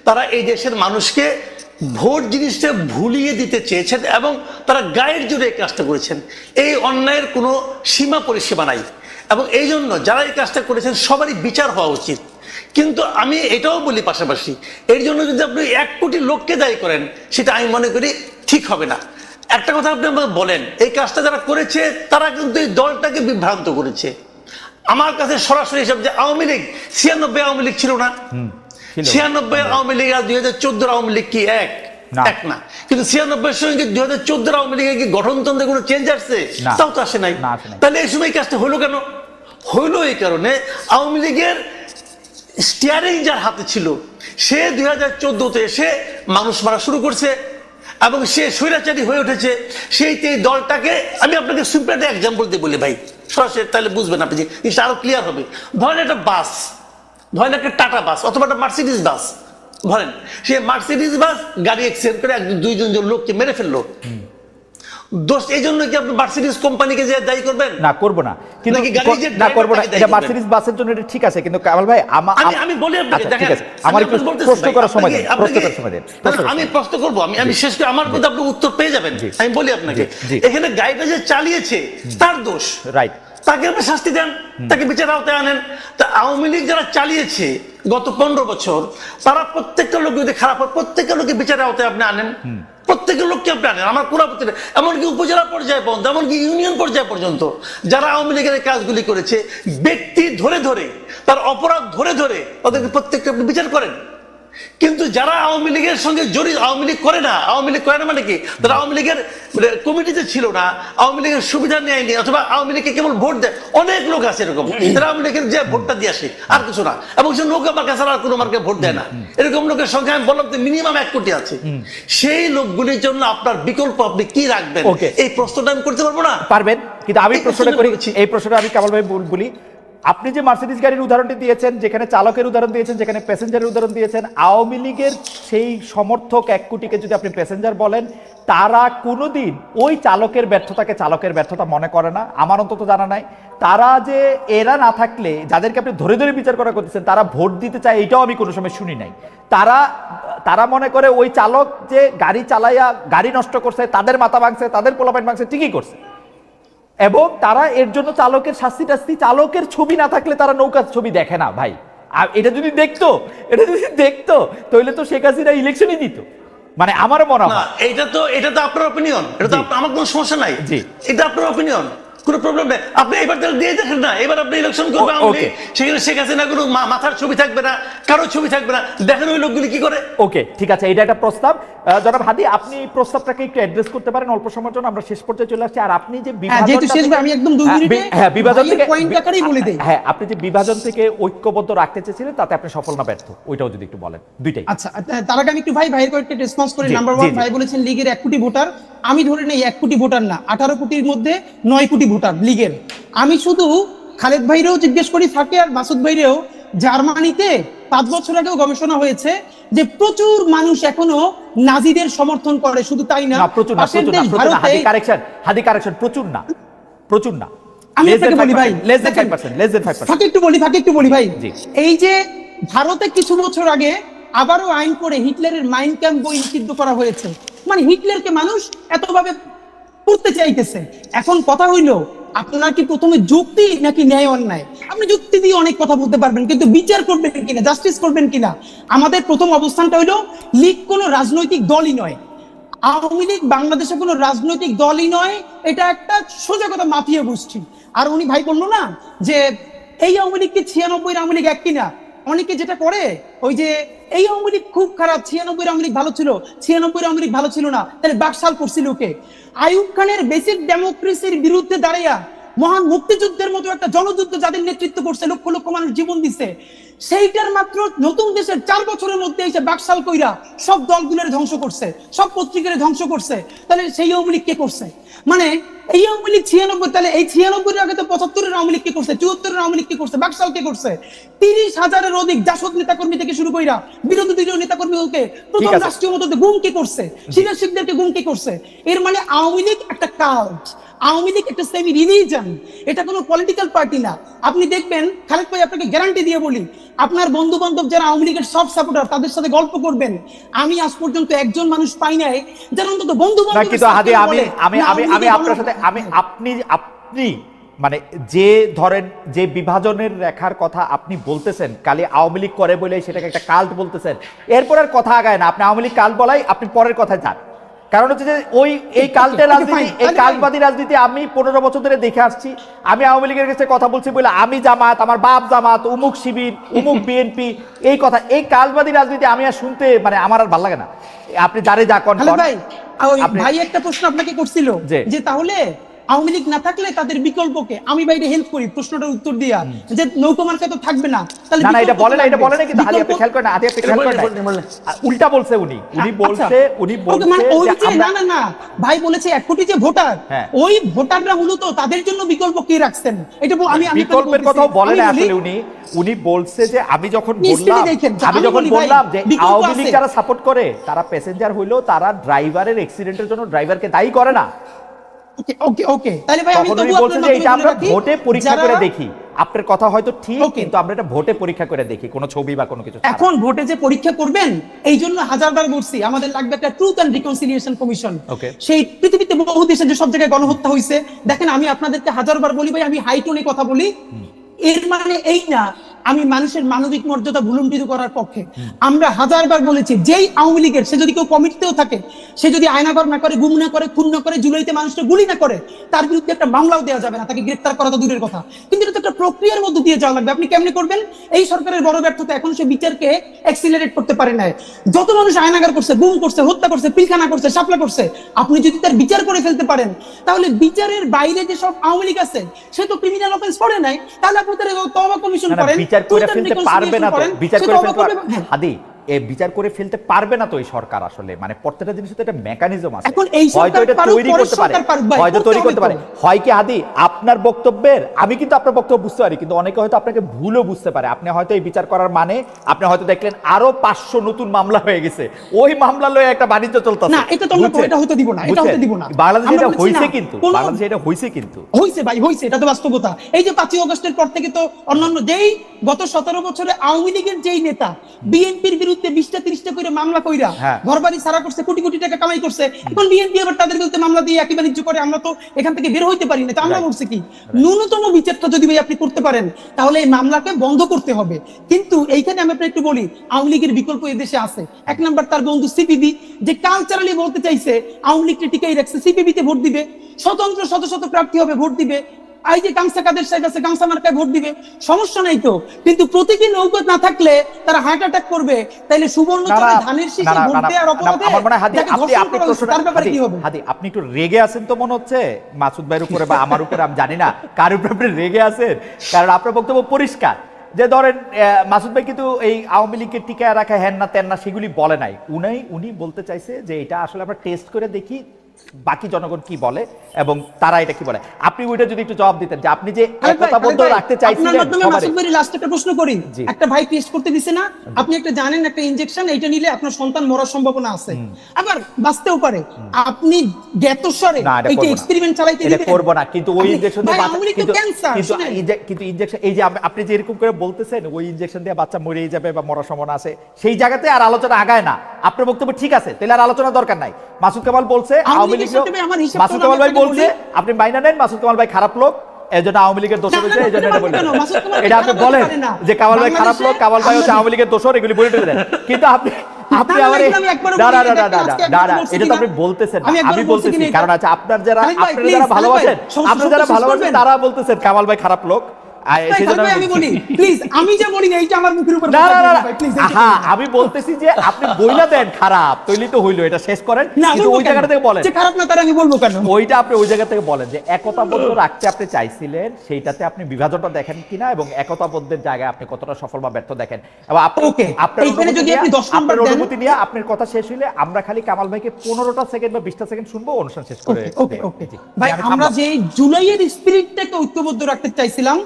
তারা এই দেশের মানুষকে ভোট জিনিসটা ভুলিয়ে দিতে চেয়েছেন এবং তারা গায়ের জোরে এই কাজটা করেছেন। এই অন্যায়ের কোনো সীমা পরিসীমা নাই এবং এই জন্য যারা এই কাজটা করেছেন সবারই বিচার হওয়া উচিত। কিন্তু আমি এটাও বলি পাশাপাশি, এর জন্য যদি আপনি 1 কোটি লোককে দায়ী করেন সেটা আমি মনে করি ঠিক হবে না। একটা কথা আপনি আমাকে বলেন, এই কাজটা যারা করেছে তারা কিন্তু এই দলটাকে বিভ্রান্ত করেছে। আমার কাছে সরাসরি হিসাব যে আওয়ামী লীগ 96 আওয়ামী লীগ ছিল না, 96 আওয়ামী লীগ আর 2014 আওয়ামী লীগ কি এক না? কিন্তু 96 সঙ্গে 2014 আওয়ামী লীগের কি গঠনতন্ত্রে কোনো চেঞ্জ আসছে? তাও তো আসে নাই। তাহলে এই সময় কাজটা হলো কেন? হইলো এই কারণে আওয়ামী লীগের স্টিয়ারিং যার হাতে ছিল সে 2014-তে এসে মানুষ মারা শুরু করছে এবং সে স্বৈরাচারী হয়ে উঠেছে। সেই দলটাকে আমি আপনাকে সিম্পল একটা এক্সাম্পল দিয়ে বলি ভাই, সরাসরি, তাহলে বুঝবেন আপনি, জিনিসটা আরো ক্লিয়ার হবে। ধরেন একটা বাস, ধরেন একটা টাটা বাস অথবা একটা মার্সিডিজ বাস, ধরেন সে মার্সিডিজ বাস গাড়ি অ্যাক্সিডেন্ট করে 2-3 লোককে মেরে ফেললো। দোষ এই জন্য কি আপনি মার্সিডিজ কোম্পানিকে যে দায়ী করবেন? না, করব না, কিন্তু না করব না, এটা মার্সিডিজ বাসের জন্য এটা ঠিক আছে। কিন্তু কামাল ভাই আমি বলি আপনাকে, দেখেন আমার একটু প্রশ্ন করার সময় দেন, আমি প্রশ্ন করব, আমি শেষ করে আমার কথা আপনি উত্তর পেয়ে যাবেন। আমি বলি আপনাকে, এখানে গাড়িটা যে চালিয়েছে তার দোষ, রাইট, তাকে আপনি শাস্তি দেন, তাকে বিচার আওতায় আনেন। তা আওয়ামী লীগ যারা চালিয়েছে গত 15 বছর, তারা প্রত্যেকটা লোক যদি খারাপ হয় প্রত্যেকটা লোককে বিচারের আওতায় আপনি আনেন, প্রত্যেকের লোককে আপনি আনেন। আমার পুরা এমনকি উপজেলা পর্যায়ে পর্যন্ত, এমনকি ইউনিয়ন পর্যায়ে পর্যন্ত যারা আওয়ামী লীগের কাজগুলি করেছে, ব্যক্তি ধরে ধরে, তার অপরাধ ধরে ধরে তাদেরকে প্রত্যেকটা আপনি বিচার করেন। কিন্তু যারা আওয়ামী লীগের সঙ্গে জড়িত, আওয়ামী লীগ করে না মানে কি, তারা আওয়ামী লীগের কমিটিতে ছিল না, আওয়ামী লীগের সুবিধা নেয়নি, অথবা আওয়ামী লীগকে কেবল ভোট দেয়, অনেক লোক আছে এরকম, তারা আওয়ামী লীগের যে ভোটটা দিয়ে আসে আর কিছু না, এবং সে নৌকা মার্কা ছাড়া আর কোনো মার্কে ভোট দেয় না। এরকম লোকের সংখ্যা আমি বললাম মিনিমাম 1 কোটি আছে। সেই লোকগুলির জন্য আপনার বিকল্প আপনি কি রাখবেন? এই প্রশ্নটা আমি করতে পারবো না। পারবেন, কিন্তু আমি প্রশ্নটা করি, এই প্রশ্নটা আমি কামাল ভাই বলি, আপনি যে মার্সিডিজ গাড়ির উদাহরণটি দিয়েছেন, যেখানে চালকের উদাহরণ দিয়েছেন, যেখানে প্যাসেঞ্জারের উদাহরণ দিয়েছেন, আওয়ামী লীগের সেই সমর্থক 1 কোটিকে যদি আপনি প্যাসেঞ্জার বলেন, তারা কোনোদিন ওই চালকের ব্যর্থতাকে চালকের ব্যর্থতা মনে করে না, আমার অন্তত জানা নাই। তারা যে এরা না থাকলে যাদেরকে আপনি ধরে ধরে বিচার করা করতেছেন তারা ভোট দিতে চায়, এটাও আমি কোনো সময় শুনি নাই। তারা মনে করে ওই চালক যে গাড়ি চালাইয়া গাড়ি নষ্ট করছে, তাদের মাথা ভাঙছে, তাদের পোলাপাইন ভাঙছে, ঠিকই করছে। এবং তারা এর জন্য চালকের শাস্তি টাস্তি, চালকের ছবি না থাকলে তারা নৌকার ছবি দেখে না ভাই। আর এটা যদি দেখতো তাহলে তো শেখ হাসিনা ইলেকশনই দিত, মানে আমারও মনে হয়। এটা তো আপনার অপিনিয়ন, এটা তো আমার কোনো সমস্যা নাই, এটা আপনার অপিনিয়ন, কোনো প্রবলেম নেই। আপনি এবার দিয়ে দেখেন না, এবার আপনি ইলেকশন করবেন, সেখানে শেখ হাসিনা কোনো মাথার ছবি থাকবে না, কারো ছবি থাকবে না, দেখেন ওই লোকগুলি কি করে। ওকে, ঠিক আছে, এটা একটা প্রস্তাব। জনাব হাদি, আপনি প্রস্তাবটাকে একটু অ্যাড্রেস করতে পারেন অল্প সময়ের জন্য, আমরা শেষ পর্যায়ে চলে আসছি। আর আপনি যে আমি একদম 2 মিনিটে বিভাজন থেকে পয়েন্ট আকারেই বলে দেই। হ্যাঁ, আপনি যে বিভাজন থেকে ঐক্যবদ্ধ রাখতে চেয়েছিলেন তাতে আপনি সফল না ব্যর্থ, ওইটাও যদি একটু বলেন, দুইটাই। আচ্ছা, তার আগে আমি একটু ভাইয়ের কয়েকটা রেসপন্স করি। নাম্বার 1, ভাই বলেছেন লীগের 1 কোটি ভোটার। আমি ধরে নেই 1 কোটি ভোটার না, 18 কোটির মধ্যে 9 কোটি ভোটার লীগের। আমি শুধু খালেদ ভাইরেও জিজ্ঞেস করি থাকে, আর মাসুদ ভাইরেও, জার্মানিতে 5 বছর আগেও গবেষণা হয়েছে যে প্রচুর মানুষ এখনো নাজিদের সমর্থন করে। শুধু তাই না, প্রচুর না, হাদি কারেকশন, প্রচুর না। আমি আপনাকে বলি ভাই, less than 5%. ফাঁকে একটু বলি ভাই, এই যে ভারতে কিছু বছর আগে আবারও আইন করে হিটলারের মাইন ক্যাম্প বই নিষিদ্ধ করা হয়েছে, মানে হিটলারকে মানুষ এতভাবে পড়তে চাইতেছে। এখন কথা হইলো, আপনার কি প্রথমে যুক্তি নাকি ন্যায় অন্যায়? আপনি যুক্তি দিয়ে অনেক কথা বলতে পারবেন, কিন্তু বিচার করবেন কিনা, জাস্টিস করবেন কিনা? আমাদের প্রথম অবস্থানটা হইলো, লীগ কোনো রাজনৈতিক দলই নয়, আওয়ামী লীগ বাংলাদেশে কোনো রাজনৈতিক দলই নয়, এটা একটা সোজা কথা মাফিয়া গোষ্ঠী। আর উনি ভাই বললো না যে এই আওয়ামী লীগ কি 96 আওয়ামী লীগ এক কিনা? অনেকে যেটা করে, ওই যে এই আওয়ামী লীগ খুব খারাপ, 96 আওয়ামী লীগ ভালো ছিল, 96 আওয়ামী লীগ ভালো ছিল না, তাহলে বাকশাল করছিল কে? আইয়ুব খানের বেসিক ডেমোক্রেসির বিরুদ্ধে দাঁড়াইয়া মহান মুক্তিযুদ্ধের মতো একটা জনযুদ্ধ যাদের নেতৃত্ব করছে, লক্ষ লক্ষ মানুষ জীবন দিছে, সেইটার মাত্র নতুন দেশের 4 বছরের মধ্যে এসে বাকশাল কইরা সব দলগুলোর ধ্বংস করছে, সব পত্রিকার ধ্বংস করছে। তাহলে সেই আওয়ামী লীগ কে করছে? মানে এই আওয়ামী লীগ 96, তাহলে এই 96 এর আগে তো 75 আওয়ামী লীগ কে করছে, 74 আওয়ামী লীগ কে করছে, বাকশাল কে করছে? 30,000-এর অধিক জাসদ নেতাকর্মী থেকে শুরু কইরা বিরোধী দলীয় নেতাকর্মীকে প্রথম রাষ্ট্রীয় মদতে গুম কে করছে, সিনিয়র শিক্ষকদেরকে গুম কে করছে? এর মানে আওয়ামী লীগ একটা কাল্ট, আওয়ামী লীগ একটা সেমি রিলিজিয়ন, এটা কোনো পলিটিক্যাল পার্টি না। আপনি দেখবেন, খালেদ ভাই আপনাকে গ্যারান্টি দিয়ে বলি, আপনার বন্ধু বান্ধব যারা আওয়ামী লীগের সব সাপোর্টার, তাদের সাথে গল্প করবেন, আমি আজ পর্যন্ত একজন মানুষ পাই নাই যারা অন্তত বন্ধু বান্ধব। আমি আপনার সাথে আপনি মানে যে ধরেন যে বিভাজনের রেখার কথা আপনি বলতেছেন, কালি আওয়ামী লীগ করে বলে সেটাকে একটা কাল্ট বলতেছেন, এরপর আর কথা আগায় না। আপনি আওয়ামী লীগ কাল্ট বলাই, আপনি পরের কথায় যান। কারণ হচ্ছে যে এই কাল্টের রাজনীতি, এই কাল্টবাদী রাজনীতি আমি 15 বছর ধরে দেখে আসছি। আমি আওয়ামী লীগের কাছে কথা বলছি বলে আমি জামাত, আমার বাপ জামাত, উমুক শিবির, উমুক বিএনপি, এই কথা, এই কাল্টবাদী রাজনীতি আমি আর শুনতে, মানে আমার আর ভালো লাগে না। আপনি যারে যা করেন ভাই, একটা প্রশ্ন আপনাকে করছিল যে তাহলে আওয়ামী লীগ না থাকলে তাদের বিকল্পকে, আমি বাইরে হেল্প করি প্রশ্নটার উত্তর দিয়া, যে নৌকা মার্কা তো থাকবে না, তাহলে না এটা বলে না, কিন্তু আলী আপনি খেয়াল করেন না, আলী আপনি খেয়াল করেন উল্টা বলছে উনি বলছে না ভাই বলেছে 1 কোটি যে ভোটার, ওই ভোটাররা মূলত তাদের জন্য বিকল্প কি রাখছেন, এটা আমি বিকল্পের কথাও বলে না আসলে উনি বলছে যে আমি যখন বললাম যে আওয়ামী লীগ যারা সাপোর্ট করে তারা প্যাসেঞ্জার হইলেও তারা ড্রাইভারের অ্যাক্সিডেন্টের জন্য ড্রাইভারকে দায়ী করে না। ওকে তাহলে ভাই আমি তবুও বলছি যে এটা আমরা ভোটে পরীক্ষা করে দেখি। আপনার কথা হয়তো ঠিক, কিন্তু আমরা এটা ভোটে পরীক্ষা করে দেখি, কোনো ছবি বা কোনো কিছু। এখন ভোটে যে পরীক্ষা করবেন, এই জন্য হাজারবার বলছি আমাদের লাগবে একটা ট্রুথ এন্ড রিকনসিলিয়েশন কমিশন। সেই পৃথিবীতে বহু দেশে যে সব জায়গায় গণহত্যা হয়েছে, দেখেন আমি আপনাদেরকে হাজারবার বলি ভাই, আমি হাই টোনে কথা বলি, এর মানে এই না আমি মানুষের মানবিক মর্যাদা ভুলুণ্ঠিত করার পক্ষে। আমরা হাজারবার বলেছি, যেই আওয়ামী লীগের সে যদি কেউ কমিটিতেও থাকে, সে যদি আয়নাঘর না করে, গুম না করে, খুন না করে, জুলাইতে মানুষকে গুলি না করে, তার বিরুদ্ধে একটা মামলাও দেওয়া যাবে না, তাকে গ্রেফতার করা তো দূরের কথা। কিন্তু এটা তো একটা প্রক্রিয়ার মধ্যে দিয়ে যাওয়া লাগবে। আপনি কেমনে করবেন? এই সরকারের বড় ব্যর্থতা, এখন সে বিচারকে অ্যাক্সিলারেট করতে পারে না। যত মানুষ আয়নাঘর করছে, গুম করছে, হত্যা করছে, পিলখানা করছে, শাপলা করছে, আপনি যদি তার বিচার করে ফেলতে পারেন, তাহলে বিচারের বাইরে যে সব আওয়ামী লীগ আছে, সে তো ক্রিমিনাল অফেন্স করে নাই, তাহলে আপনি তার তওবা কমিশন করেন, বিচার করে ফেলতে পারবে না তো, বিচার করে ফেলতে হাদি বিচার করে ফেলতে পারবে না তো এই সরকার আসলে, মানে প্রত্যেকটা জিনিস তো একটা মেকানিজম আছে, এখন এই হয়তো সরকার এটা পারুক, তৈরি পরের করতে পারে, সরকার পারুক ভাই, হয়তো করতে তৈরি হবে করতে পারে। তো। হয় কি হাদি আপনার বক্তব্যের, আমি কিন্তু আপনার বক্তব্য বুঝতে পারি, কিন্তু অনেকে হয়তো আপনাকে ভুলও বুঝতে পারে। আপনি হয়তো এই বিচার করার মানে আপনি হয়তো দেখলেন আরো 500 নতুন মামলা হয়ে গেছে, ওই মামলা লয়ে একটা বাণিজ্য চলতেছে। না, এটা তো আমরা এটা হতে দিব না, এটা হতে দিব না। বাংলাদেশে আমরা এটা বলছি হইছে না, কিন্তু, কোনো- বাংলাদেশে এটা হইছে কিন্তু। হইছে ভাই, হইছে, এটা তো বাস্তবতা। এই যে 5ই আগস্টের পর থেকে তো অন্যান্য যেই গত 17 বছরে আওয়ামী লীগের যেই নেতা বিএনপির বিরুদ্ধে 20টা 30টা করে মামলা কইরা হ্যাঁ। ঘরবাড়ি সারা করছে, কোটি কোটি টাকা কামাই করছে, এখন বিএনপি আবার তাদের বিরুদ্ধে মামলা দিয়ে একই বাণিজ্য করে। আমরা তো এখান থেকে বের হইতে পারি না, তো আমরা Right. বলছি কি ন্যূনতম বিচারটা যদি ভাই আপনি করতে পারেন তাহলে এই মামলাকে বন্ধ করতে হবে। কিন্তু এইখানে আমি আপনাকে একটু বলি, আওয়ামী লীগের বিকল্প এই দেশে আছে। এক নাম্বার তার বন্ধু সিপিবি, যে কালচারালি বলতে চাইছে আওয়ামী লীগকে টিকাই রাখছে, সিপিবি তে ভোট দিবে, স্বতন্ত্র শত শত প্রার্থী হবে, ভোট দিবে। এই যে গামছা কাদের সাহেব আছে, গামছা মার্কায় ভোট দিবে, সমস্যা নাই তো। কিন্তু প্রতীকী নৌকো না থাকলে তারা হার্ট অ্যাটাক করবে, তাইলে সুবর্ণচরে ধানের শীষে ভোট দেওয়ার অপরাধে আমার মনে হয় হাদি, যাকে আপনি ধর্ষণ আপনি করা হয়েছে, তার ব্যাপারে কি হবে? হাদি আপনি একটু রেগে আছেন তো মনে হচ্ছে মাসুদ ভাইয়ের উপরে বা আমার উপরে, আমি জানি না কার উপরে আপনি রেগে আছেন, কারণ আপনার বক্তব্য পরিষ্কার যে ধরেন মাসুদ ভাই কিন্তু এই আওয়ামী লীগের টিকায় রাখা হ্যান না তেন না সেগুলি বলে নাই। উনি বলতে চাইছে যে এটা আসলে আমরা টেস্ট করে দেখি বাকি জনগণ কি বলে এবং তারা এটা কি বলে। আপনি ওইটা যদি একটু জবাব দিতেন যে আপনি যে একতাবদ্ধ রাখতে চাইছিলেন। আপনার মাধ্যমে মাসুদ ভাই লাস্ট একটা প্রশ্ন করি, জি। একটা ভাই টেস্ট করতে দিছে না, আপনি একটা জানেন একটা ইনজেকশন এইটা নিলে আপনার সন্তান মরার সম্ভাবনা আছে, আবার বাঁচতেও পারে, আপনি জ্ঞাতস্বরে না, এটা এইটা করব না। এক্সপেরিমেন্ট চালাইতে এটা দিবেন? করব না, কিন্তু ওই ইনজেকশন দিয়ে ভাই, বাচ্চা, আওয়ামী লীগ তো কিন্তু ক্যান্সার, শুনেন। কিন্তু ইনজেকশন এই যে আপনি যে এরকম করে বলতেছেন ওই ইনজেকশন দিয়ে বাচ্চা মরেই যাবে বা মরার সম্ভাবনা আছে, সেই জায়গাতে আর আলোচনা আগায় না। আপনার বক্তব্য ঠিক আছে, তাহলে আর আলোচনা দরকার নাই। মাসুদ কামাল বলছে আওয়ামী লীগ, মাসুদ কামাল ভাই বলছে আপনি মাইনা নেন মাসুদ কামাল ভাই খারাপ লোক, এজন্য আওয়ামী লীগের দোষর হয়েছে, এজন্য এটা বললেন। এটা আপনি বলেন যে কামাল ভাই খারাপ লোক, কামাল ভাই হচ্ছে আওয়ামী লীগের দোষর, এগুলি বলে দেন। কিন্তু আপনি আমার এটা তো আপনি বলতেছেন, আমি বলতেছি কারণ আছে আপনারা যারা ভালোবাসেন, আপনারা যারা ভালোবাসেন তারা বলতেছেন কামাল ভাই খারাপ লোক। আমি বলতেছি যে আপনি বইলা দেন খারাপ, তৈলি তো হইলো, এটা শেষ করেন, কিন্তু ওই জায়গা থেকে বলেন খারাপ না, তার আমি বলবো কেন? ওইটা আপনি ওই জায়গা থেকে বলেন যে একতাবদ্ধ রাখতে আপনি চাইছিলেন, সেইটাতে আপনি বিভাজনটা দেখেন কিনা এবং একতাবদ্ধের জায়গায় আপনি কতটা সফল বা ব্যর্থ দেখেন। এবং আপনার অনুমতি নিয়ে আপনার কথা শেষ হইলে আমরা খালি কামাল ভাইকে 15টা সেকেন্ড বা 20টা সেকেন্ড শুনবো, অনুষ্ঠান শেষ করে। ভাই, আমরা যে জুলাইয়ের স্পিরিটটাকে ঐক্যবদ্ধ রাখতে চাইছিলাম,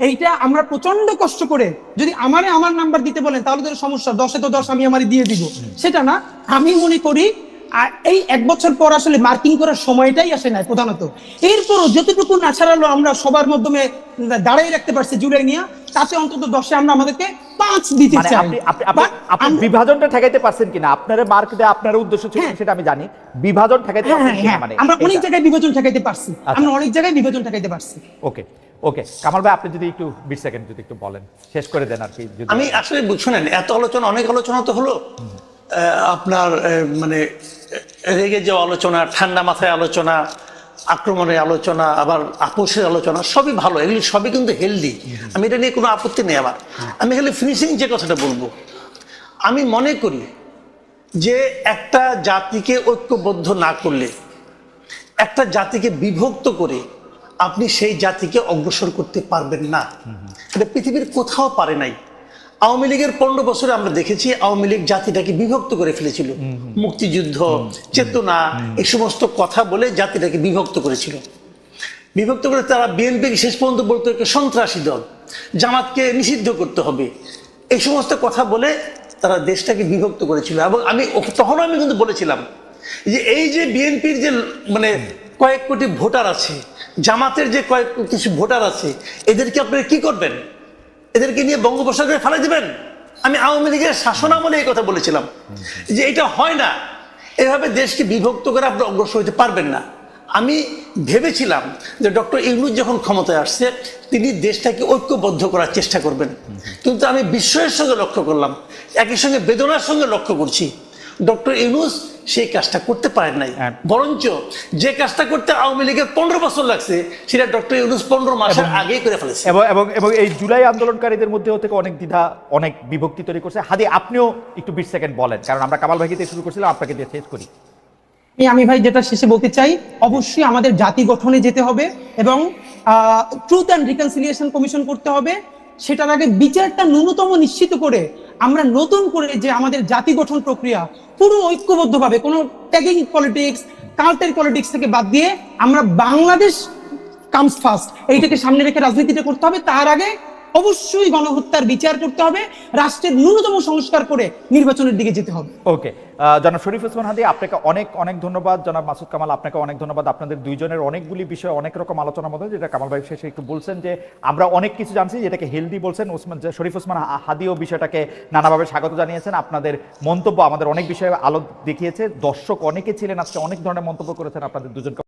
এইটা আমরা প্রচন্ড কষ্ট করে, যদি আমার নাম্বার দিতে বলেন তাহলে তো সমস্যা, 10-এ তো 10 আমি আমারই দিয়ে দিব, সেটা না। আমি মনে করি এই 1 বছর পর আসলে মার্কিং করার সময়টাই আসে নাই প্রধানত। এরপরও যতটুকু না ছাড়ালো আমরা সবার মাধ্যমে দাঁড়াই রাখতে পারছি জুলাই নিয়ে, তাতে অন্তত 10-এ আমরা আমাদেরকে 5 দিতে চাই। আপনি বিভাজনটা ঠেকাইতে পারছেন কিনা, আপনার মার্ক দেয়া আপনার উদ্দেশ্য ছিল সেটা আমি জানি, বিভাজন ঠেকাইতে পারছেন কিনা, মানে আমরা অনেক জায়গায় বিভাজন ঠেকাইতে পারছি, আমরা অনেক জায়গায় বিভাজন ঠেকাইতে পারছি। ওকে কামাল ভাই, আপনি যদি একটু 20 সেকেন্ড যদি একটু বলেন, শেষ করে দেন আর কি। আমি আসলে শুনেন, এত আলোচনা, অনেক আলোচনা তো হলো, আপনার মানে রেগে যাওয়া আলোচনা, ঠান্ডা মাথায় আলোচনা, আক্রমণের আলোচনা, আবার আপোষের আলোচনা, সবই ভালো, এগুলি সবই কিন্তু হেলদি, আমি এটা নিয়ে কোনো আপত্তি নেই। আবার আমি খালি ফিনিশিং যে কথাটা বলবো, আমি মনে করি যে একটা জাতিকে ঐক্যবদ্ধ না করলে, একটা জাতিকে বিভক্ত করে আপনি সেই জাতিকে অগ্রসর করতে পারবেন না। এটা পৃথিবীর কোথাও পারে নাই। আওয়ামী লীগের 15 বছরে আমরা দেখেছি আওয়ামী লীগ জাতিটাকে বিভক্ত করে ফেলেছিল, মুক্তিযুদ্ধ, চেতনা, এই সমস্ত কথা বলে জাতিটাকে বিভক্ত করেছিল। বিভক্ত করে তারা বিএনপিকে শেষ পর্যন্ত বলতো একটা সন্ত্রাসী দল, জামাতকে নিষিদ্ধ করতে হবে, এই সমস্ত কথা বলে তারা দেশটাকে বিভক্ত করেছিল। এবং তখন আমি কিন্তু বলেছিলাম যে এই যে বিএনপির যে মানে কয়েক কোটি ভোটার আছে, জামাতের যে কিছু ভোটার আছে, এদেরকে আপনারা কি করবেন? এদেরকে নিয়ে বঙ্গোপসাগরে ফেলে দিবেন? আমি আওয়ামী লীগের শাসনামলে এই কথা বলেছিলাম যে এটা হয় না, এভাবে দেশকে বিভক্ত করে আপনি অগ্রসর হতে পারবেন না। আমি ভেবেছিলাম যে ডক্টর ইউনূস যখন ক্ষমতায় আসছে তিনি দেশটাকে ঐক্যবদ্ধ করার চেষ্টা করবেন, কিন্তু আমি বিস্ময়ের সঙ্গে লক্ষ্য করলাম, একই সঙ্গে বেদনার সঙ্গে লক্ষ্য করছি, ডক্টর ইউনূস সেই কাজটা করতে পারেন নাই। বরঞ্চ যে কাজটা করতে আওয়ামী লীগের 15 বছর লাগছে, সেটা ডক্টর ইউনূস 15 মাসের আগেই করে ফেলেছে। এবং এই জুলাই আন্দোলনকারীদের মধ্যেও থেকে অনেক দ্বিধা, অনেক বিভক্তি তৈরি করছে। হাদি, আপনিও একটু 20 সেকেন্ড বলেন, কারণ আমরা কামাল ভাইকে দিয়ে শুরু করছিলাম, আপনাকে দিয়ে শেষ করি। আমি ভাই যেটা শেষে বলতে চাই, অবশ্যই আমাদের জাতি গঠনে যেতে হবে এবং ট্রুথ অ্যান্ড রিকনসিলিয়েশন কমিশন করতে হবে। সেটার আগে বিচারটা ন্যূনতম নিশ্চিত করে আমরা নতুন করে যে আমাদের জাতি গঠন প্রক্রিয়া পুরো ঐক্যবদ্ধভাবে কোনো ট্যাগিং পলিটিক্স, কাল্টের পলিটিক্স থেকে বাদ দিয়ে আমরা বাংলাদেশ কামস ফার্স্ট এইটাকে সামনে রেখে রাজনীতিটা করতে হবে। তার আগে অবশ্যই গণহত্যার বিচার করতে হবে, রাষ্ট্রের ন্যূনতম সংস্কার করে নির্বাচনের দিকে যেতে হবে। ওকে, জনাব শরীফ ওসমান হাদী, আপনাকে অনেক অনেক ধন্যবাদ। জনাব মাসুদ কামাল, আপনাকে অনেক ধন্যবাদ। আপনাদের দুইজনের অনেকগুলি বিষয়, অনেক রকম আলোচনার মধ্যে, যেটা কামাল ভাই শেষে একটু বলছেন যে আমরা অনেক কিছু জানছি, যেটাকে হেলদি বলছেন। শরীফ ওসমান হাদীও বিষয়টাকে নানাভাবে স্বাগত জানিয়েছেন। আপনাদের মন্তব্য আমাদের অনেক বিষয়ে আলো দেখিয়েছে। দর্শক অনেকে ছিলেন আজকে, অনেক ধরনের মন্তব্য করেছেন। আপনাদের দুজনকে